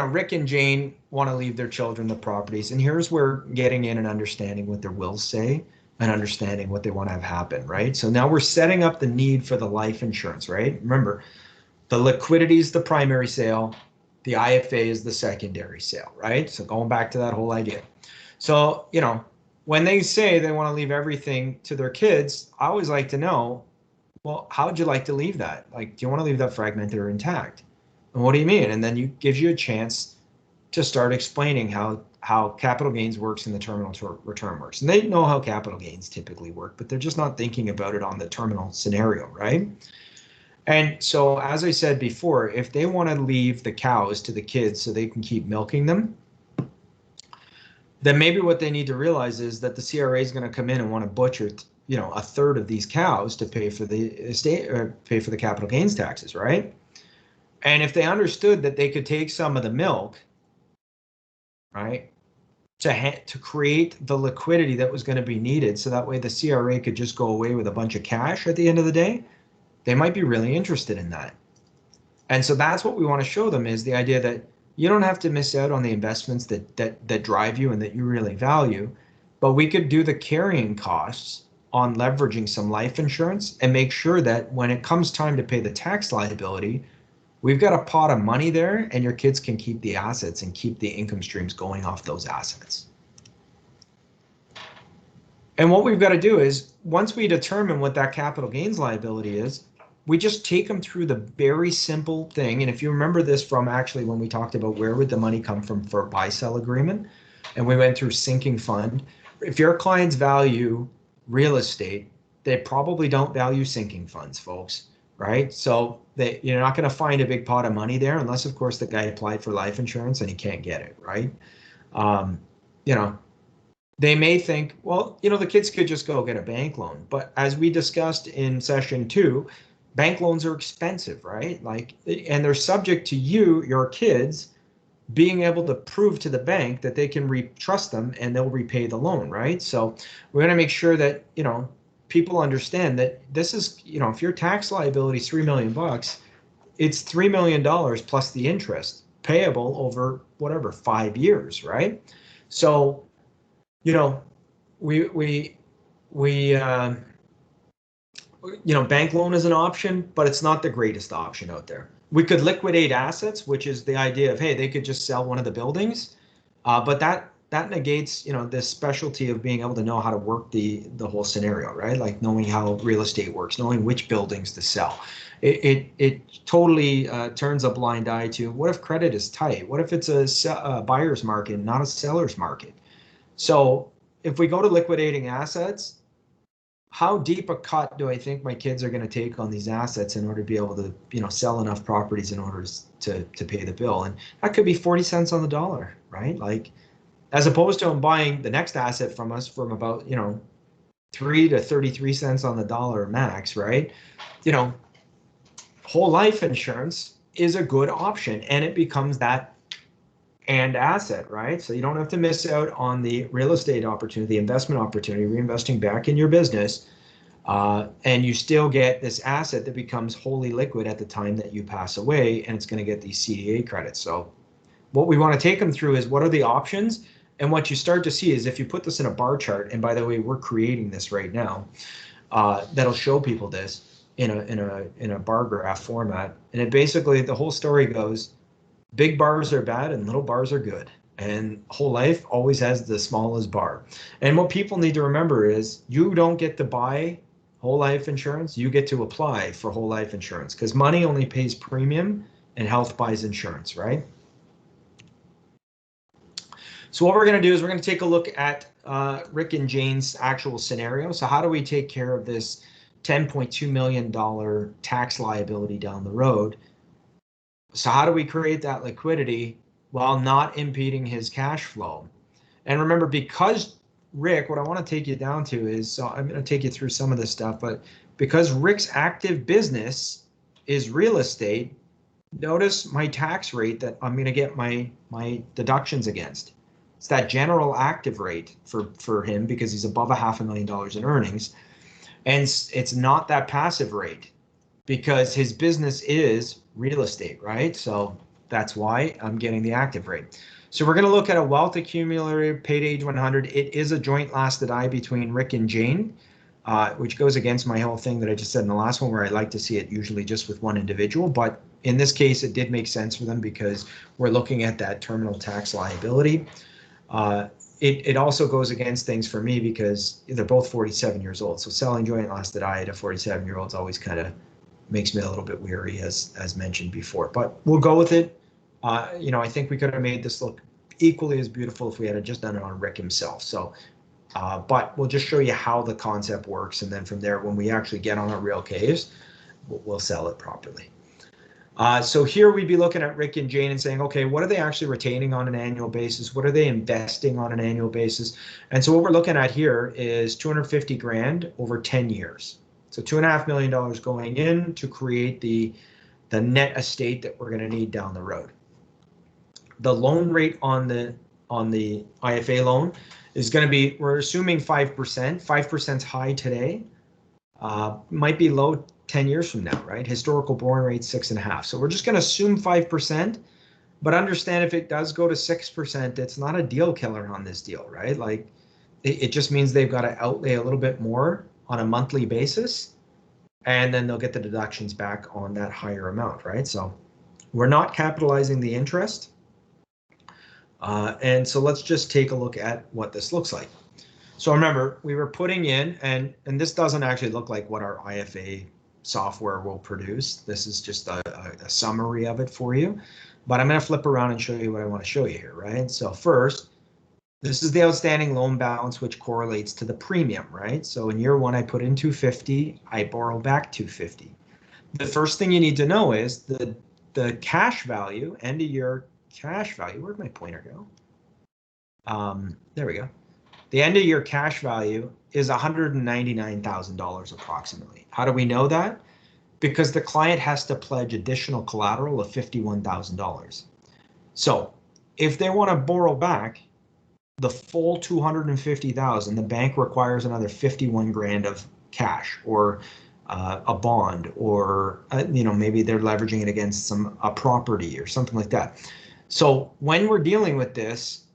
Rick and Jane want to leave their children the properties, and here's where getting in and understanding what their wills say and understanding what they want to have happen, right? So now we're setting up the need for the life insurance, right? Remember, the liquidity is the primary sale, the IFA is the secondary sale, right? So going back to that whole idea. So, when they say they want to leave everything to their kids, I always like to know, well, how would you like to leave that? Like, do you want to leave that fragmented or intact? And what do you mean? And then gives you a chance to start explaining how capital gains works and the terminal return works. And they know how capital gains typically work, but they're just not thinking about it on the terminal scenario, right? And so, as I said before, if they want to leave the cows to the kids so they can keep milking them, then maybe what they need to realize is that the CRA is going to come in and want to butcher, a third of these cows to pay for the estate or pay for the capital gains taxes, right? And if they understood that they could take some of the milk, right, to create the liquidity that was going to be needed, so that way the CRA could just go away with a bunch of cash at the end of the day, they might be really interested in that. And so that's what we want to show them, is the idea that you don't have to miss out on the investments that drive you and that you really value, but we could do the carrying costs on leveraging some life insurance and make sure that when it comes time to pay the tax liability, We've got a pot of money there, and your kids can keep the assets and keep the income streams going off those assets. And what we've got to do is, once we determine what that capital gains liability is, we just take them through the very simple thing. And if you remember this from actually when we talked about where would the money come from for a buy-sell agreement, and we went through sinking fund, if your clients value real estate, they probably don't value sinking funds, folks, right? So you're not going to find a big pot of money there unless, of course, the guy applied for life insurance and he can't get it, right? You know, they may think, well, the kids could just go get a bank loan. But as we discussed in session 2, bank loans are expensive, right? And they're subject to your kids, being able to prove to the bank that they can trust them and they'll repay the loan, right? So we're going to make sure that, people understand that this is, if your tax liability is $3 million, it's $3 million plus the interest payable over whatever, 5 years, right? So, bank loan is an option, but it's not the greatest option out there. We could liquidate assets, which is the idea of, hey, they could just sell one of the buildings, but that negates, this specialty of being able to know how to work the whole scenario, right? Like knowing how real estate works, knowing which buildings to sell. It totally turns a blind eye to what if credit is tight? What if it's a buyer's market, not a seller's market? So if we go to liquidating assets, how deep a cut do I think my kids are going to take on these assets in order to be able to, sell enough properties in order to pay the bill? And that could be 40 cents on the dollar, right? Like, as opposed to them buying the next asset from us from about, 3 to 33 cents on the dollar max, right? Whole life insurance is a good option, and it becomes that and asset, right? So you don't have to miss out on the real estate opportunity, the investment opportunity, reinvesting back in your business, and you still get this asset that becomes wholly liquid at the time that you pass away, and it's going to get these CDA credits. So what we want to take them through is what are the options, and what you start to see is if you put this in a bar chart, and by the way, we're creating this right now, that'll show people this in a bar graph format, and it basically, the whole story goes, big bars are bad and little bars are good. And whole life always has the smallest bar. And what people need to remember is you don't get to buy whole life insurance, you get to apply for whole life insurance, because money only pays premium and health buys insurance, right? So what we're going to do is we're going to take a look at Rick and Jane's actual scenario. So how do we take care of this $10.2 million tax liability down the road? So how do we create that liquidity while not impeding his cash flow? And remember, because Rick, what I want to take you down to is, so I'm going to take you through some of this stuff, but because Rick's active business is real estate, notice my tax rate that I'm going to get my deductions against. It's that general active rate for him because he's above $500,000 in earnings. And it's not that passive rate, because his business is real estate, right? So that's why I'm getting the active rate. So we're going to look at a wealth accumulator paid age 100. It is a joint lasted I between Rick and Jane, which goes against my whole thing that I just said in the last one, where I like to see it usually just with one individual. But in this case, it did make sense for them because we're looking at that terminal tax liability. It also goes against things for me because they're both 47 years old. So selling joint lasted I at a 47-year-old is always kind of makes me a little bit weary, as mentioned before, but we'll go with it. I think we could have made this look equally as beautiful if we had just done it on Rick himself. So, but we'll just show you how the concept works, and then from there, when we actually get on a real case, we'll sell it properly. So here we'd be looking at Rick and Jane and saying, okay, what are they actually retaining on an annual basis? What are they investing on an annual basis? And so what we're looking at here is 250 grand over 10 years. So $2.5 million going in to create the net estate that we're going to need down the road. The loan rate on the IFA loan is going to be, we're assuming 5%. 5% is high today. Might be low 10 years from now, right? Historical borrowing rate 6.5. So we're just going to assume 5%, but understand if it does go to 6%, it's not a deal killer on this deal, right? Like it just means they've got to outlay a little bit more on a monthly basis, and then they'll get the deductions back on that higher amount, right? So We're not capitalizing the interest. And so let's just take a look at what this looks like. So remember, we were putting in, and this doesn't actually look like what our IFA software will produce. This is just a summary of it for you. But I'm going to flip around and show you what I want to show you here, right? So first, this is the outstanding loan balance, which correlates to the premium, right? So in year one, I put in 250, I borrow back 250. The first thing you need to know is the cash value, end of year cash value. Where'd my pointer go? There we go. The end of year cash value is $199,000 approximately. How do we know that? Because the client has to pledge additional collateral of $51,000. So if they want to borrow back the full 250,000, the bank requires another 51 grand of cash, or a bond, or maybe they're leveraging it against a property or something like that. So when we're dealing with this,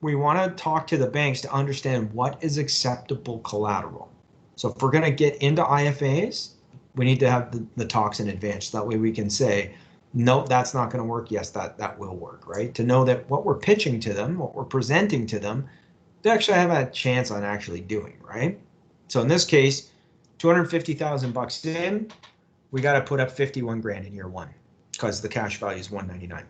we want to talk to the banks to understand what is acceptable collateral. So if we're going to get into IFAs, we need to have the talks in advance. That way we can say, no, that's not going to work. Yes, that will work, right? To know that what we're pitching to them, what we're presenting to them, they actually have a chance on actually doing, right? So in this case, 250,000 bucks in, we got to put up 51 grand in year one because the cash value is 199.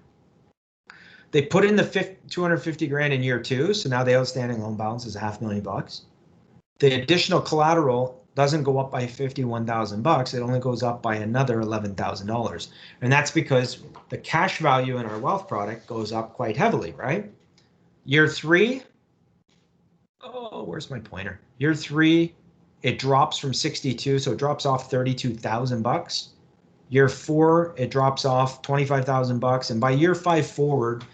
They put in the 250 grand in year two, so now the outstanding loan balance is $500,000. The additional collateral doesn't go up by 51,000 bucks, it only goes up by another $11,000. And that's because the cash value in our wealth product goes up quite heavily, right? Year three, oh, where's my pointer? Year three, it drops from 62, so it drops off 32,000 bucks. Year four, it drops off 25,000 bucks, and by year five forward,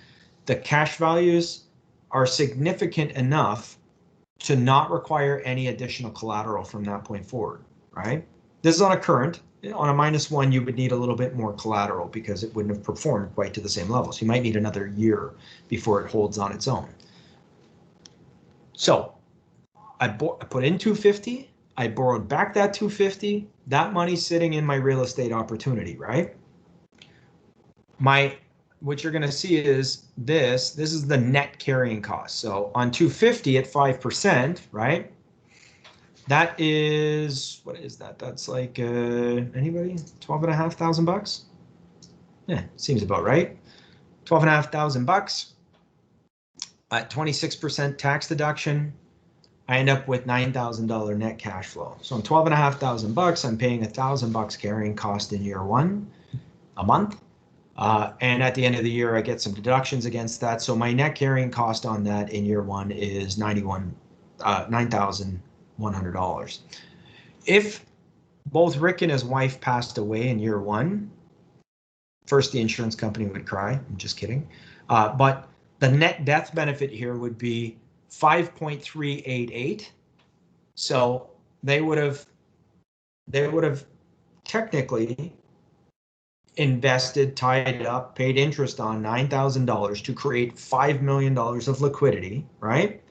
the cash values are significant enough to not require any additional collateral from that point forward, right? This is on a current. On a -1, you would need a little bit more collateral because it wouldn't have performed quite to the same level. So you might need another year before it holds on its own. So I put in 250, I borrowed back that 250, that money's sitting in my real estate opportunity, right? What you're going to see is this is the net carrying cost. So on 250 at 5%, right? That is, what is that? That's like, anybody? 12,500 bucks? Yeah, seems about right. 12,500 bucks at 26% tax deduction. I end up with $9,000 net cash flow. So on 12,500 bucks, I'm paying $1,000 carrying cost in year one, a month. And at the end of the year, I get some deductions against that. So my net carrying cost on that in year one is $9,100. If both Rick and his wife passed away in year one, first the insurance company would cry. I'm just kidding. But the net death benefit here would be 5.388. So they would have technically invested, tied up, paid interest on $9,000 to create $5 million of liquidity, right?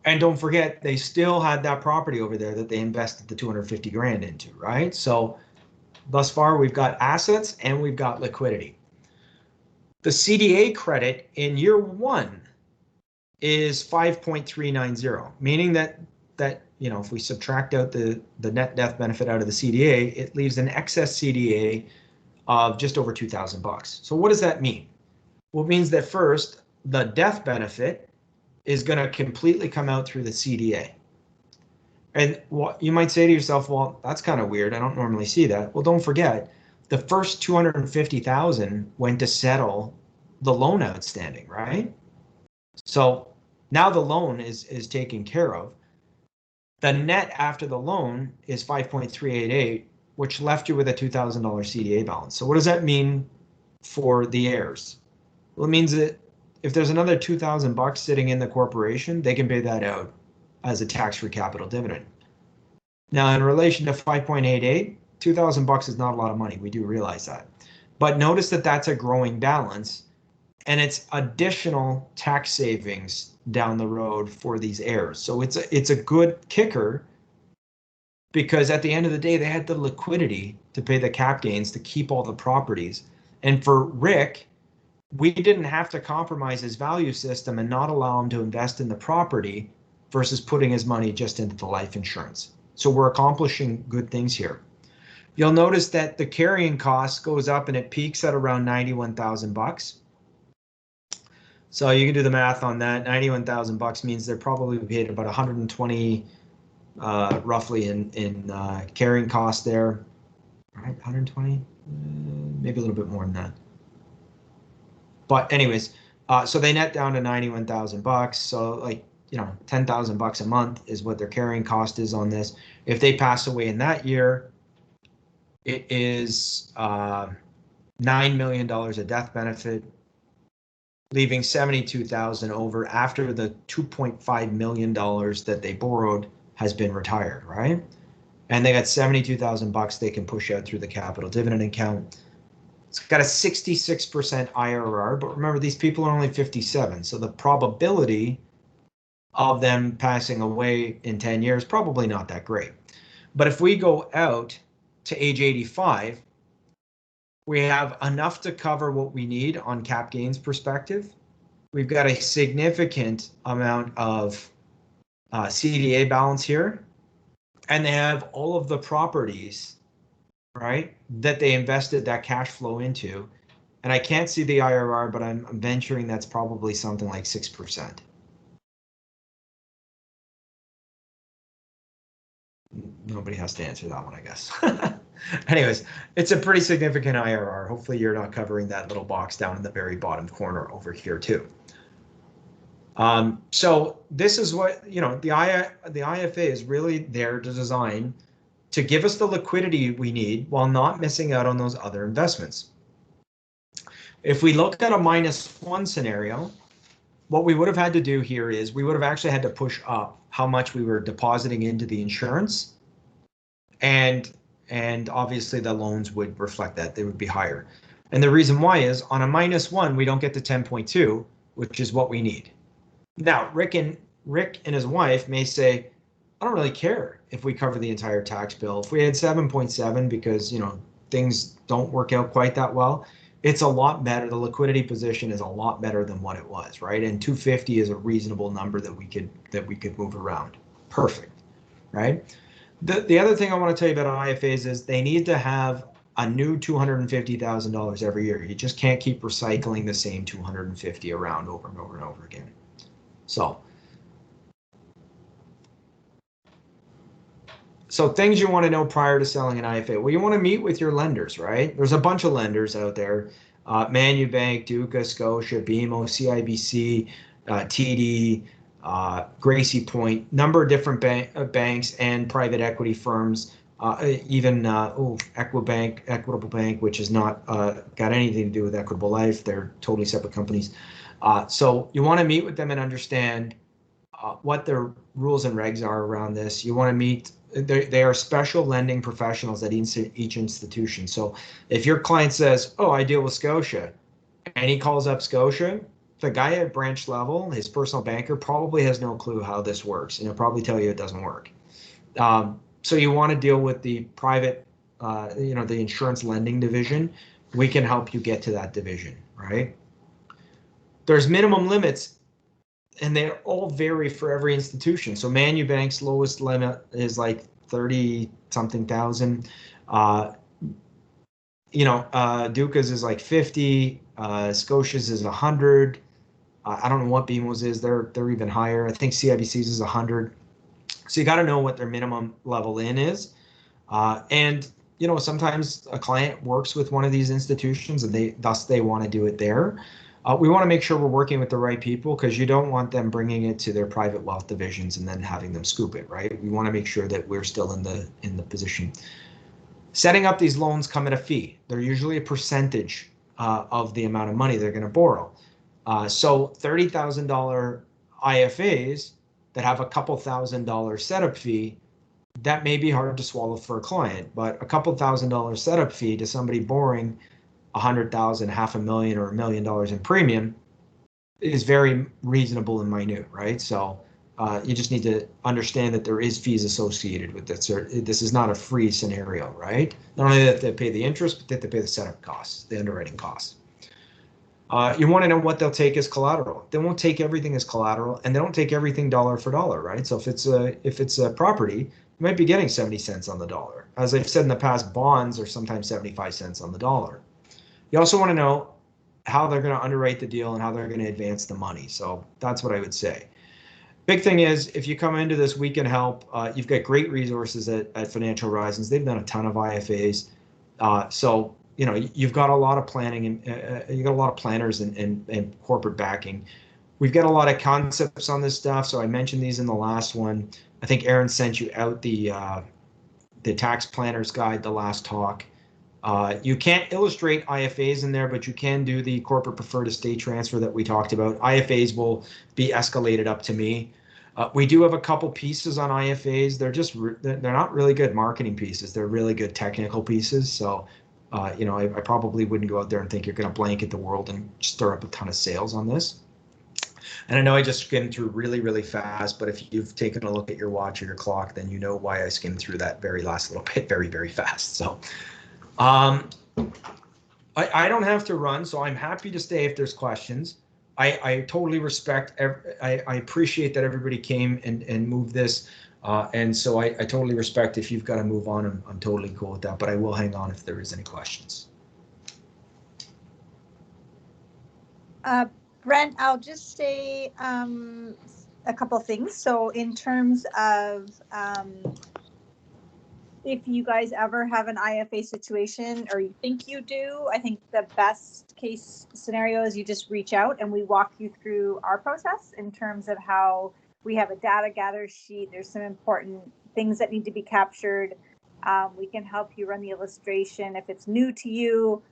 And don't forget, they still had that property over there that they invested the 250 grand into, right? So thus far, we've got assets and we've got liquidity. The CDA credit in year one is 5.390, meaning that if we subtract out the net death benefit out of the CDA, it leaves an excess CDA of just over 2,000 bucks. So what does that mean? Well, it means that first, the death benefit is going to completely come out through the CDA. And what you might say to yourself, well, that's kind of weird. I don't normally see that. Well, don't forget, the first 250,000 went to settle the loan outstanding, right? So now the loan is taken care of. The net after the loan is 5.388, which left you with a $2,000 CDA balance. So what does that mean for the heirs? Well, it means that if there's another 2,000 bucks sitting in the corporation, they can pay that out as a tax-free capital dividend. Now, in relation to 5.88, 2,000 bucks is not a lot of money. We do realize that. But notice that that's a growing balance, and it's additional tax savings down the road for these heirs. So it's a good kicker, because at the end of the day, they had the liquidity to pay the cap gains to keep all the properties. And for Rick, we didn't have to compromise his value system and not allow him to invest in the property versus putting his money just into the life insurance. So we're accomplishing good things here. You'll notice that the carrying cost goes up and it peaks at around 91,000 bucks. So you can do the math on that. 91,000 bucks means they're probably paid about 120 roughly in carrying cost there. Right, 120, maybe a little bit more than that. But anyways, so they net down to 91,000 bucks. So like, you know, 10,000 bucks a month is what their carrying cost is on this. If they pass away in that year, it is $9 million of death benefit, leaving 72,000 over after the $2.5 million that they borrowed has been retired, right? And they got 72,000 bucks they can push out through the capital dividend account. It's got a 66% IRR, but remember, these people are only 57. So the probability of them passing away in 10 years, probably not that great. But if we go out to age 85, we have enough to cover what we need on cap gains perspective. We've got a significant amount of CDA balance here, and they have all of the properties, right, that they invested that cash flow into. And I can't see the IRR, but I'm venturing that's probably something like 6%. Nobody has to answer that one, I guess. Anyways, it's a pretty significant IRR. Hopefully you're not covering that little box down in the very bottom corner over here too. So this is what, you know, the IFA is really there to design to give us the liquidity we need while not missing out on those other investments. If we look at a -1 scenario, what we would have had to do here is we would have actually had to push up how much we were depositing into the insurance, and obviously the loans would reflect that, they would be higher. And the reason why is on a -1 we don't get to 10.2, which is what we need. Now Rick and his wife may say, I don't really care if we cover the entire tax bill. If we had 7.7 because, you know, things don't work out quite that well, it's a lot better. The liquidity position is a lot better than what it was, right? And 250 is a reasonable number that we could move around. Perfect, right? The other thing I want to tell you about IFAs is they need to have a new $250,000 every year. You just can't keep recycling the same 250 around over and over and over again. So things you want to know prior to selling an IFA. Well, you want to meet with your lenders, right? There's a bunch of lenders out there. Manubank, Duca, Scotia, BMO, CIBC, TD, Gracie Point, number of different banks and private equity firms, even Equitable Bank, which is not got anything to do with Equitable Life. They're totally separate companies. So you want to meet with them and understand what their rules and regs are around this. You want to meet, they are special lending professionals at each institution. So if your client says, oh, I deal with Scotia, and he calls up Scotia, the guy at branch level, his personal banker, probably has no clue how this works, and he'll probably tell you it doesn't work. So you want to deal with the private, the insurance lending division. We can help you get to that division, right? There's minimum limits, and they all vary for every institution. So Manubank's lowest limit is like 30-something thousand. Duca's is like 50. Scotia's is 100. I don't know what BMO's is. They're even higher. I think CIBC's is 100. So you got to know what their minimum level in is. And sometimes a client works with one of these institutions, and they want to do it there. We want to make sure we're working with the right people, because you don't want them bringing it to their private wealth divisions and then having them scoop it, right? We want to make sure that we're still in the position. Setting up these loans come at a fee. They're usually a percentage of the amount of money they're going to borrow. So $30,000 IFAs that have a couple $1,000 setup fee, that may be hard to swallow for a client, but a couple $1,000 setup fee to somebody borrowing $100,000, $500,000, or $1 million in premium is very reasonable and minute, right? So You just need to understand that there is fees associated with this. This is not a free scenario, right? Not only that they pay the interest, but that they pay the setup costs, the underwriting costs. You want to know what they'll take as collateral. They won't take everything as collateral, and they don't take everything dollar for dollar, right? So if it's a property, you might be getting 70 cents on the dollar. As I've said in the past, bonds are sometimes 75 cents on the dollar. You also want to know how they're going to underwrite the deal and how they're going to advance the money. So that's what I would say. Big thing is, if you come into this, we can help. You've got great resources at Financial Horizons. They've done a ton of IFAs. So you've got a lot of planning and you got a lot of planners and corporate backing. We've got a lot of concepts on this stuff. So I mentioned these in the last one. I think Aaron sent you out the tax planner's guide, the last talk. You can't illustrate IFAs in there, but you can do the corporate preferred estate transfer that we talked about. IFAs will be escalated up to me. We do have a couple pieces on IFAs. They're not really good marketing pieces. They're really good technical pieces. So, I probably wouldn't go out there and think you're going to blanket the world and stir up a ton of sales on this. And I know I just skimmed through really, really fast, but if you've taken a look at your watch or your clock, then you know why I skimmed through that very last little bit very, very fast. So, I don't have to run, so I'm happy to stay if there's questions. I totally respect, I appreciate that everybody came and moved this. And so I totally respect if you've got to move on. I'm totally cool with that, but I will hang on if there is any questions. Brent, I'll just say a couple things. So in terms of if you guys ever have an IFA situation or you think you do, I think the best case scenario is you just reach out and we walk you through our process in terms of how we have a data gather sheet. There's some important things that need to be captured. We can help you run the illustration if it's new to you.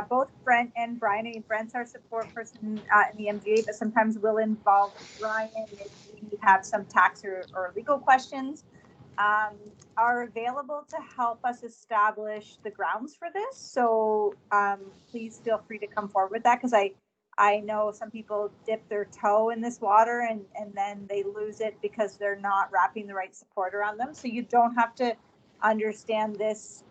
Both Brent and Brian, I mean, Brent's our support person in the MGA, but sometimes we'll involve Brian if we have some tax or legal questions. Are available to help us establish the grounds for this. So please feel free to come forward with that, because I know some people dip their toe in this water and then they lose it because they're not wrapping the right support around them. So you don't have to understand this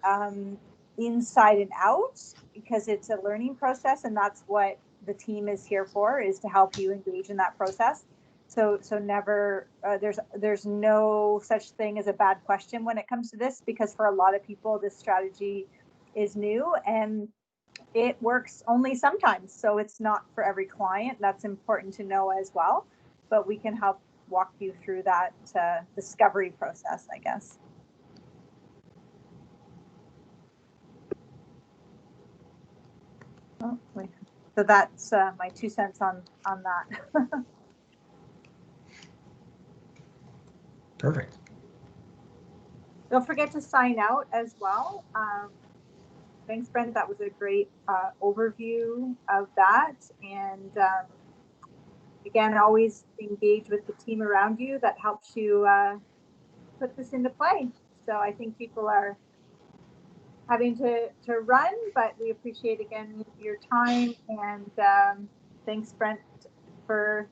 inside and out, because it's a learning process, and that's what the team is here for, is to help you engage in that process. So never, there's no such thing as a bad question when it comes to this, because for a lot of people, this strategy is new and it works only sometimes. So it's not for every client. That's important to know as well. But we can help walk you through that discovery process, I guess. Oh, wait. So that's my 2 cents on that. Perfect. Don't forget to sign out as well. Thanks, Brent. That was a great overview of that. And again, always engage with the team around you that helps you put this into play. So I think people are having to run, but we appreciate, again, your time. And thanks, Brent, for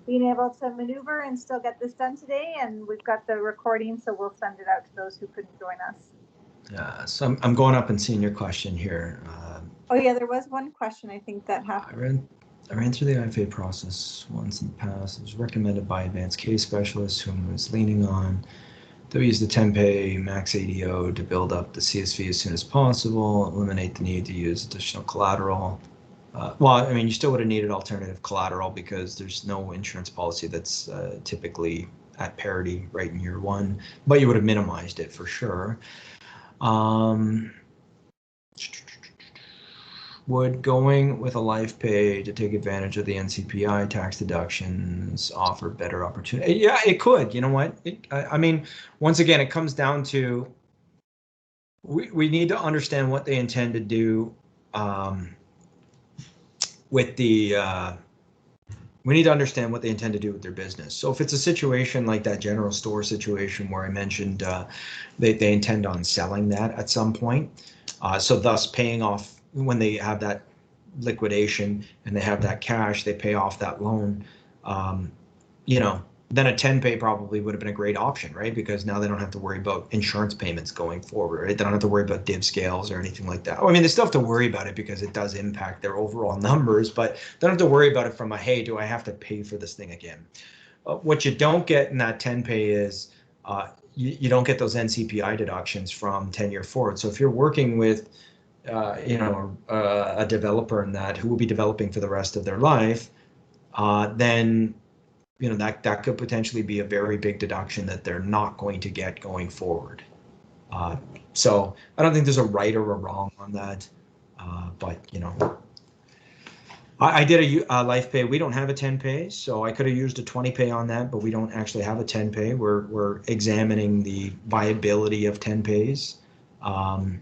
being able to maneuver and still get this done today. And we've got the recording, so we'll send it out to those who couldn't join us. Yeah, so I'm going up and seeing your question here. Oh yeah, there was one question I think that happened. I ran through the IFA process once in the past. It was recommended by advanced case specialists whom I was leaning on. They'll use the 10-pay max ADO to build up the CSV as soon as possible, eliminate the need to use additional collateral. Well, I mean, you still would have needed alternative collateral because there's no insurance policy that's typically at parity right in year one, but you would have minimized it for sure. Would going with a life pay to take advantage of the NCPI tax deductions offer better opportunity? Yeah, it could. You know what? I mean, once again, it comes down to we need to understand what they intend to do with the we need to understand what they intend to do with their business. So if it's a situation like that general store situation where I mentioned they intend on selling that at some point, so thus paying off when they have that liquidation and they have that cash, they pay off that loan. then a 10 pay probably would have been a great option, right? Because now they don't have to worry about insurance payments going forward, right? They don't have to worry about div scales or anything like that. I mean, they still have to worry about it because it does impact their overall numbers, but they don't have to worry about it from a, hey, do I have to pay for this thing again? What you don't get in that 10 pay is you don't get those NCPI deductions from 10-year forward. So if you're working with a developer in that who will be developing for the rest of their life, then that could potentially be a very big deduction that they're not going to get going forward. So I don't think there's a right or a wrong on that, but I did a life pay. We don't have a 10 pay, so I could have used a 20 pay on that, but we don't actually have a 10 pay. We're examining the viability of 10 pays. I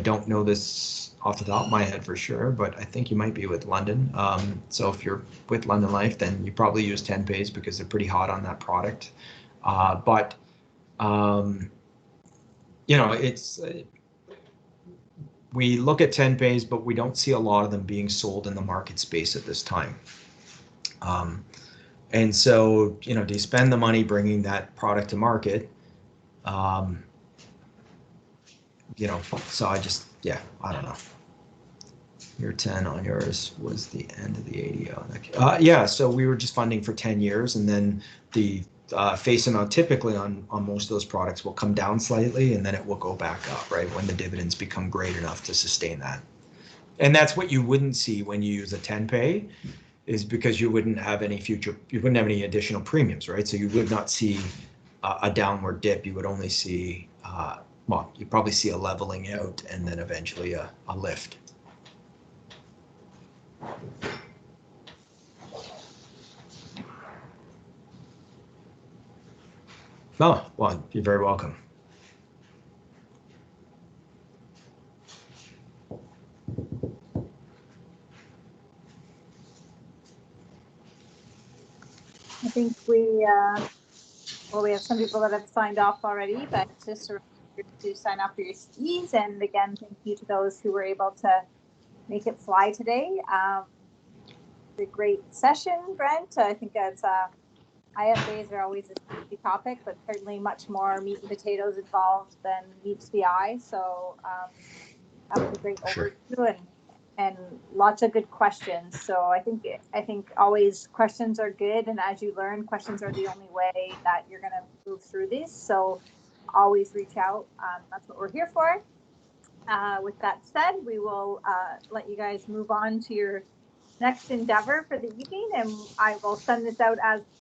don't know this off the top of my head for sure, but I think you might be with London. So if you're with London Life, then you probably use 10 pays because they're pretty hot on that product. It's we look at 10 pays, but we don't see a lot of them being sold in the market space at this time. And so, do you spend the money bringing that product to market? So I don't know. Your 10 on yours was the end of the ADO. So we were just funding for 10 years, and then the face amount typically on most of those products will come down slightly, and then it will go back up, right, when the dividends become great enough to sustain that. And that's what you wouldn't see when you use a 10 pay, is because you wouldn't have any additional premiums, right? So you would not see a downward dip. You would only see, you'd probably see a leveling out and then eventually a lift. Oh, well, you're very welcome. I think we have some people that have signed off already, but just a reminder to sign up for your skis. And again, thank you to those who were able to make it fly today. It's a great session, Brent. I think that's IFAs are always a sticky topic, but certainly much more meat and potatoes involved than meets the eye. So that was a great overview and lots of good questions. So I think always questions are good, and as you learn, questions are the only way that you're going to move through these. So always reach out. That's what we're here for. With that said, we will let you guys move on to your next endeavor for the evening, and I will send this out as